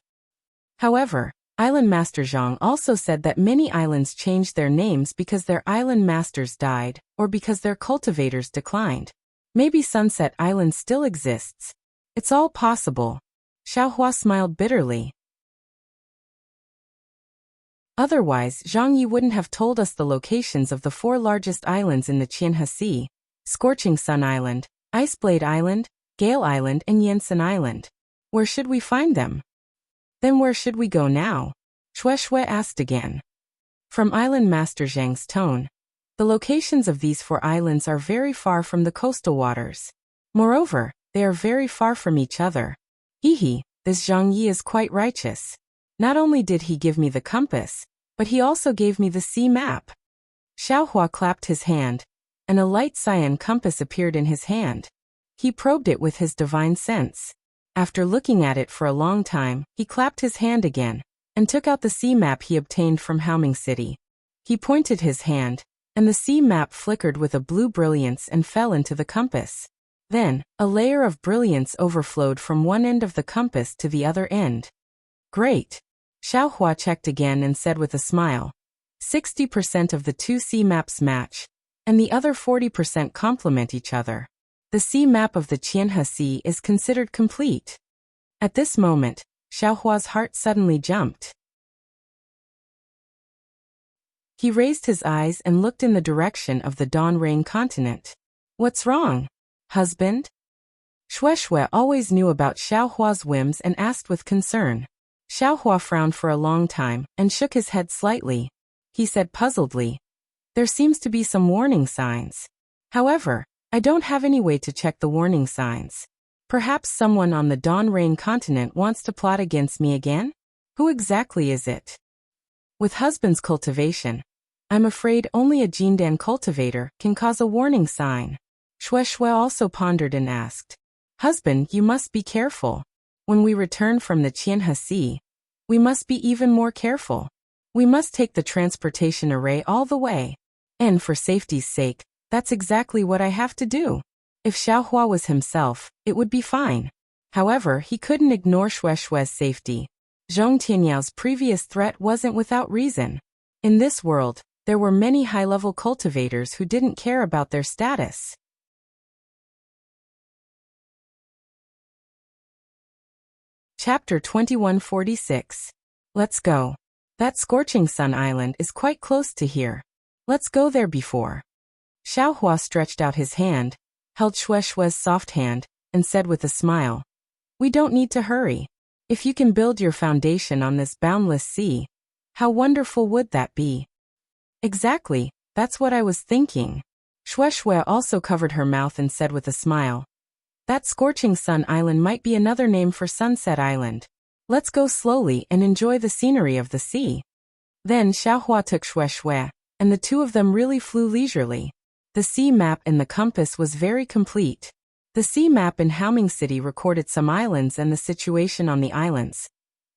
However, Island Master Zhang also said that many islands changed their names because their island masters died, or because their cultivators declined. Maybe Sunset Island still exists. It's all possible. Xiaohua smiled bitterly. Otherwise, Zhang Yi wouldn't have told us the locations of the 4 largest islands in the Qianhe Sea: Scorching Sun Island, Iceblade Island, Gale Island, and Yansan Island. Where should we find them? Then where should we go now? Shui asked again. From Island Master Zhang's tone, the locations of these 4 islands are very far from the coastal waters. Moreover, they are very far from each other. Hehe, this Zhang Yi is quite righteous. Not only did he give me the compass, but he also gave me the sea map. Xiaohua clapped his hand, and a light cyan compass appeared in his hand. He probed it with his divine sense. After looking at it for a long time, he clapped his hand again, and took out the sea map he obtained from Haoming City. He pointed his hand, and the sea map flickered with a blue brilliance and fell into the compass. Then, a layer of brilliance overflowed from one end of the compass to the other end. Great! Xiaohua checked again and said with a smile. 60% of the 2 sea maps match, and the other 40% complement each other. The sea map of the Qianhe Sea is considered complete. At this moment, Xiaohua's heart suddenly jumped. He raised his eyes and looked in the direction of the Dawn Rain continent. What's wrong, husband? Shui always knew about Xiaohua's whims and asked with concern. Xiaohua frowned for a long time and shook his head slightly. He said puzzledly, "There seems to be some warning signs. However, I don't have any way to check the warning signs. Perhaps someone on the Dawn Rain continent wants to plot against me again? Who exactly is it?" With husband's cultivation, I'm afraid only a Jindan cultivator can cause a warning sign. Shui also pondered and asked, "Husband, you must be careful. When we return from the Qianhe Sea, we must be even more careful. We must take the transportation array all the way. And for safety's sake, that's exactly what I have to do." If Xiaohua was himself, it would be fine. However, he couldn't ignore Shui's safety. Zhong Tianyao previous threat wasn't without reason. In this world, there were many high-level cultivators who didn't care about their status. Chapter 2146. Let's go. That Scorching Sun Island is quite close to here. Let's go there before. Xiaohua stretched out his hand, held Shui's soft hand, and said with a smile, "We don't need to hurry. If you can build your foundation on this boundless sea, how wonderful would that be?" "Exactly, that's what I was thinking." Shui also covered her mouth and said with a smile, "That Scorching Sun Island might be another name for Sunset Island. Let's go slowly and enjoy the scenery of the sea." Then Xiaohua took Shui, and the 2 of them really flew leisurely. The sea map in the compass was very complete. The sea map in Haoming City recorded some islands and the situation on the islands,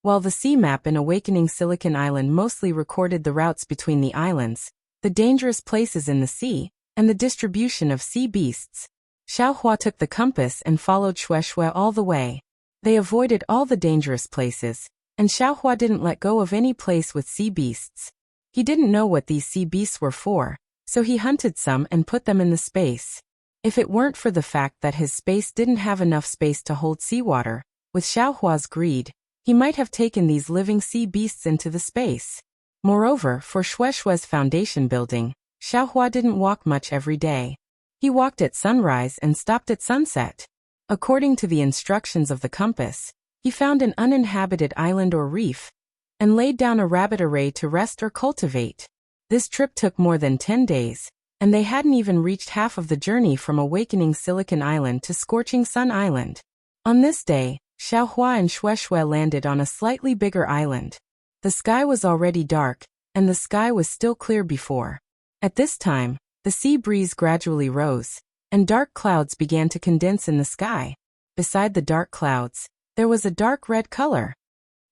while the sea map in Awakening Silicon Island mostly recorded the routes between the islands, the dangerous places in the sea, and the distribution of sea beasts. Xiaohua took the compass and followed Shui all the way. They avoided all the dangerous places, and Xiaohua didn't let go of any place with sea beasts. He didn't know what these sea beasts were for, so he hunted some and put them in the space. If it weren't for the fact that his space didn't have enough space to hold seawater, with Xiaohua's greed, he might have taken these living sea beasts into the space. Moreover, for Shui's foundation building, Xiaohua didn't walk much every day. He walked at sunrise and stopped at sunset. According to the instructions of the compass, he found an uninhabited island or reef, and laid down a rabbit array to rest or cultivate. This trip took more than 10 days, and they hadn't even reached half of the journey from Awakening Silicon Island to Scorching Sun Island. On this day, Xiaohua and Shui landed on a slightly bigger island. The sky was already dark, and the sky was still clear before. At this time, the sea breeze gradually rose, and dark clouds began to condense in the sky. Beside the dark clouds, there was a dark red color.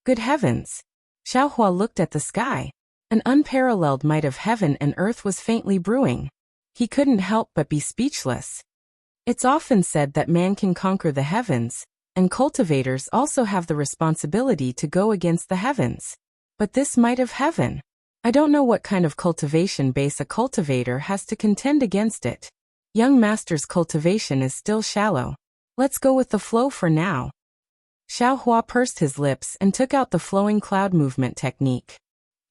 Good heavens! Xiaohua looked at the sky. An unparalleled might of heaven and earth was faintly brewing. He couldn't help but be speechless. It's often said that man can conquer the heavens, and cultivators also have the responsibility to go against the heavens. But this might of heaven, I don't know what kind of cultivation base a cultivator has to contend against it. Young master's cultivation is still shallow. Let's go with the flow for now. Xiaohua pursed his lips and took out the flowing cloud movement technique.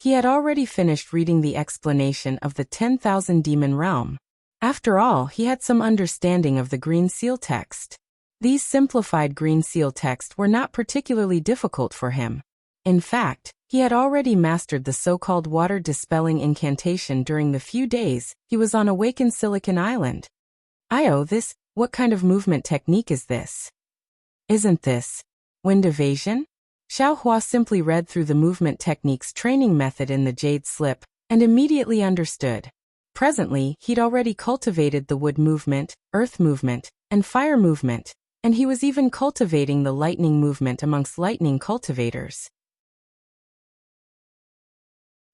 He had already finished reading the explanation of the 10,000 demon realm. After all, he had some understanding of the green seal text. These simplified green seal text were not particularly difficult for him. In fact, he had already mastered the so-called water-dispelling incantation during the few days he was on Awakened Silicon Island. What kind of movement technique is this? Isn't this wind evasion? Xiaohua simply read through the movement technique's training method in the jade slip and immediately understood. Presently, he'd already cultivated the wood movement, earth movement, and fire movement, and he was even cultivating the lightning movement amongst lightning cultivators.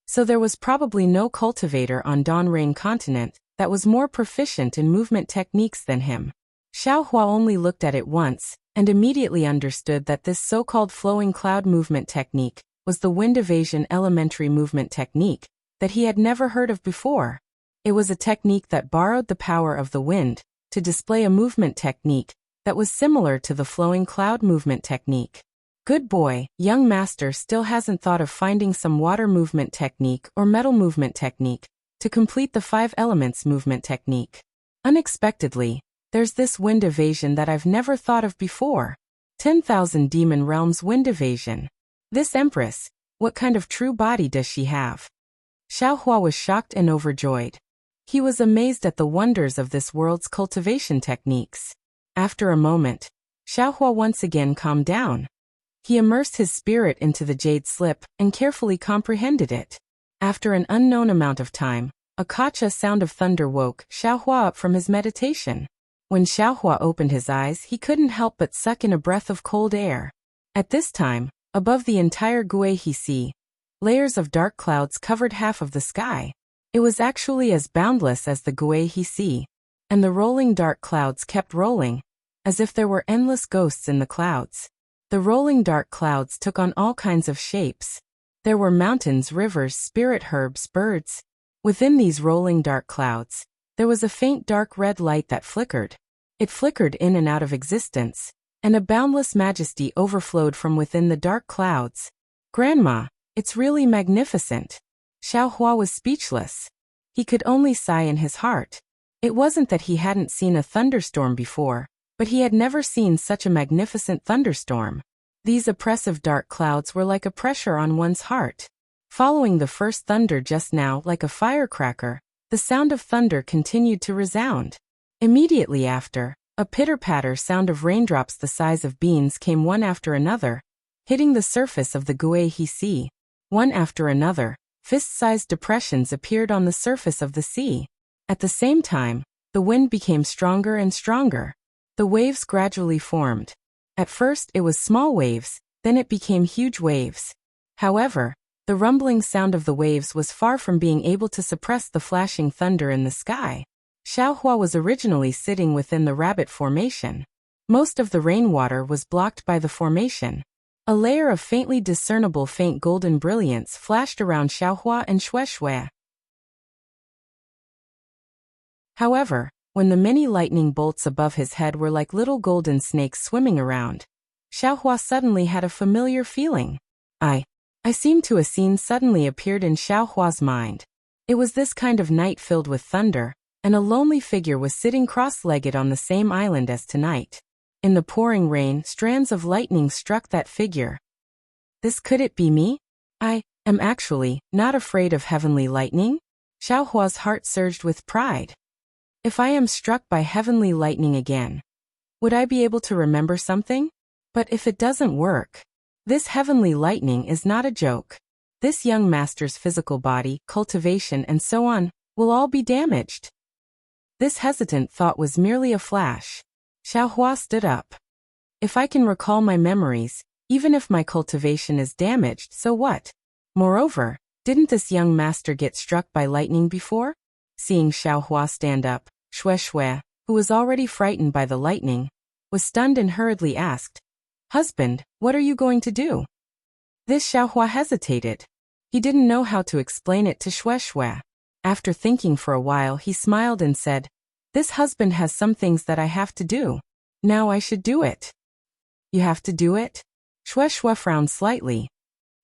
So there was probably no cultivator on Dawnrain continent that was more proficient in movement techniques than him. Xiaohua only looked at it once, and immediately understood that this so-called flowing cloud movement technique was the wind evasion elementary movement technique that he had never heard of before. It was a technique that borrowed the power of the wind to display a movement technique that was similar to the flowing cloud movement technique. Good boy, young master still hasn't thought of finding some water movement technique or metal movement technique to complete the 5 elements movement technique. Unexpectedly, there's this wind evasion that I've never thought of before. 10,000 demon realms wind evasion. This empress, what kind of true body does she have? Xiaohua was shocked and overjoyed. He was amazed at the wonders of this world's cultivation techniques. After a moment, Xiaohua once again calmed down. He immersed his spirit into the jade slip and carefully comprehended it. After an unknown amount of time, a kacha sound of thunder woke Xiaohua up from his meditation. When Xiaohua opened his eyes, he couldn't help but suck in a breath of cold air. At this time, above the entire Guihe Sea, layers of dark clouds covered half of the sky. It was actually as boundless as the Guihe Sea, and the rolling dark clouds kept rolling, as if there were endless ghosts in the clouds. The rolling dark clouds took on all kinds of shapes. There were mountains, rivers, spirit herbs, birds. Within these rolling dark clouds, there was a faint dark red light that flickered. It flickered in and out of existence, and a boundless majesty overflowed from within the dark clouds. Grandma, it's really magnificent. Xiaohua was speechless. He could only sigh in his heart. It wasn't that he hadn't seen a thunderstorm before, but he had never seen such a magnificent thunderstorm. These oppressive dark clouds were like a pressure on one's heart. Following the first thunder just now like a firecracker, the sound of thunder continued to resound. Immediately after, a pitter-patter sound of raindrops the size of beans came one after another, hitting the surface of the Guihe Sea. One after another, fist-sized depressions appeared on the surface of the sea. At the same time, the wind became stronger and stronger. The waves gradually formed. At first it was small waves, then it became huge waves. However, the rumbling sound of the waves was far from being able to suppress the flashing thunder in the sky. Xiaohua was originally sitting within the rabbit formation. Most of the rainwater was blocked by the formation. A layer of faintly discernible faint golden brilliance flashed around Xiaohua and Shueshui. However, when the many lightning bolts above his head were like little golden snakes swimming around, Xiaohua suddenly had a familiar feeling. I seem to a scene suddenly appeared in Xiaohua's mind. It was this kind of night filled with thunder, and a lonely figure was sitting cross-legged on the same island as tonight. In the pouring rain, strands of lightning struck that figure. Could it be me? I am actually not afraid of heavenly lightning? Xiaohua's heart surged with pride. If I am struck by heavenly lightning again, would I be able to remember something? But if it doesn't work, this heavenly lightning is not a joke. this young master's physical body, cultivation and so on, will all be damaged. This hesitant thought was merely a flash. Xiaohua stood up. If I can recall my memories, even if my cultivation is damaged, so what? Moreover, didn't this young master get struck by lightning before? Seeing Xiaohua stand up, Shui, who was already frightened by the lightning, was stunned and hurriedly asked, "Husband, what are you going to do?" This Xiaohua hesitated. He didn't know how to explain it to Shui. After thinking for a while, he smiled and said, "This husband has some things that I have to do. Now I should do it." "You have to do it?" Shui frowned slightly.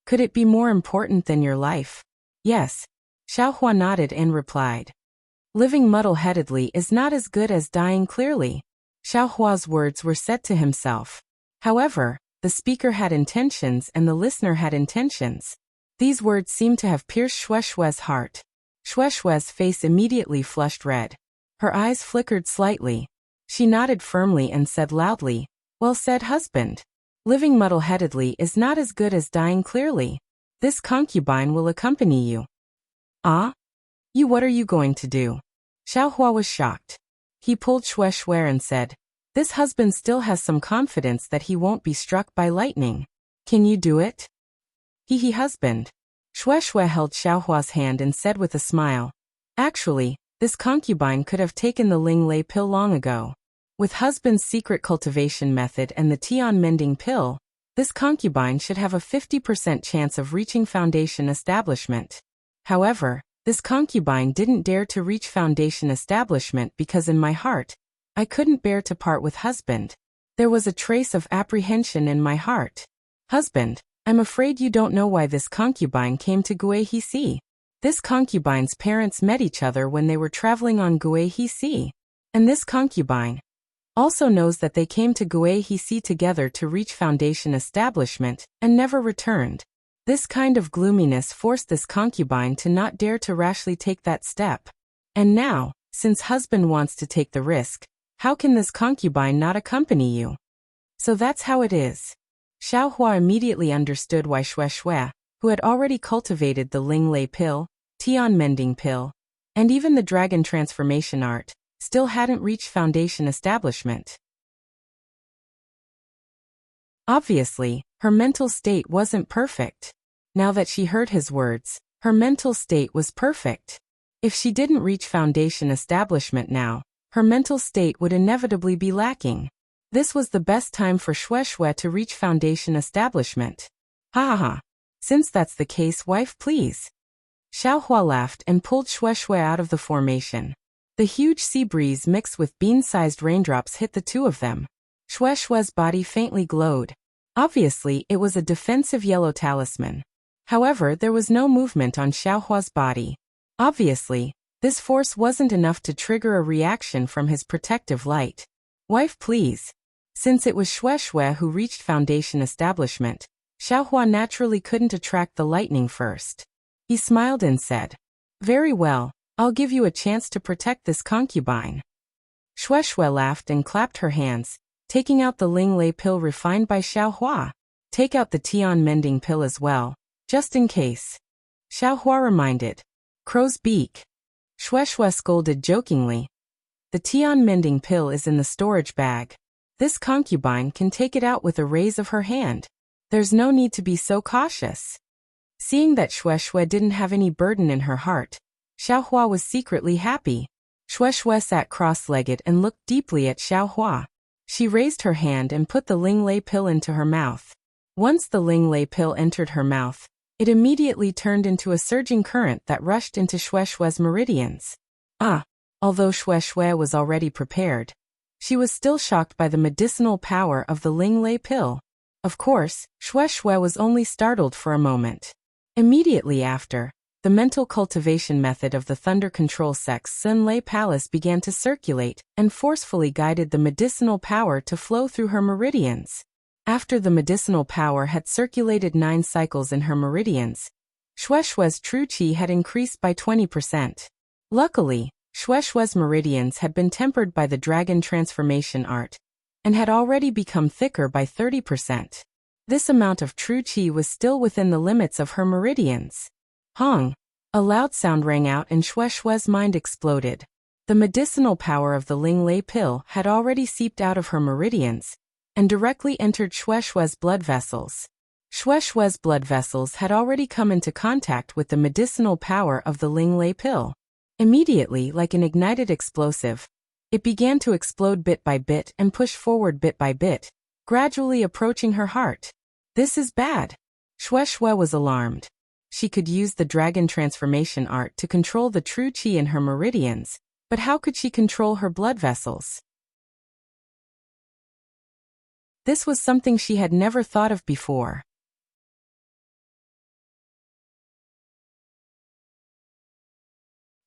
"Could it be more important than your life?" "Yes." Xiaohua nodded and replied. "Living muddle-headedly is not as good as dying clearly." Xiaohua's words were said to himself. However, the speaker had intentions and the listener had intentions. These words seemed to have pierced Shui's heart. Shui's face immediately flushed red. Her eyes flickered slightly. She nodded firmly and said loudly, "Well said, husband. Living muddle-headedly is not as good as dying clearly. This concubine will accompany you." "Ah? You, what are you going to do?" Xiaohua was shocked. He pulled Shui and said, "This husband still has some confidence that he won't be struck by lightning. Can you do it?" "He, husband." Shui held Xiaohua's hand and said with a smile, "Actually, this concubine could have taken the Ling Lei pill long ago. With husband's secret cultivation method and the Tian mending pill, this concubine should have a 50% chance of reaching foundation establishment. However, this concubine didn't dare to reach foundation establishment because in my heart, I couldn't bear to part with husband. There was a trace of apprehension in my heart. Husband, I'm afraid you don't know why this concubine came to Guihisi. This concubine's parents met each other when they were traveling on Guihisi. And this concubine also knows that they came to Guihisi together to reach foundation establishment and never returned. This kind of gloominess forced this concubine to not dare to rashly take that step. And now, since husband wants to take the risk, how can this concubine not accompany you? So that's how it is." Xiaohua immediately understood why Shui, who had already cultivated the Ling Lei pill, Tian mending pill, and even the dragon transformation art, still hadn't reached foundation establishment. Obviously, her mental state wasn't perfect. Now that she heard his words, her mental state was perfect. If she didn't reach foundation establishment now, her mental state would inevitably be lacking. This was the best time for Shui to reach foundation establishment. Ha. Since that's the case, wife, please. Xiaohua laughed and pulled Shui out of the formation. The huge sea breeze mixed with bean-sized raindrops hit the two of them. Shui's body faintly glowed. Obviously, it was a defensive yellow talisman. However, there was no movement on Xiaohua's body. Obviously, this force wasn't enough to trigger a reaction from his protective light. Wife, please. Since it was Shui who reached foundation establishment, Xiaohua naturally couldn't attract the lightning first. He smiled and said, "Very well, I'll give you a chance to protect this concubine." Shui laughed and clapped her hands, taking out the Ling Lei pill refined by Xiaohua. "Take out the Tian mending pill as well, just in case." Xiaohua reminded. "Crow's beak." Shui scolded jokingly. "The Tian mending pill is in the storage bag. This concubine can take it out with a raise of her hand. There's no need to be so cautious." Seeing that Shui didn't have any burden in her heart, Xiaohua was secretly happy. Shui sat cross-legged and looked deeply at Xiaohua. She raised her hand and put the Ling Lei pill into her mouth. Once the Ling Lei pill entered her mouth, it immediately turned into a surging current that rushed into Shui's meridians. Although Shui was already prepared, she was still shocked by the medicinal power of the Ling Lei pill. Of course, Shui was only startled for a moment. Immediately after, the mental cultivation method of the Thunder Control Sect's Sun Lei Palace began to circulate and forcefully guided the medicinal power to flow through her meridians. After the medicinal power had circulated 9 cycles in her meridians, Shui's true qi had increased by 20%. Luckily, Shui's meridians had been tempered by the dragon transformation art and had already become thicker by 30%. This amount of true qi was still within the limits of her meridians. Hong! A loud sound rang out and Xue Xue's mind exploded. The medicinal power of the Ling Lei pill had already seeped out of her meridians and directly entered Xue Xue's blood vessels. Xue Xue's blood vessels had already come into contact with the medicinal power of the Ling Lei pill. Immediately, like an ignited explosive, it began to explode bit by bit and push forward bit by bit, gradually approaching her heart. This is bad. Xue Xue was alarmed. She could use the dragon transformation art to control the true qi in her meridians, but how could she control her blood vessels? This was something she had never thought of before.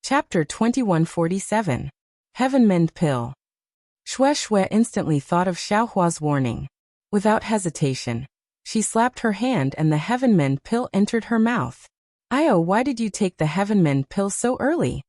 Chapter 2147. Heaven Mend Pill. Xue Xue instantly thought of Xiaohua's warning. Without hesitation, she slapped her hand and the Heaven Mend pill entered her mouth. "Io, why did you take the Heaven Mend pill so early?"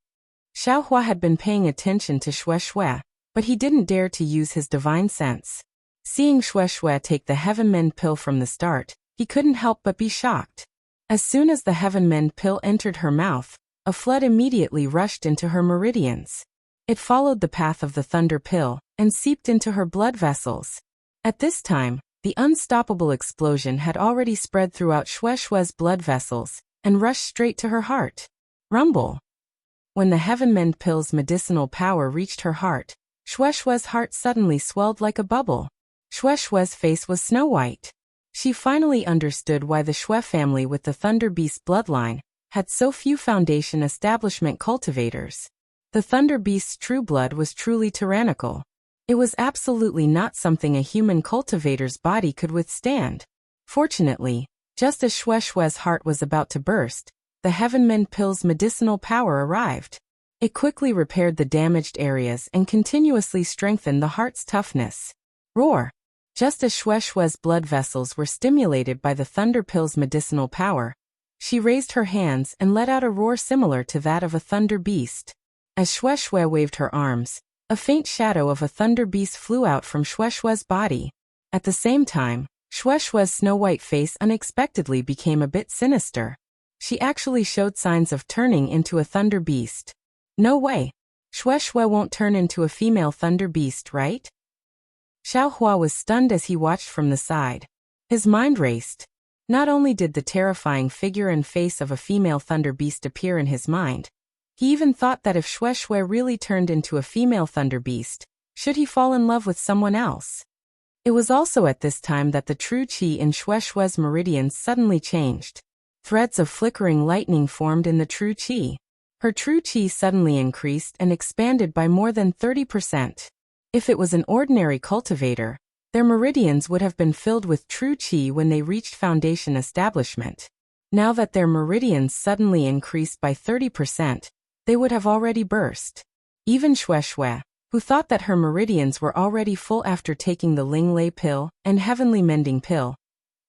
Xiaohua had been paying attention to Xue Xue, but he didn't dare to use his divine sense. Seeing Xue Xue take the Heaven Mend pill from the start, he couldn't help but be shocked. As soon as the Heaven Mend pill entered her mouth, a flood immediately rushed into her meridians. It followed the path of the thunder pill and seeped into her blood vessels. At this time, the unstoppable explosion had already spread throughout Xue Xue's blood vessels and rushed straight to her heart. Rumble! When the Heaven Mend pill's medicinal power reached her heart, Xue Xue's heart suddenly swelled like a bubble. Xue Xue's face was snow white. She finally understood why the Xue family with the Thunder Beast bloodline had so few foundation establishment cultivators. The Thunder Beast's true blood was truly tyrannical. It was absolutely not something a human cultivator's body could withstand. Fortunately, just as Xue Xue's heart was about to burst, the Heaven Mend pill's medicinal power arrived. It quickly repaired the damaged areas and continuously strengthened the heart's toughness. Roar! Just as Xue Xue's blood vessels were stimulated by the thunder pill's medicinal power, she raised her hands and let out a roar similar to that of a thunder beast. As Xue Xue waved her arms, a faint shadow of a thunder beast flew out from Xue Xue's body. At the same time, Xue Xue's snow-white face unexpectedly became a bit sinister. She actually showed signs of turning into a thunder beast. No way! Xue Xue won't turn into a female thunder beast, right? Xiaohua was stunned as he watched from the side. His mind raced. Not only did the terrifying figure and face of a female thunder beast appear in his mind, he even thought that if Xue Xue really turned into a female thunder beast, should he fall in love with someone else? It was also at this time that the true qi in Xue Xue's meridians suddenly changed. Threads of flickering lightning formed in the true qi. Her true qi suddenly increased and expanded by more than 30%. If it was an ordinary cultivator, their meridians would have been filled with true qi when they reached foundation establishment. Now that their meridians suddenly increased by 30%, they would have already burst. Even Xue Xue, who thought that her meridians were already full after taking the Ling Lei pill and Heavenly Mending pill,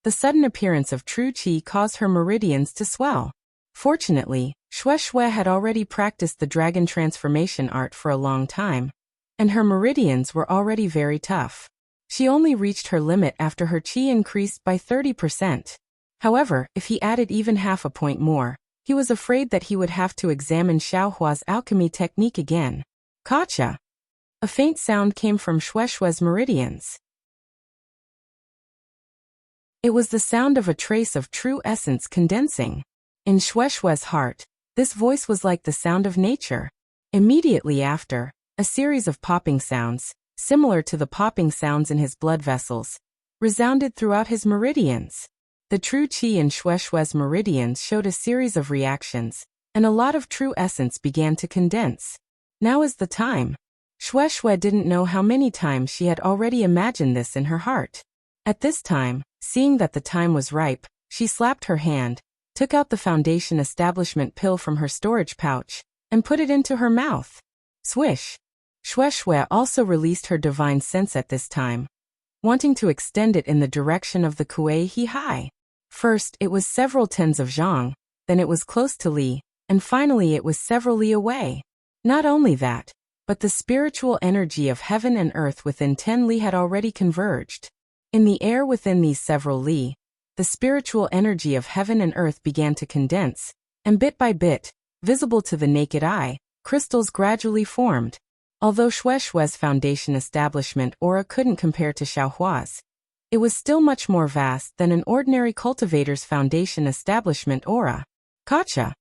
the sudden appearance of true qi caused her meridians to swell. Fortunately, Xue Xue had already practiced the dragon transformation art for a long time, and her meridians were already very tough. She only reached her limit after her qi increased by 30%. However, if he added even half a point more, he was afraid that he would have to examine Xiaohua's alchemy technique again. Gotcha! A faint sound came from Xue Xue's meridians. It was the sound of a trace of true essence condensing. In Xue Xue's heart, this voice was like the sound of nature. Immediately after, a series of popping sounds, similar to the popping sounds in his blood vessels, resounded throughout his meridians. The true qi in Xue Xue's meridians showed a series of reactions, and a lot of true essence began to condense. Now is the time. Xue Xue didn't know how many times she had already imagined this in her heart. At this time, seeing that the time was ripe, she slapped her hand, took out the foundation establishment pill from her storage pouch, and put it into her mouth. Swish! Xue Xue also released her divine sense at this time, wanting to extend it in the direction of the Kuei He Hai. First, it was several tens of zhang, then it was close to Li, and finally it was several li away. Not only that, but the spiritual energy of heaven and earth within 10 li had already converged. In the air within these several li, the spiritual energy of heaven and earth began to condense, and bit by bit, visible to the naked eye, crystals gradually formed. Although Shue's foundation establishment aura couldn't compare to Xiaohua's, it was still much more vast than an ordinary cultivator's foundation establishment aura. Gotcha!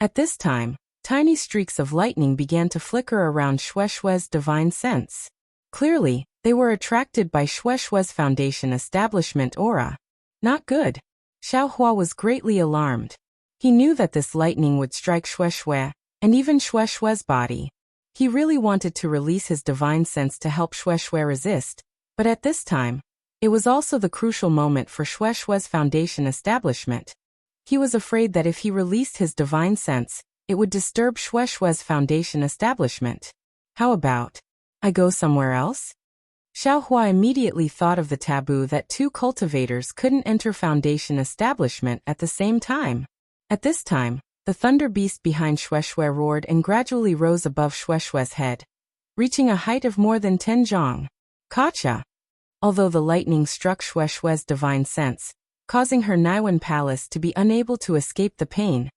At this time, tiny streaks of lightning began to flicker around Shue's divine sense. Clearly, they were attracted by Shue's foundation establishment aura. Not good. Xiaohua was greatly alarmed. He knew that this lightning would strike Shui, and even Shue's body. He really wanted to release his divine sense to help Shui resist, but at this time, it was also the crucial moment for Shue's foundation establishment. He was afraid that if he released his divine sense, it would disturb Shue's foundation establishment. How about, I go somewhere else? Xiaohua immediately thought of the taboo that two cultivators couldn't enter foundation establishment at the same time. At this time, the thunder beast behind Shui roared and gradually rose above Shue's head, reaching a height of more than 10 zhang. Gotcha! Although the lightning struck Shue's divine sense, causing her Niwen palace to be unable to escape the pain,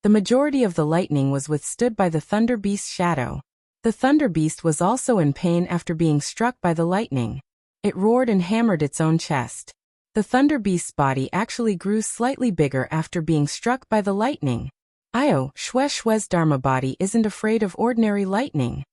the majority of the lightning was withstood by the thunder beast's shadow. The thunder beast was also in pain after being struck by the lightning. It roared and hammered its own chest. The thunder beast's body actually grew slightly bigger after being struck by the lightning. Shue's Dharma body isn't afraid of ordinary lightning.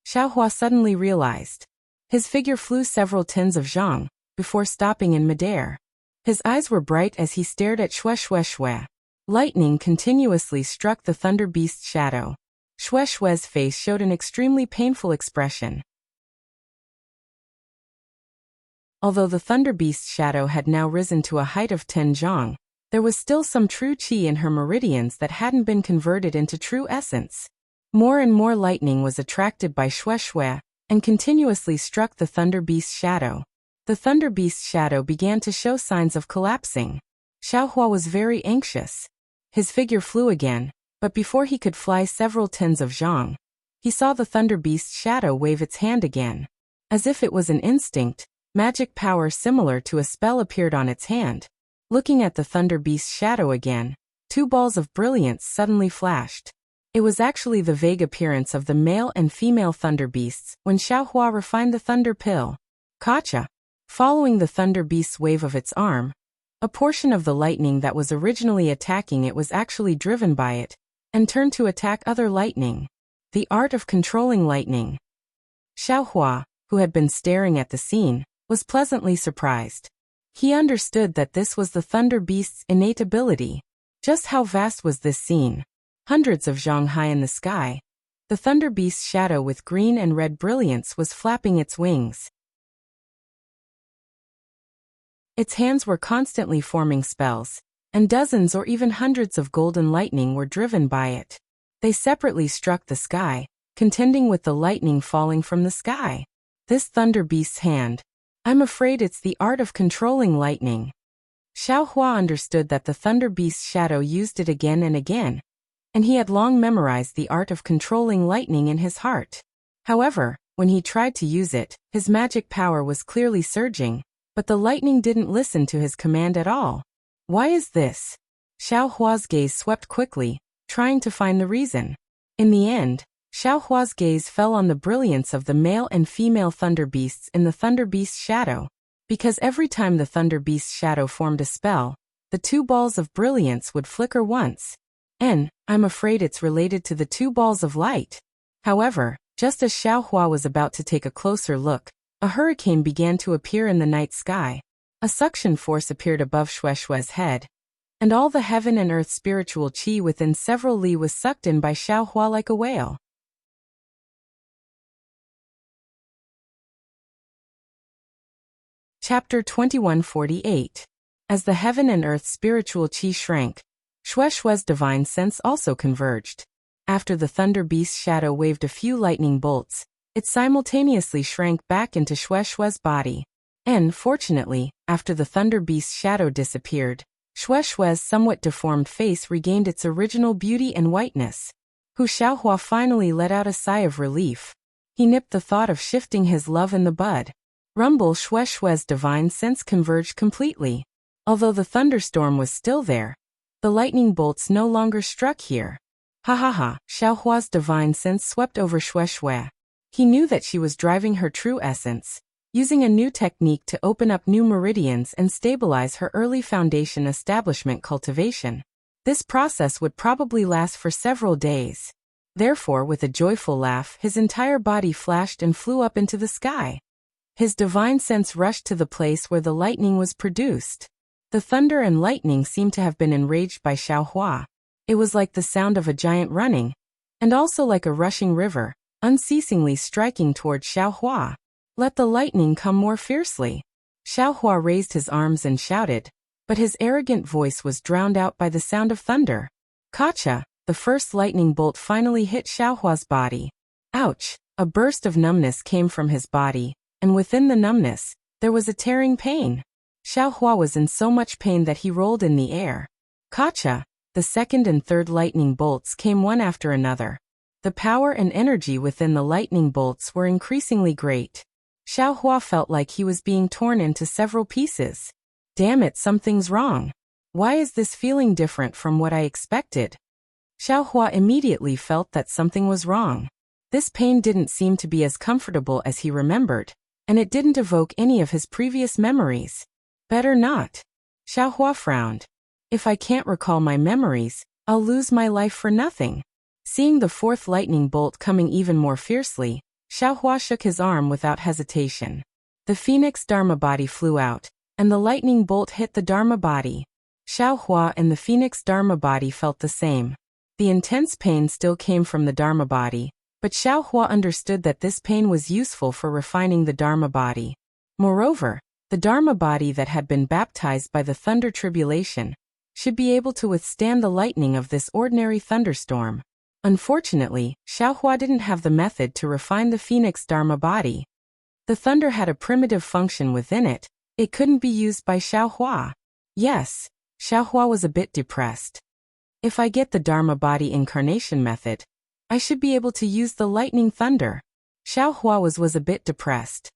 Xiaohua suddenly realized. His figure flew several tens of zhang, before stopping in midair. His eyes were bright as he stared at Shui. Lightning continuously struck the thunder beast's shadow. Shue's face showed an extremely painful expression. Although the thunder beast's shadow had now risen to a height of 10 zhang, there was still some true qi in her meridians that hadn't been converted into true essence. More and more lightning was attracted by Shui, and continuously struck the thunder beast's shadow. The thunder beast's shadow began to show signs of collapsing. Xiaohua was very anxious. His figure flew again, but before he could fly several tens of zhang, he saw the thunder beast's shadow wave its hand again. As if it was an instinct, magic power similar to a spell appeared on its hand. Looking at the thunder beast's shadow again, two balls of brilliance suddenly flashed. It was actually the vague appearance of the male and female thunder beasts when Xiaohua refined the thunder pill. Gotcha! Following the thunder beast's wave of its arm, a portion of the lightning that was originally attacking it was actually driven by it, and turned to attack other lightning. The art of controlling lightning. Xiaohua, who had been staring at the scene, was pleasantly surprised. He understood that this was the thunder beast's innate ability. Just how vast was this scene? Hundreds of zhang high in the sky. The thunder beast's shadow with green and red brilliance was flapping its wings. Its hands were constantly forming spells, and dozens or even hundreds of golden lightning were driven by it. They separately struck the sky, contending with the lightning falling from the sky. This thunder beast's hand. I'm afraid it's the art of controlling lightning. Xiaohua understood that the thunder beast's shadow used it again and again, and he had long memorized the art of controlling lightning in his heart. However, when he tried to use it, his magic power was clearly surging, but the lightning didn't listen to his command at all. Why is this? Xiaohua's gaze swept quickly, trying to find the reason. In the end, Xiaohua's gaze fell on the brilliance of the male and female thunder beasts in the thunder beast's shadow. Because every time the thunder beast's shadow formed a spell, the two balls of brilliance would flicker once. And I'm afraid it's related to the two balls of light. However, just as Xiaohua was about to take a closer look, a hurricane began to appear in the night sky. A suction force appeared above Shue's head, and all the heaven and earth spiritual qi within several li was sucked in by Xiaohua like a whale. Chapter 2148. As the heaven and earth spiritual qi shrank, Shue's divine sense also converged. After the thunder beast's shadow waved a few lightning bolts, it simultaneously shrank back into Shue's body. And, fortunately, after the thunder beast's shadow disappeared, Shue's somewhat deformed face regained its original beauty and whiteness. Xiaohua finally let out a sigh of relief. He nipped the thought of shifting his love in the bud. Rumble Shue Shue's divine sense converged completely. Although the thunderstorm was still there, the lightning bolts no longer struck here. Ha ha ha, Xiaohua's divine sense swept over Shue Shue. He knew that she was driving her true essence, using a new technique to open up new meridians and stabilize her early foundation establishment cultivation. This process would probably last for several days. Therefore, with a joyful laugh, his entire body flashed and flew up into the sky. His divine sense rushed to the place where the lightning was produced. The thunder and lightning seemed to have been enraged by Xiaohua. It was like the sound of a giant running, and also like a rushing river, unceasingly striking toward Xiaohua. Let the lightning come more fiercely. Xiaohua raised his arms and shouted, but his arrogant voice was drowned out by the sound of thunder. Kacha, the first lightning bolt finally hit Xiaohua's body. Ouch! A burst of numbness came from his body, and within the numbness, there was a tearing pain. Xiaohua was in so much pain that he rolled in the air. Kacha, the second and third lightning bolts came one after another. The power and energy within the lightning bolts were increasingly great. Xiaohua felt like he was being torn into several pieces. Damn it, something's wrong. Why is this feeling different from what I expected? Xiaohua immediately felt that something was wrong. This pain didn't seem to be as comfortable as he remembered, and it didn't evoke any of his previous memories. Better not. Xiaohua frowned. If I can't recall my memories, I'll lose my life for nothing. Seeing the fourth lightning bolt coming even more fiercely, Xiaohua shook his arm without hesitation. The phoenix Dharma body flew out, and the lightning bolt hit the Dharma body. Xiaohua and the phoenix Dharma body felt the same. The intense pain still came from the Dharma body, but Xiaohua understood that this pain was useful for refining the Dharma body. Moreover, the Dharma body that had been baptized by the thunder tribulation should be able to withstand the lightning of this ordinary thunderstorm. Unfortunately, Xiaohua didn't have the method to refine the phoenix Dharma body. The thunder had a primitive function within it. It couldn't be used by Xiaohua. Yes, Xiaohua was a bit depressed. If I get the Dharma body incarnation method, I should be able to use the lightning thunder. Xiaohua was a bit depressed.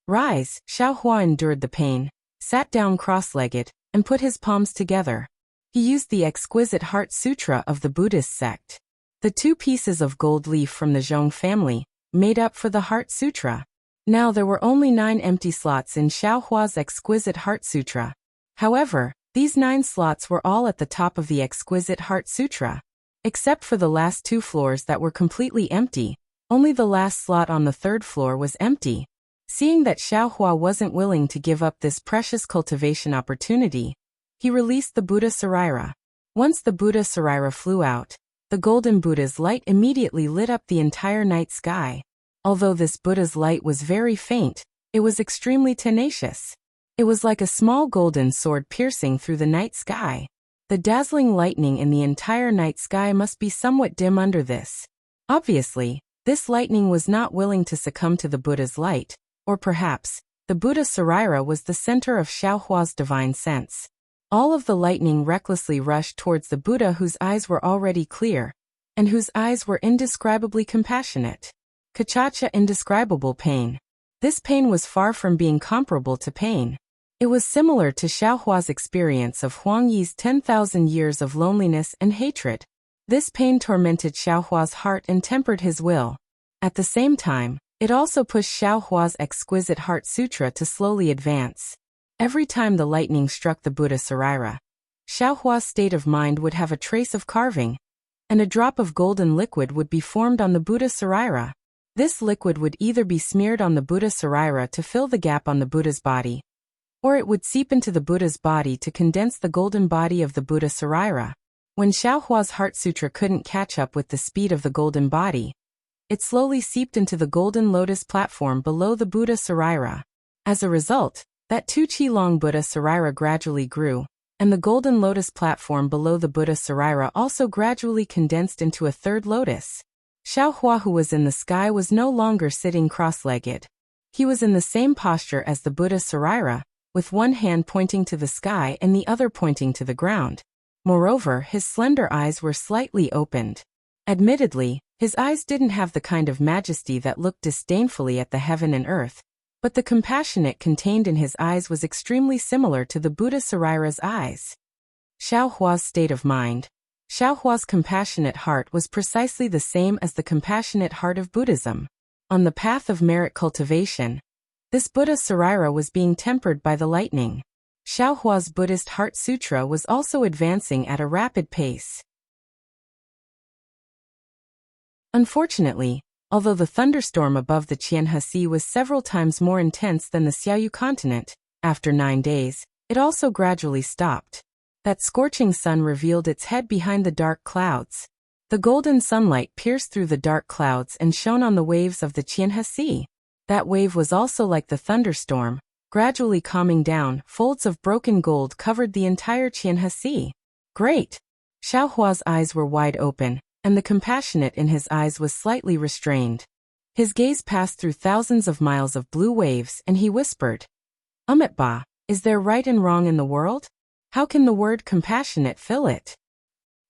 Rise, Xiaohua endured the pain, sat down cross-legged, and put his palms together. He used the exquisite Heart Sutra of the Buddhist sect. The 2 pieces of gold leaf from the Zhong family made up for the Heart Sutra. Now there were only 9 empty slots in Xiaohua's exquisite Heart Sutra. However, these 9 slots were all at the top of the exquisite Heart Sutra. Except for the last 2 floors that were completely empty, only the last slot on the 3rd floor was empty. Seeing that Xiaohua wasn't willing to give up this precious cultivation opportunity, he released the Buddha Sarira. Once the Buddha Sarira flew out, the golden Buddha's light immediately lit up the entire night sky. Although this Buddha's light was very faint, it was extremely tenacious. It was like a small golden sword piercing through the night sky. The dazzling lightning in the entire night sky must be somewhat dim under this. Obviously, this lightning was not willing to succumb to the Buddha's light, or perhaps, the Buddha Sarira was the center of Xiaohua's divine sense. All of the lightning recklessly rushed towards the Buddha whose eyes were already clear, and whose eyes were indescribably compassionate. Kachacha indescribable pain. This pain was far from being comparable to pain. It was similar to Xiaohua's experience of Huang Yi's 10,000 years of loneliness and hatred. This pain tormented Xiaohua's heart and tempered his will. At the same time, it also pushed Xiaohua's exquisite Heart Sutra to slowly advance. Every time the lightning struck the Buddha Sarira, Xiaohua's state of mind would have a trace of carving, and a drop of golden liquid would be formed on the Buddha Sarira. This liquid would either be smeared on the Buddha Sarira to fill the gap on the Buddha's body, or it would seep into the Buddha's body to condense the golden body of the Buddha Sarira. When Xiaohua's Heart Sutra couldn't catch up with the speed of the golden body, it slowly seeped into the golden lotus platform below the Buddha Sarira. As a result, that 2 qi-long Buddha Sarira gradually grew, and the golden lotus platform below the Buddha Sarira also gradually condensed into a 3rd lotus. Xiaohua, who was in the sky, was no longer sitting cross-legged. He was in the same posture as the Buddha Sarira, with one hand pointing to the sky and the other pointing to the ground. Moreover, his slender eyes were slightly opened. Admittedly, His eyes didn't have the kind of majesty that looked disdainfully at the heaven and earth, but the compassionate contained in his eyes was extremely similar to the Buddha Sarira's eyes. Xiao Hua's state of mind. Xiao Hua's compassionate heart was precisely the same as the compassionate heart of Buddhism. On the path of merit cultivation, this Buddha Sarira was being tempered by the lightning. Xiao Hua's Buddhist Heart Sutra was also advancing at a rapid pace. Unfortunately, although the thunderstorm above the Qianhe Sea was several times more intense than the Xiaoyu continent, after 9 days, it also gradually stopped. That scorching sun revealed its head behind the dark clouds. The golden sunlight pierced through the dark clouds and shone on the waves of the Qianhe Sea. That wave was also like the thunderstorm, gradually calming down. Folds of broken gold covered the entire Qianhe Sea. Great! Xiao Hua's eyes were wide open, and the compassionate in his eyes was slightly restrained. His gaze passed through thousands of miles of blue waves and he whispered, Ba, is there right and wrong in the world? How can the word compassionate fill it?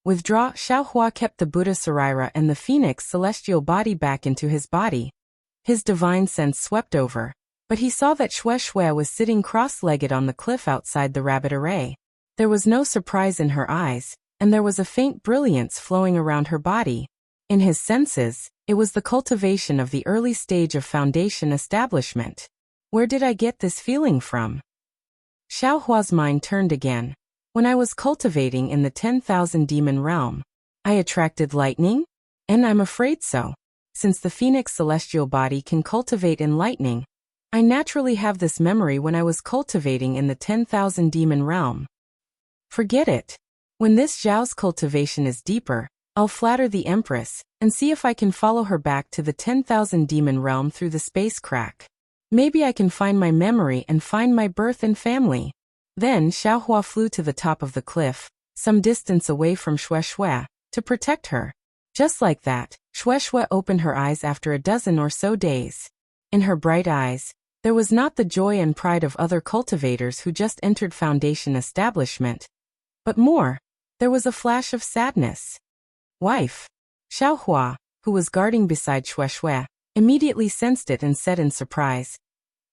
Withdraw. Xiao Hua kept the Buddha Sarira and the Phoenix celestial body back into his body. His divine sense swept over, but he saw that Xue Xue was sitting cross-legged on the cliff outside the rabbit array. There was no surprise in her eyes, and there was a faint brilliance flowing around her body. In his senses, it was the cultivation of the early stage of foundation establishment. Where did I get this feeling from? Xiao Hua's mind turned again. When I was cultivating in the 10,000 demon realm, I attracted lightning? And I'm afraid so. Since the Phoenix celestial body can cultivate in lightning, I naturally have this memory when I was cultivating in the 10,000 demon realm. Forget it. When this Zhao's cultivation is deeper, I'll flatter the Empress, and see if I can follow her back to the 10,000 demon realm through the space crack. Maybe I can find my memory and find my birth and family. Then Xiao Hua flew to the top of the cliff, some distance away from Xue Xue, to protect her. Just like that, Xue Xue opened her eyes after a dozen or so days. In her bright eyes, there was not the joy and pride of other cultivators who just entered foundation establishment, but more, there was a flash of sadness. Wife. Xiao Hua, who was guarding beside Xue Xue, immediately sensed it and said in surprise,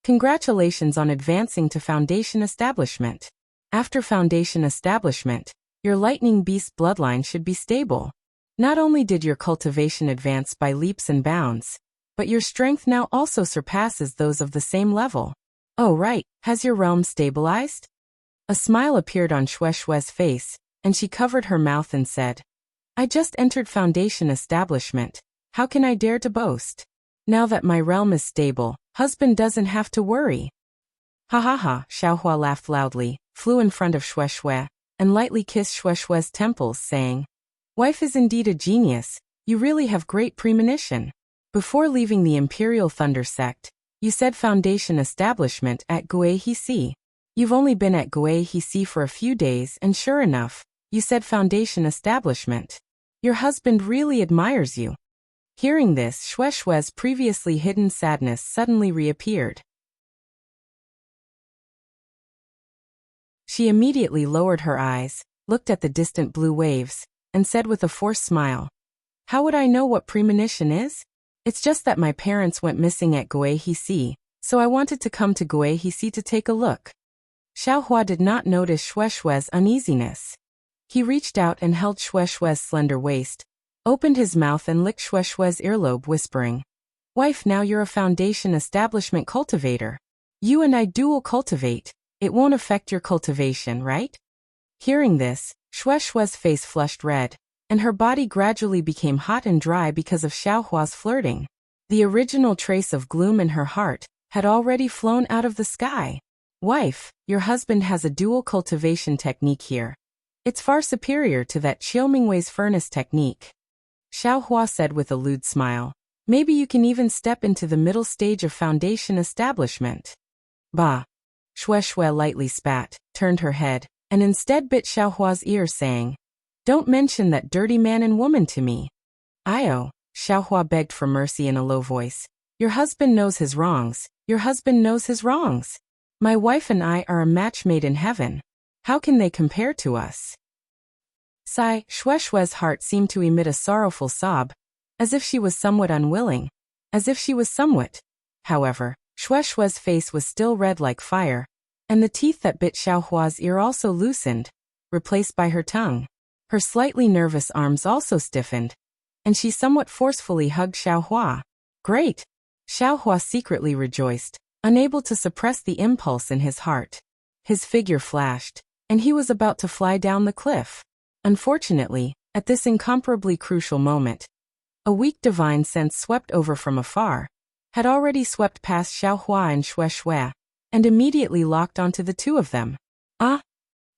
Congratulations on advancing to foundation establishment. After foundation establishment, your lightning beast bloodline should be stable. Not only did your cultivation advance by leaps and bounds, but your strength now also surpasses those of the same level. Oh right, has your realm stabilized? A smile appeared on Xue Xue's face, and she covered her mouth and said, I just entered foundation establishment. How can I dare to boast? Now that my realm is stable, husband doesn't have to worry. Ha ha ha, Xiao Hua laughed loudly, flew in front of Xue Xue, and lightly kissed Xue Xue's temples, saying, Wife is indeed a genius, you really have great premonition. Before leaving the Imperial Thunder Sect, you said foundation establishment at Guihisi. You've only been at Guihisi for a few days and sure enough, you said foundation establishment. Your husband really admires you. Hearing this, Xue Xue's previously hidden sadness suddenly reappeared. She immediately lowered her eyes, looked at the distant blue waves, and said with a forced smile, How would I know what premonition is? It's just that my parents went missing at Guihisi, so I wanted to come to Guihisi to take a look. Xiao Hua did not notice Xue Xue's uneasiness. He reached out and held Xue Xue's slender waist, opened his mouth and licked Xue Xue's earlobe, whispering, Wife, now you're a foundation establishment cultivator. You and I dual cultivate. It won't affect your cultivation, right? Hearing this, Xue Xue's face flushed red, and her body gradually became hot and dry because of Xiao Hua's flirting. The original trace of gloom in her heart had already flown out of the sky. Wife, your husband has a dual cultivation technique here. It's far superior to that Qiumingwei's furnace technique. Xiao Hua said with a lewd smile. Maybe you can even step into the middle stage of foundation establishment. Bah. Xue Xue lightly spat, turned her head, and instead bit Xiao Hua's ear, saying, Don't mention that dirty man and woman to me. Io, Xiao Hua begged for mercy in a low voice. Your husband knows his wrongs. Your husband knows his wrongs. My wife and I are a match made in heaven. How can they compare to us? Sigh, Xue Xue's heart seemed to emit a sorrowful sob. as if she was somewhat unwilling, However, Shue's face was still red like fire, and the teeth that bit Xiaohua's ear also loosened, replaced by her tongue. Her slightly nervous arms also stiffened, and she somewhat forcefully hugged Xiaohua. Great! Xiaohua secretly rejoiced, unable to suppress the impulse in his heart. His figure flashed, and he was about to fly down the cliff. Unfortunately, at this incomparably crucial moment, a weak divine sense swept over from afar, had already swept past Xiaohua and Shui, and immediately locked onto the two of them. Ah!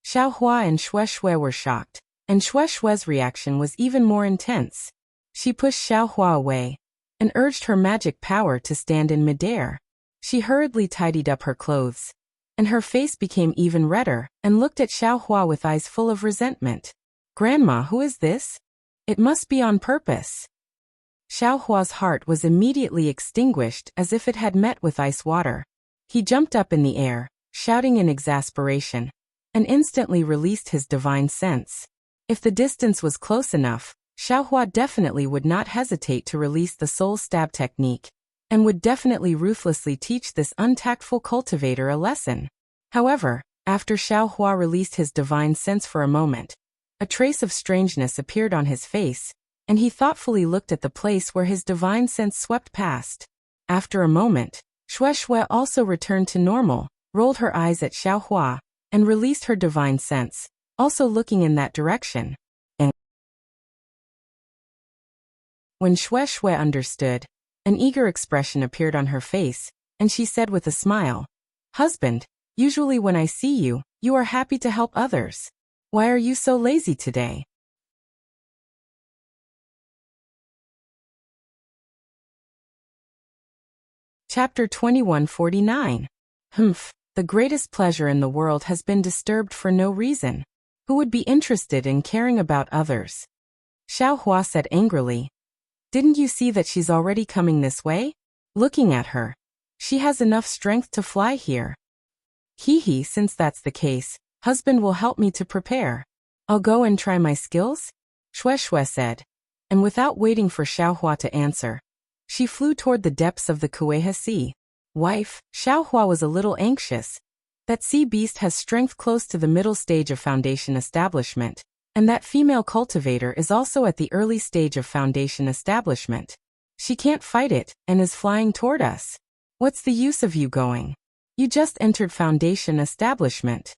Xiaohua and Shui were shocked, and Shui's reaction was even more intense. She pushed Xiaohua away, and urged her magic power to stand in midair. She hurriedly tidied up her clothes, and her face became even redder, and looked at Xiaohua with eyes full of resentment. Grandma, who is this? It must be on purpose. Xiaohua's heart was immediately extinguished as if it had met with ice water. He jumped up in the air, shouting in exasperation, and instantly released his divine sense. If the distance was close enough, Xiaohua definitely would not hesitate to release the soul stab technique, and would definitely ruthlessly teach this untactful cultivator a lesson. However, after Xiaohua released his divine sense for a moment, a trace of strangeness appeared on his face, and he thoughtfully looked at the place where his divine sense swept past. After a moment, Shui also returned to normal, rolled her eyes at Xiaohua, and released her divine sense, also looking in that direction. And when Shui understood, an eager expression appeared on her face, and she said with a smile, "Husband, usually when I see you, you are happy to help others. Why are you so lazy today?" Chapter 2149. Humph, the greatest pleasure in the world has been disturbed for no reason. Who would be interested in caring about others? Xiaohua said angrily. Didn't you see that she's already coming this way? Looking at her. She has enough strength to fly here. Hee, since that's the case, husband will help me to prepare. I'll go and try my skills? Shui said. And without waiting for Xiaohua to answer, she flew toward the depths of the Kueha Sea. Wife, Xiaohua was a little anxious. That sea beast has strength close to the middle stage of foundation establishment, and that female cultivator is also at the early stage of foundation establishment. She can't fight it, and is flying toward us. What's the use of you going? You just entered foundation establishment.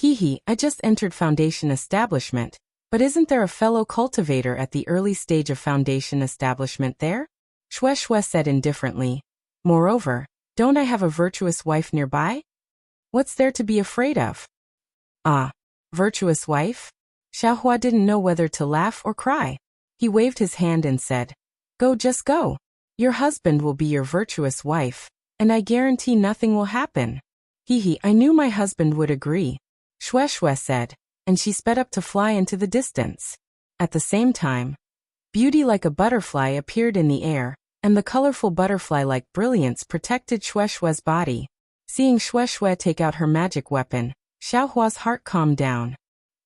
I just entered foundation establishment, but isn't there a fellow cultivator at the early stage of foundation establishment there? Shui said indifferently. Moreover, don't I have a virtuous wife nearby? What's there to be afraid of? Ah, virtuous wife? Xiaohua didn't know whether to laugh or cry. He waved his hand and said, Go, just go. Your husband will be your virtuous wife, and I guarantee nothing will happen. I knew my husband would agree. Shui said, and she sped up to fly into the distance. At the same time, beauty like a butterfly appeared in the air, and the colorful butterfly-like brilliance protected Shui's body. Seeing Shui take out her magic weapon, Xiaohua's heart calmed down.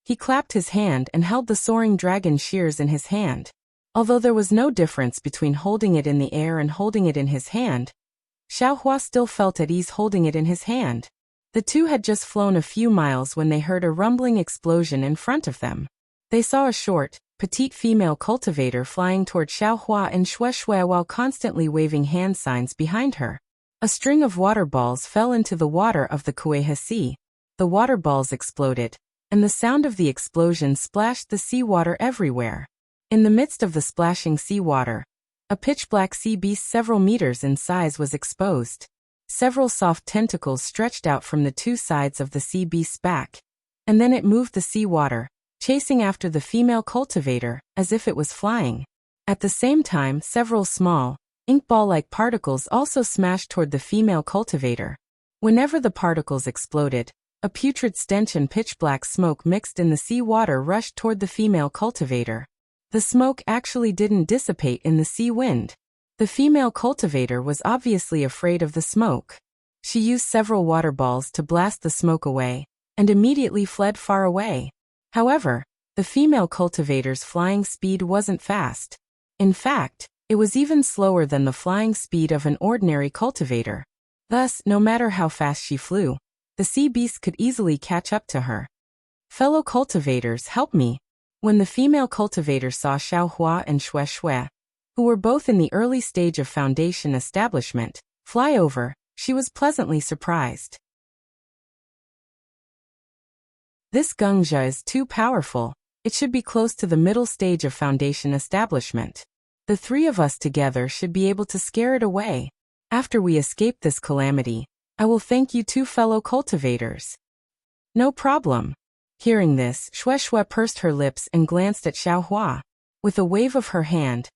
He clapped his hand and held the soaring dragon shears in his hand. Although there was no difference between holding it in the air and holding it in his hand, Xiaohua still felt at ease holding it in his hand. The two had just flown a few miles when they heard a rumbling explosion in front of them. They saw a short, petite female cultivator flying toward Xiaohua and Shui while constantly waving hand signs behind her. A string of water balls fell into the water of the Kueha Sea. The water balls exploded, and the sound of the explosion splashed the seawater everywhere. In the midst of the splashing seawater, a pitch-black sea beast several meters in size was exposed. Several soft tentacles stretched out from the two sides of the sea beast's back, and then it moved the seawater, chasing after the female cultivator, as if it was flying. At the same time, several small, ink-ball-like particles also smashed toward the female cultivator. Whenever the particles exploded, a putrid stench and pitch-black smoke mixed in the sea water rushed toward the female cultivator. The smoke actually didn't dissipate in the sea wind. The female cultivator was obviously afraid of the smoke. She used several water balls to blast the smoke away, and immediately fled far away. However, the female cultivator's flying speed wasn't fast. In fact, it was even slower than the flying speed of an ordinary cultivator. Thus, no matter how fast she flew, the sea beast could easily catch up to her. Fellow cultivators, help me. When the female cultivator saw Xiaohua and Shui, who were both in the early stage of foundation establishment, fly over, she was pleasantly surprised. This gongja is too powerful. It should be close to the middle stage of foundation establishment. The three of us together should be able to scare it away. After we escape this calamity, I will thank you two fellow cultivators. No problem. Hearing this, Shui pursed her lips and glanced at Xiaohua. With a wave of her hand,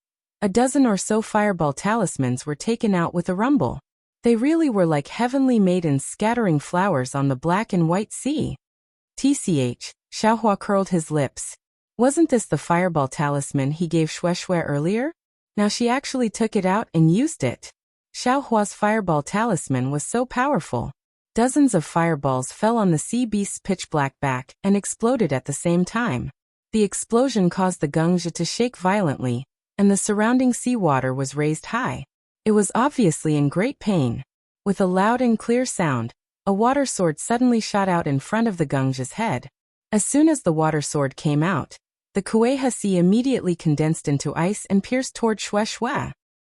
a dozen or so fireball talismans were taken out with a rumble. They really were like heavenly maidens scattering flowers on the black and white sea. TCH, Xiaohua curled his lips. Wasn't this the fireball talisman he gave Shui earlier? Now she actually took it out and used it. Xiaohua's fireball talisman was so powerful. Dozens of fireballs fell on the sea beast's pitch-black back and exploded at the same time. The explosion caused the gongja to shake violently, and the surrounding seawater was raised high. It was obviously in great pain. With a loud and clear sound, a water sword suddenly shot out in front of the gongja's head. As soon as the water sword came out, the Kueha Sea immediately condensed into ice and pierced toward Shui.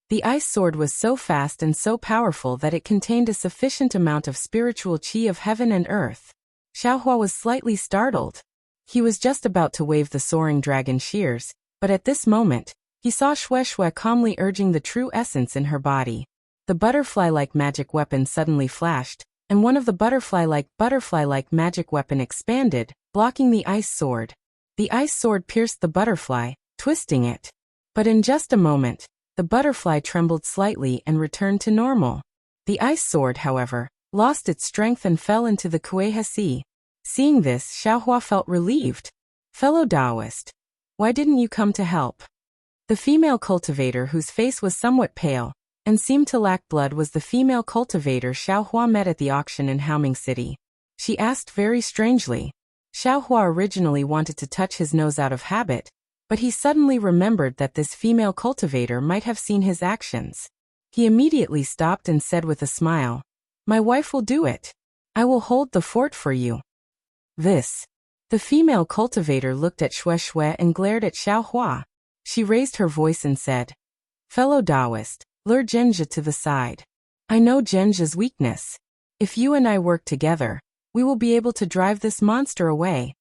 The ice sword was so fast and so powerful that it contained a sufficient amount of spiritual qi of heaven and earth. Xiaohua was slightly startled. He was just about to wave the soaring dragon shears, but at this moment, he saw Shui calmly urging the true essence in her body. The butterfly-like magic weapon suddenly flashed, and one of the butterfly-like magic weapon expanded, blocking the ice sword. The ice sword pierced the butterfly, twisting it. But in just a moment, the butterfly trembled slightly and returned to normal. The ice sword, however, lost its strength and fell into the Kueha Sea. Seeing this, Xiaohua felt relieved. Fellow Taoist, why didn't you come to help? The female cultivator, whose face was somewhat pale and seemed to lack blood, was the female cultivator Xiaohua met at the auction in Haoming City. She asked very strangely. Xiaohua originally wanted to touch his nose out of habit, but he suddenly remembered that this female cultivator might have seen his actions. He immediately stopped and said with a smile, "My wife will do it. I will hold the fort for you." This. The female cultivator looked at Shui and glared at Xiaohua. She raised her voice and said, "Fellow Taoist, lure Genja to the side. I know Genja's weakness. If you and I work together, we will be able to drive this monster away."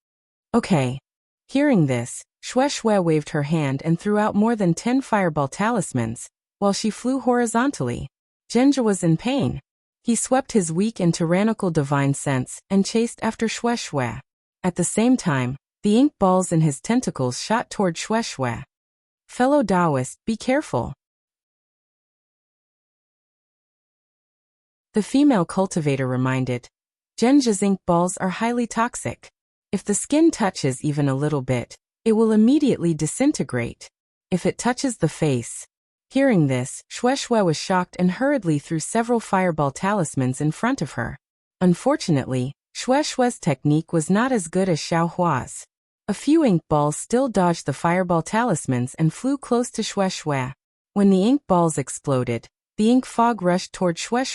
Okay. Hearing this, Shui waved her hand and threw out more than 10 fireball talismans, while she flew horizontally. Genja was in pain. He swept his weak and tyrannical divine sense and chased after Shui. At the same time, the ink balls in his tentacles shot toward Shui. Fellow Taoist, be careful. The female cultivator reminded, Genja's ink balls are highly toxic. If the skin touches even a little bit, it will immediately disintegrate. If it touches the face. Hearing this, Shui was shocked and hurriedly threw several fireball talismans in front of her. Unfortunately, Shui's technique was not as good as Xiaohua's. A few ink balls still dodged the fireball talismans and flew close to Shui. When the ink balls exploded, the ink fog rushed toward Shui.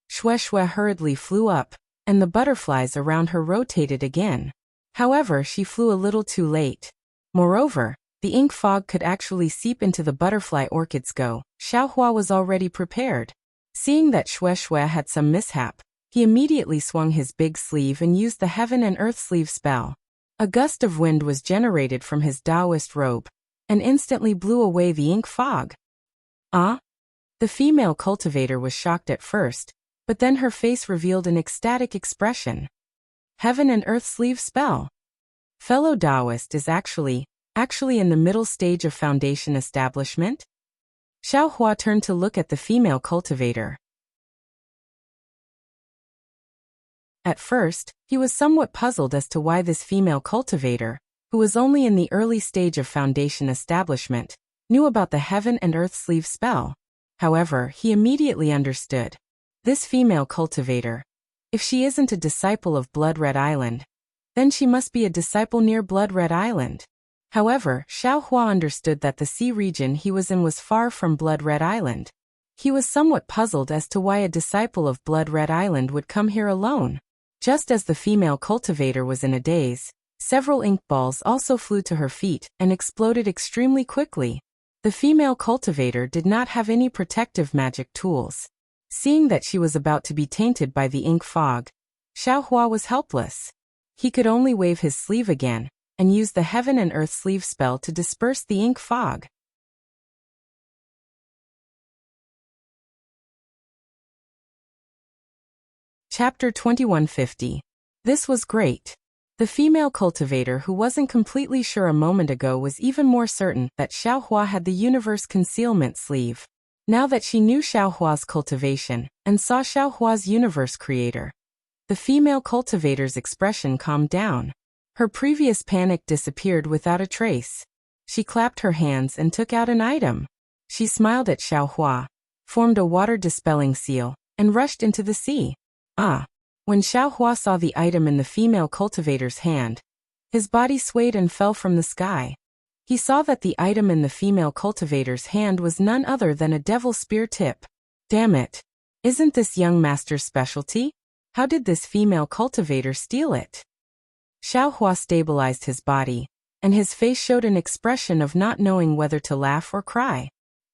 Shui hurriedly flew up, and the butterflies around her rotated again. However, she flew a little too late. Moreover, the ink fog could actually seep into the butterfly orchid's go. Xiaohua was already prepared. Seeing that Shui had some mishap, he immediately swung his big sleeve and used the Heaven and Earth sleeve spell. A gust of wind was generated from his Taoist robe, and instantly blew away the ink fog. Ah? The female cultivator was shocked at first, but then her face revealed an ecstatic expression. Heaven and Earth sleeve spell. Fellow Taoist is actually in the middle stage of foundation establishment? Xiaohua turned to look at the female cultivator. At first, he was somewhat puzzled as to why this female cultivator, who was only in the early stage of foundation establishment, knew about the Heaven and Earth sleeve spell. However, he immediately understood. This female cultivator, if she isn't a disciple of Blood Red Island, then she must be a disciple near Blood Red Island. However, Xiao Hua understood that the sea region he was in was far from Blood Red Island. He was somewhat puzzled as to why a disciple of Blood Red Island would come here alone. Just as the female cultivator was in a daze, several ink balls also flew to her feet and exploded extremely quickly. The female cultivator did not have any protective magic tools. Seeing that she was about to be tainted by the ink fog, Xiao Hua was helpless. He could only wave his sleeve again and use the Heaven and Earth sleeve spell to disperse the ink fog. Chapter 2150. This was great. The female cultivator who wasn't completely sure a moment ago was even more certain that Xiao Hua had the universe concealment sleeve. Now that she knew Xiao Hua's cultivation and saw Xiao Hua's universe creator, the female cultivator's expression calmed down. Her previous panic disappeared without a trace. She clapped her hands and took out an item. She smiled at Xiao Hua, formed a water-dispelling seal, and rushed into the sea. When Xiao Hua saw the item in the female cultivator's hand, his body swayed and fell from the sky. He saw that the item in the female cultivator's hand was none other than a devil spear tip. Damn it! Isn't this young master's specialty? How did this female cultivator steal it? Xiao Hua stabilized his body, and his face showed an expression of not knowing whether to laugh or cry.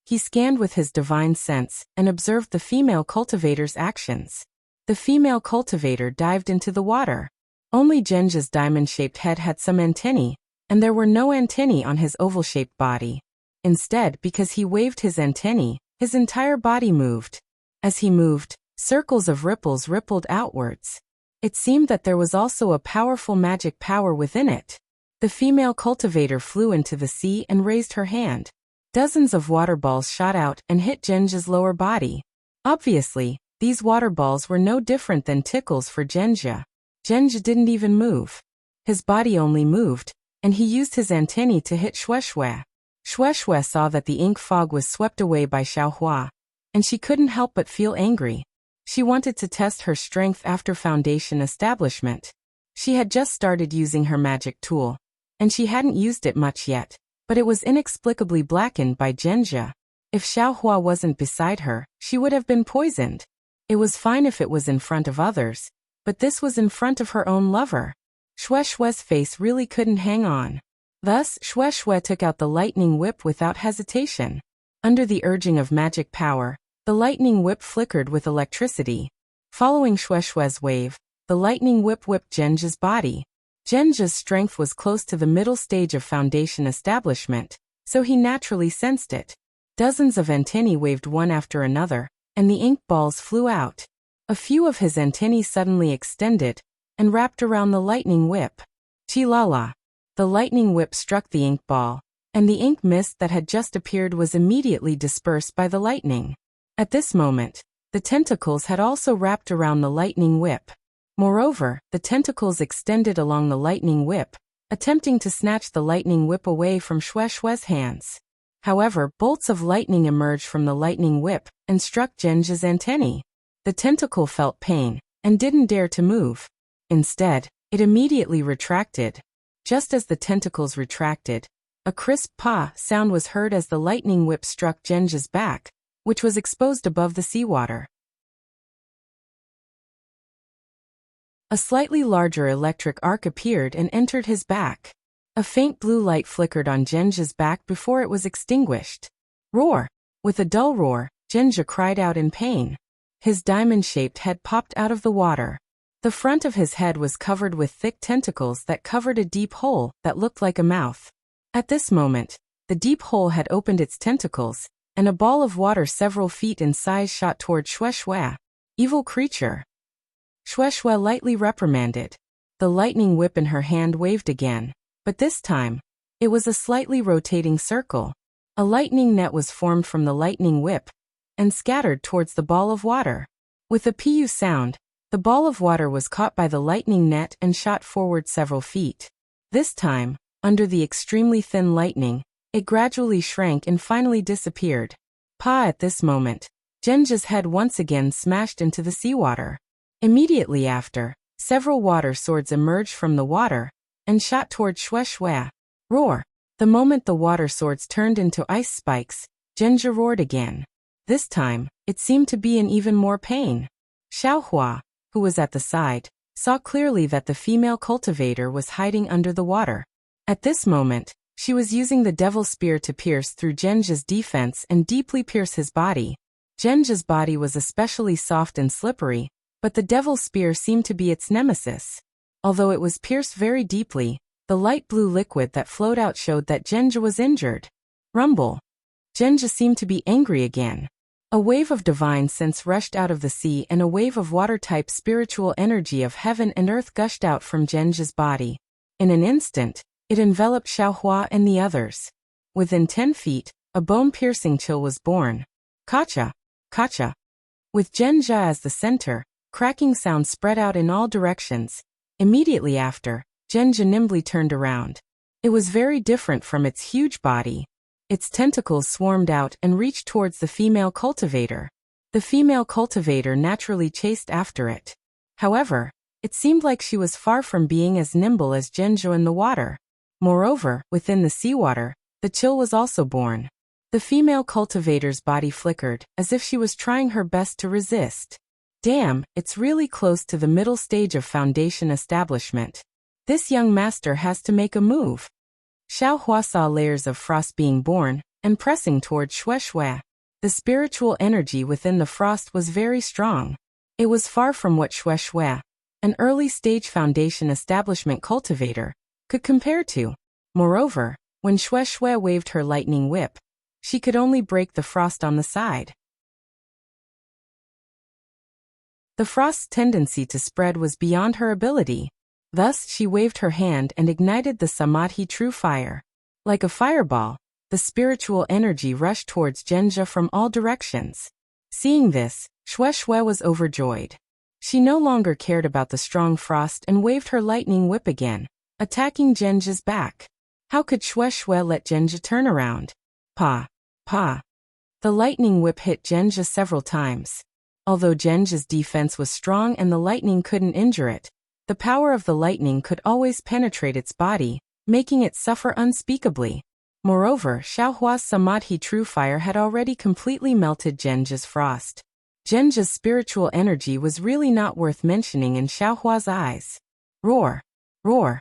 He scanned with his divine sense and observed the female cultivator's actions. The female cultivator dived into the water. Only Genja's diamond-shaped head had some antennae, and there were no antennae on his oval-shaped body. Instead, because he waved his antennae, his entire body moved. As he moved, circles of ripples rippled outwards. It seemed that there was also a powerful magic power within it. The female cultivator flew into the sea and raised her hand. Dozens of water balls shot out and hit Genja's lower body. Obviously, these water balls were no different than tickles for Genja. Genja didn't even move. His body only moved, and he used his antennae to hit Shueshue. Shueshue saw that the ink fog was swept away by Xiao Hua, and she couldn't help but feel angry. She wanted to test her strength after foundation establishment. She had just started using her magic tool, and she hadn't used it much yet, but it was inexplicably blackened by Genja. If Xiao Hua wasn't beside her, she would have been poisoned. It was fine if it was in front of others, but this was in front of her own lover. Shueshue's face really couldn't hang on. Thus, Shueshue took out the lightning whip without hesitation. Under the urging of magic power, the lightning whip flickered with electricity. Following Shueshue's wave, the lightning whip whipped Genja's body. Genja's strength was close to the middle stage of foundation establishment, so he naturally sensed it. Dozens of antennae waved one after another, and the ink balls flew out. A few of his antennae suddenly extended and wrapped around the lightning whip. Chi-la-la. The lightning whip struck the ink ball, and the ink mist that had just appeared was immediately dispersed by the lightning. At this moment, the tentacles had also wrapped around the lightning whip. Moreover, the tentacles extended along the lightning whip, attempting to snatch the lightning whip away from Shueshue's hands. However, bolts of lightning emerged from the lightning whip and struck Genja's antennae. The tentacle felt pain and didn't dare to move. Instead, it immediately retracted. Just as the tentacles retracted, a crisp "pa" sound was heard as the lightning whip struck Genja's back, which was exposed above the seawater. A slightly larger electric arc appeared and entered his back. A faint blue light flickered on Genja's back before it was extinguished. Roar! With a dull roar, Genja cried out in pain. His diamond-shaped head popped out of the water. The front of his head was covered with thick tentacles that covered a deep hole that looked like a mouth. At this moment, the deep hole had opened its tentacles, and a ball of water several feet in size shot toward Shueshue. Evil creature! Shueshue lightly reprimanded. The lightning whip in her hand waved again. But this time, it was a slightly rotating circle. A lightning net was formed from the lightning whip and scattered towards the ball of water. With a pu sound, the ball of water was caught by the lightning net and shot forward several feet. This time, under the extremely thin lightning, it gradually shrank and finally disappeared. At this moment, Genja's head once again smashed into the seawater. Immediately after, several water swords emerged from the water and shot toward Shueshue. Roar! The moment the water swords turned into ice spikes, Zhenja roared again. This time, it seemed to be in even more pain. Xiaohua, who was at the side, saw clearly that the female cultivator was hiding under the water. At this moment, she was using the devil's spear to pierce through Zhenja's defense and deeply pierce his body. Zhenja's body was especially soft and slippery, but the devil's spear seemed to be its nemesis. Although it was pierced very deeply, the light blue liquid that flowed out showed that Zhenja was injured. Rumble. Zhenja seemed to be angry again. A wave of divine sense rushed out of the sea and a wave of water-type spiritual energy of heaven and earth gushed out from Zhenja's body. In an instant, it enveloped Xiaohua and the others. Within 10 feet, a bone-piercing chill was born. Kacha! Kacha! With Zhenja as the center, cracking sounds spread out in all directions. Immediately after, Zhenja nimbly turned around. It was very different from its huge body. Its tentacles swarmed out and reached towards the female cultivator. The female cultivator naturally chased after it. However, it seemed like she was far from being as nimble as Zhenja in the water. Moreover, within the seawater, the chill was also born. The female cultivator's body flickered, as if she was trying her best to resist. Damn, it's really close to the middle stage of foundation establishment. This young master has to make a move. Xiaohua saw layers of frost being born, and pressing toward Shui. The spiritual energy within the frost was very strong. It was far from what Shui, an early-stage foundation establishment cultivator, could compare to. Moreover, when Shui waved her lightning whip, she could only break the frost on the side. The frost's tendency to spread was beyond her ability. Thus, she waved her hand and ignited the Samadhi true fire. Like a fireball, the spiritual energy rushed towards Zhenja from all directions. Seeing this, Shui was overjoyed. She no longer cared about the strong frost and waved her lightning whip again, attacking Zhenja's back. How could Shui let Zhenja turn around? Pa! Pa! The lightning whip hit Zhenja several times. Although Zhenja's defense was strong and the lightning couldn't injure it, the power of the lightning could always penetrate its body, making it suffer unspeakably. Moreover, Xiaohua's Samadhi true fire had already completely melted Zhenja's frost. Zhenja's spiritual energy was really not worth mentioning in Xiaohua's eyes. Roar! Roar!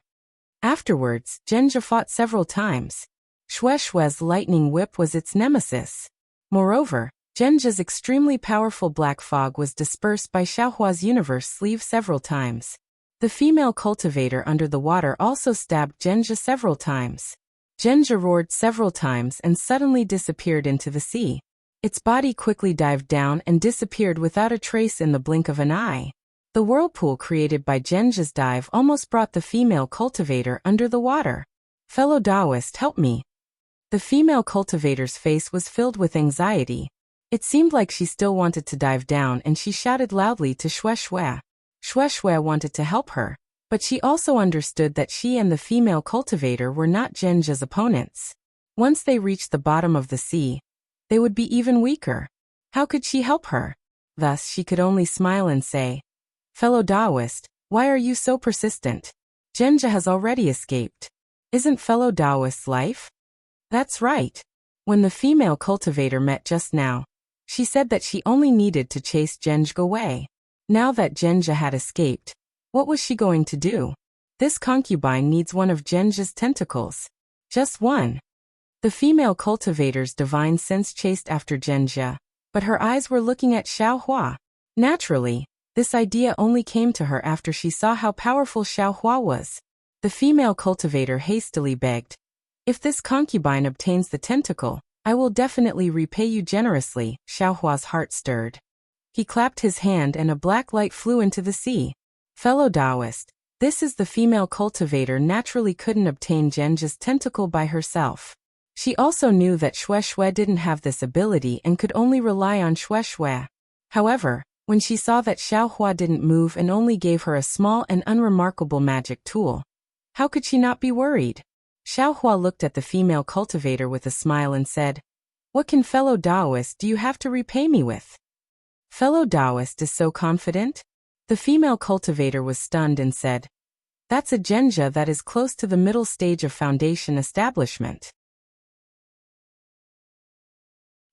Afterwards, Zhenja fought several times. Shui's lightning whip was its nemesis. Moreover, Zhenja's extremely powerful black fog was dispersed by Xiaohua's universe sleeve several times. The female cultivator under the water also stabbed Zhenja several times. Zhenja roared several times and suddenly disappeared into the sea. Its body quickly dived down and disappeared without a trace in the blink of an eye. The whirlpool created by Zhenja's dive almost brought the female cultivator under the water. Fellow Taoist, help me. The female cultivator's face was filled with anxiety. It seemed like she still wanted to dive down and she shouted loudly to Shui. Shui wanted to help her, but she also understood that she and the female cultivator were not Zhenja's opponents. Once they reached the bottom of the sea, they would be even weaker. How could she help her? Thus she could only smile and say, "Fellow Taoist, why are you so persistent? Zhenja has already escaped. Isn't fellow Taoist's life?" That's right. When the female cultivator met just now, she said that she only needed to chase Zhenja away. Now that Zhenja had escaped, what was she going to do? This concubine needs one of Zhenja's tentacles. Just one. The female cultivator's divine sense chased after Zhenja, but her eyes were looking at Xiaohua. Naturally, this idea only came to her after she saw how powerful Xiaohua was. The female cultivator hastily begged, "If this concubine obtains the tentacle, I will definitely repay you generously." Xiaohua's heart stirred. He clapped his hand and a black light flew into the sea. Fellow Taoist, this is the female cultivator naturally couldn't obtain Zhenja's tentacle by herself. She also knew that Shui didn't have this ability and could only rely on Shui. However, when she saw that Xiaohua didn't move and only gave her a small and unremarkable magic tool, how could she not be worried? Xiaohua looked at the female cultivator with a smile and said, "What can fellow Taoist do you have to repay me with?" Fellow Taoist is so confident? The female cultivator was stunned and said, That's a genja that is close to the middle stage of foundation establishment.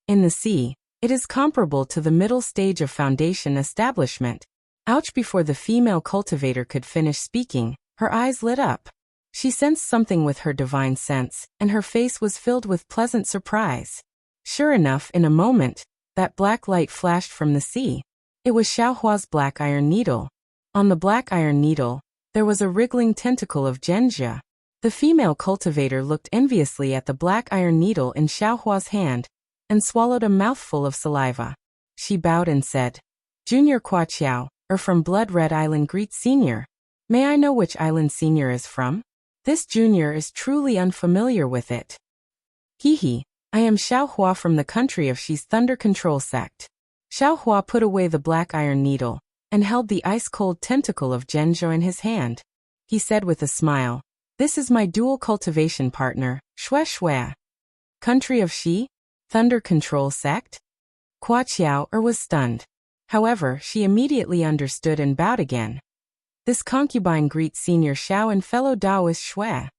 In the sea, it is comparable to the middle stage of foundation establishment. Ouch! Before the female cultivator could finish speaking, her eyes lit up. She sensed something with her divine sense, and her face was filled with pleasant surprise. Sure enough, in a moment, that black light flashed from the sea. It was Xiaohua's black iron needle. On the black iron needle, there was a wriggling tentacle of genja. The female cultivator looked enviously at the black iron needle in Xiaohua's hand, and swallowed a mouthful of saliva. She bowed and said, "Junior Kuaqiao, from Blood Red Island greets Senior. May I know which island Senior is from? This junior is truly unfamiliar with it." "Hehe, I am Xiaohua from the country of Shi's Thunder Control sect." Xiaohua put away the black iron needle, and held the ice-cold tentacle of genja in his hand. He said with a smile, "This is my dual cultivation partner, Xue Xue." Country of Shi? Thunder Control sect? Kuaqiao was stunned. However, she immediately understood and bowed again. "This concubine greets Senior Xiao and fellow Taoist Xue."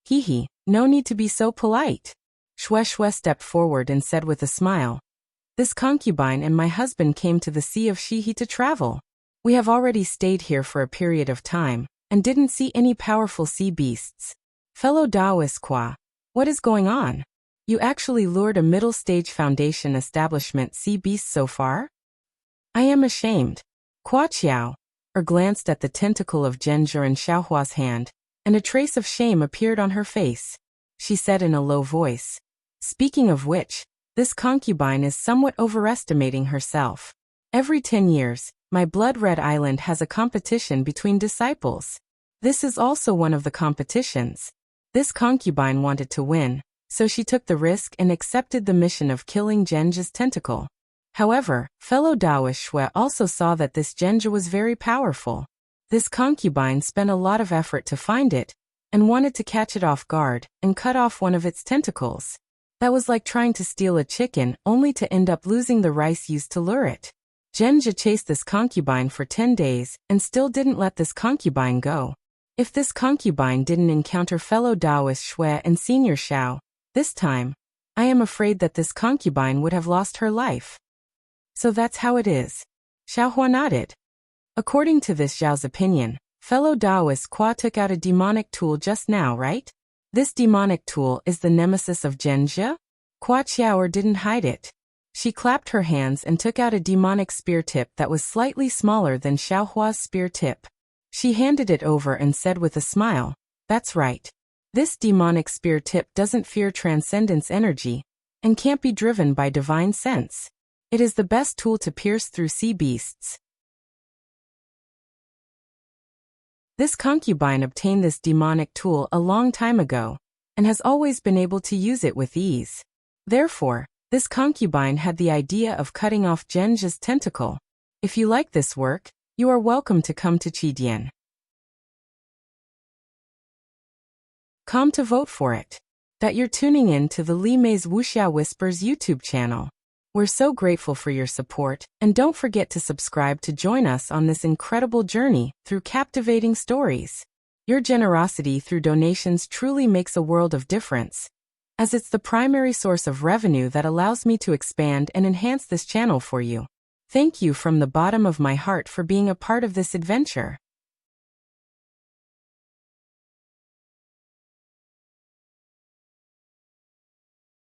"Hehe, no need to be so polite." Xue Xue stepped forward and said with a smile, "This concubine and my husband came to the Sea of Shihi to travel. We have already stayed here for a period of time, and didn't see any powerful sea beasts. Fellow Taoist Kwa, what is going on? You actually lured a middle-stage foundation establishment sea beast so far? I am ashamed." Kuaqiao glanced at the tentacle of genja in Xiaohua's hand, and a trace of shame appeared on her face. She said in a low voice, "Speaking of which, this concubine is somewhat overestimating herself. Every 10 years, my Blood Red Island has a competition between disciples. This is also one of the competitions. This concubine wanted to win, so she took the risk and accepted the mission of killing genja's tentacle. However, fellow Taoist Xue also saw that this genja was very powerful. This concubine spent a lot of effort to find it, and wanted to catch it off guard, and cut off one of its tentacles. That was like trying to steal a chicken only to end up losing the rice used to lure it. Genja chased this concubine for 10 days, and still didn't let this concubine go. If this concubine didn't encounter fellow Taoist Xue and Senior Xiao, this time, I am afraid that this concubine would have lost her life." "So that's how it is." Xiaohua nodded. "According to this Zhao's opinion, fellow Taoist Kwa took out a demonic tool just now, right? This demonic tool is the nemesis of genja?" Kuaqiao didn't hide it. She clapped her hands and took out a demonic spear tip that was slightly smaller than Xiaohua's spear tip. She handed it over and said with a smile, "That's right. This demonic spear tip doesn't fear transcendence energy, and can't be driven by divine sense. It is the best tool to pierce through sea beasts." This concubine obtained this demonic tool a long time ago, and has always been able to use it with ease. Therefore, this concubine had the idea of cutting off genja's tentacle. If you like this work, you are welcome to come to Qidian. Come to vote for it. That you're tuning in to the Li Mei's Wuxia Whispers YouTube channel. We're so grateful for your support, and don't forget to subscribe to join us on this incredible journey through captivating stories. Your generosity through donations truly makes a world of difference, as it's the primary source of revenue that allows me to expand and enhance this channel for you. Thank you from the bottom of my heart for being a part of this adventure.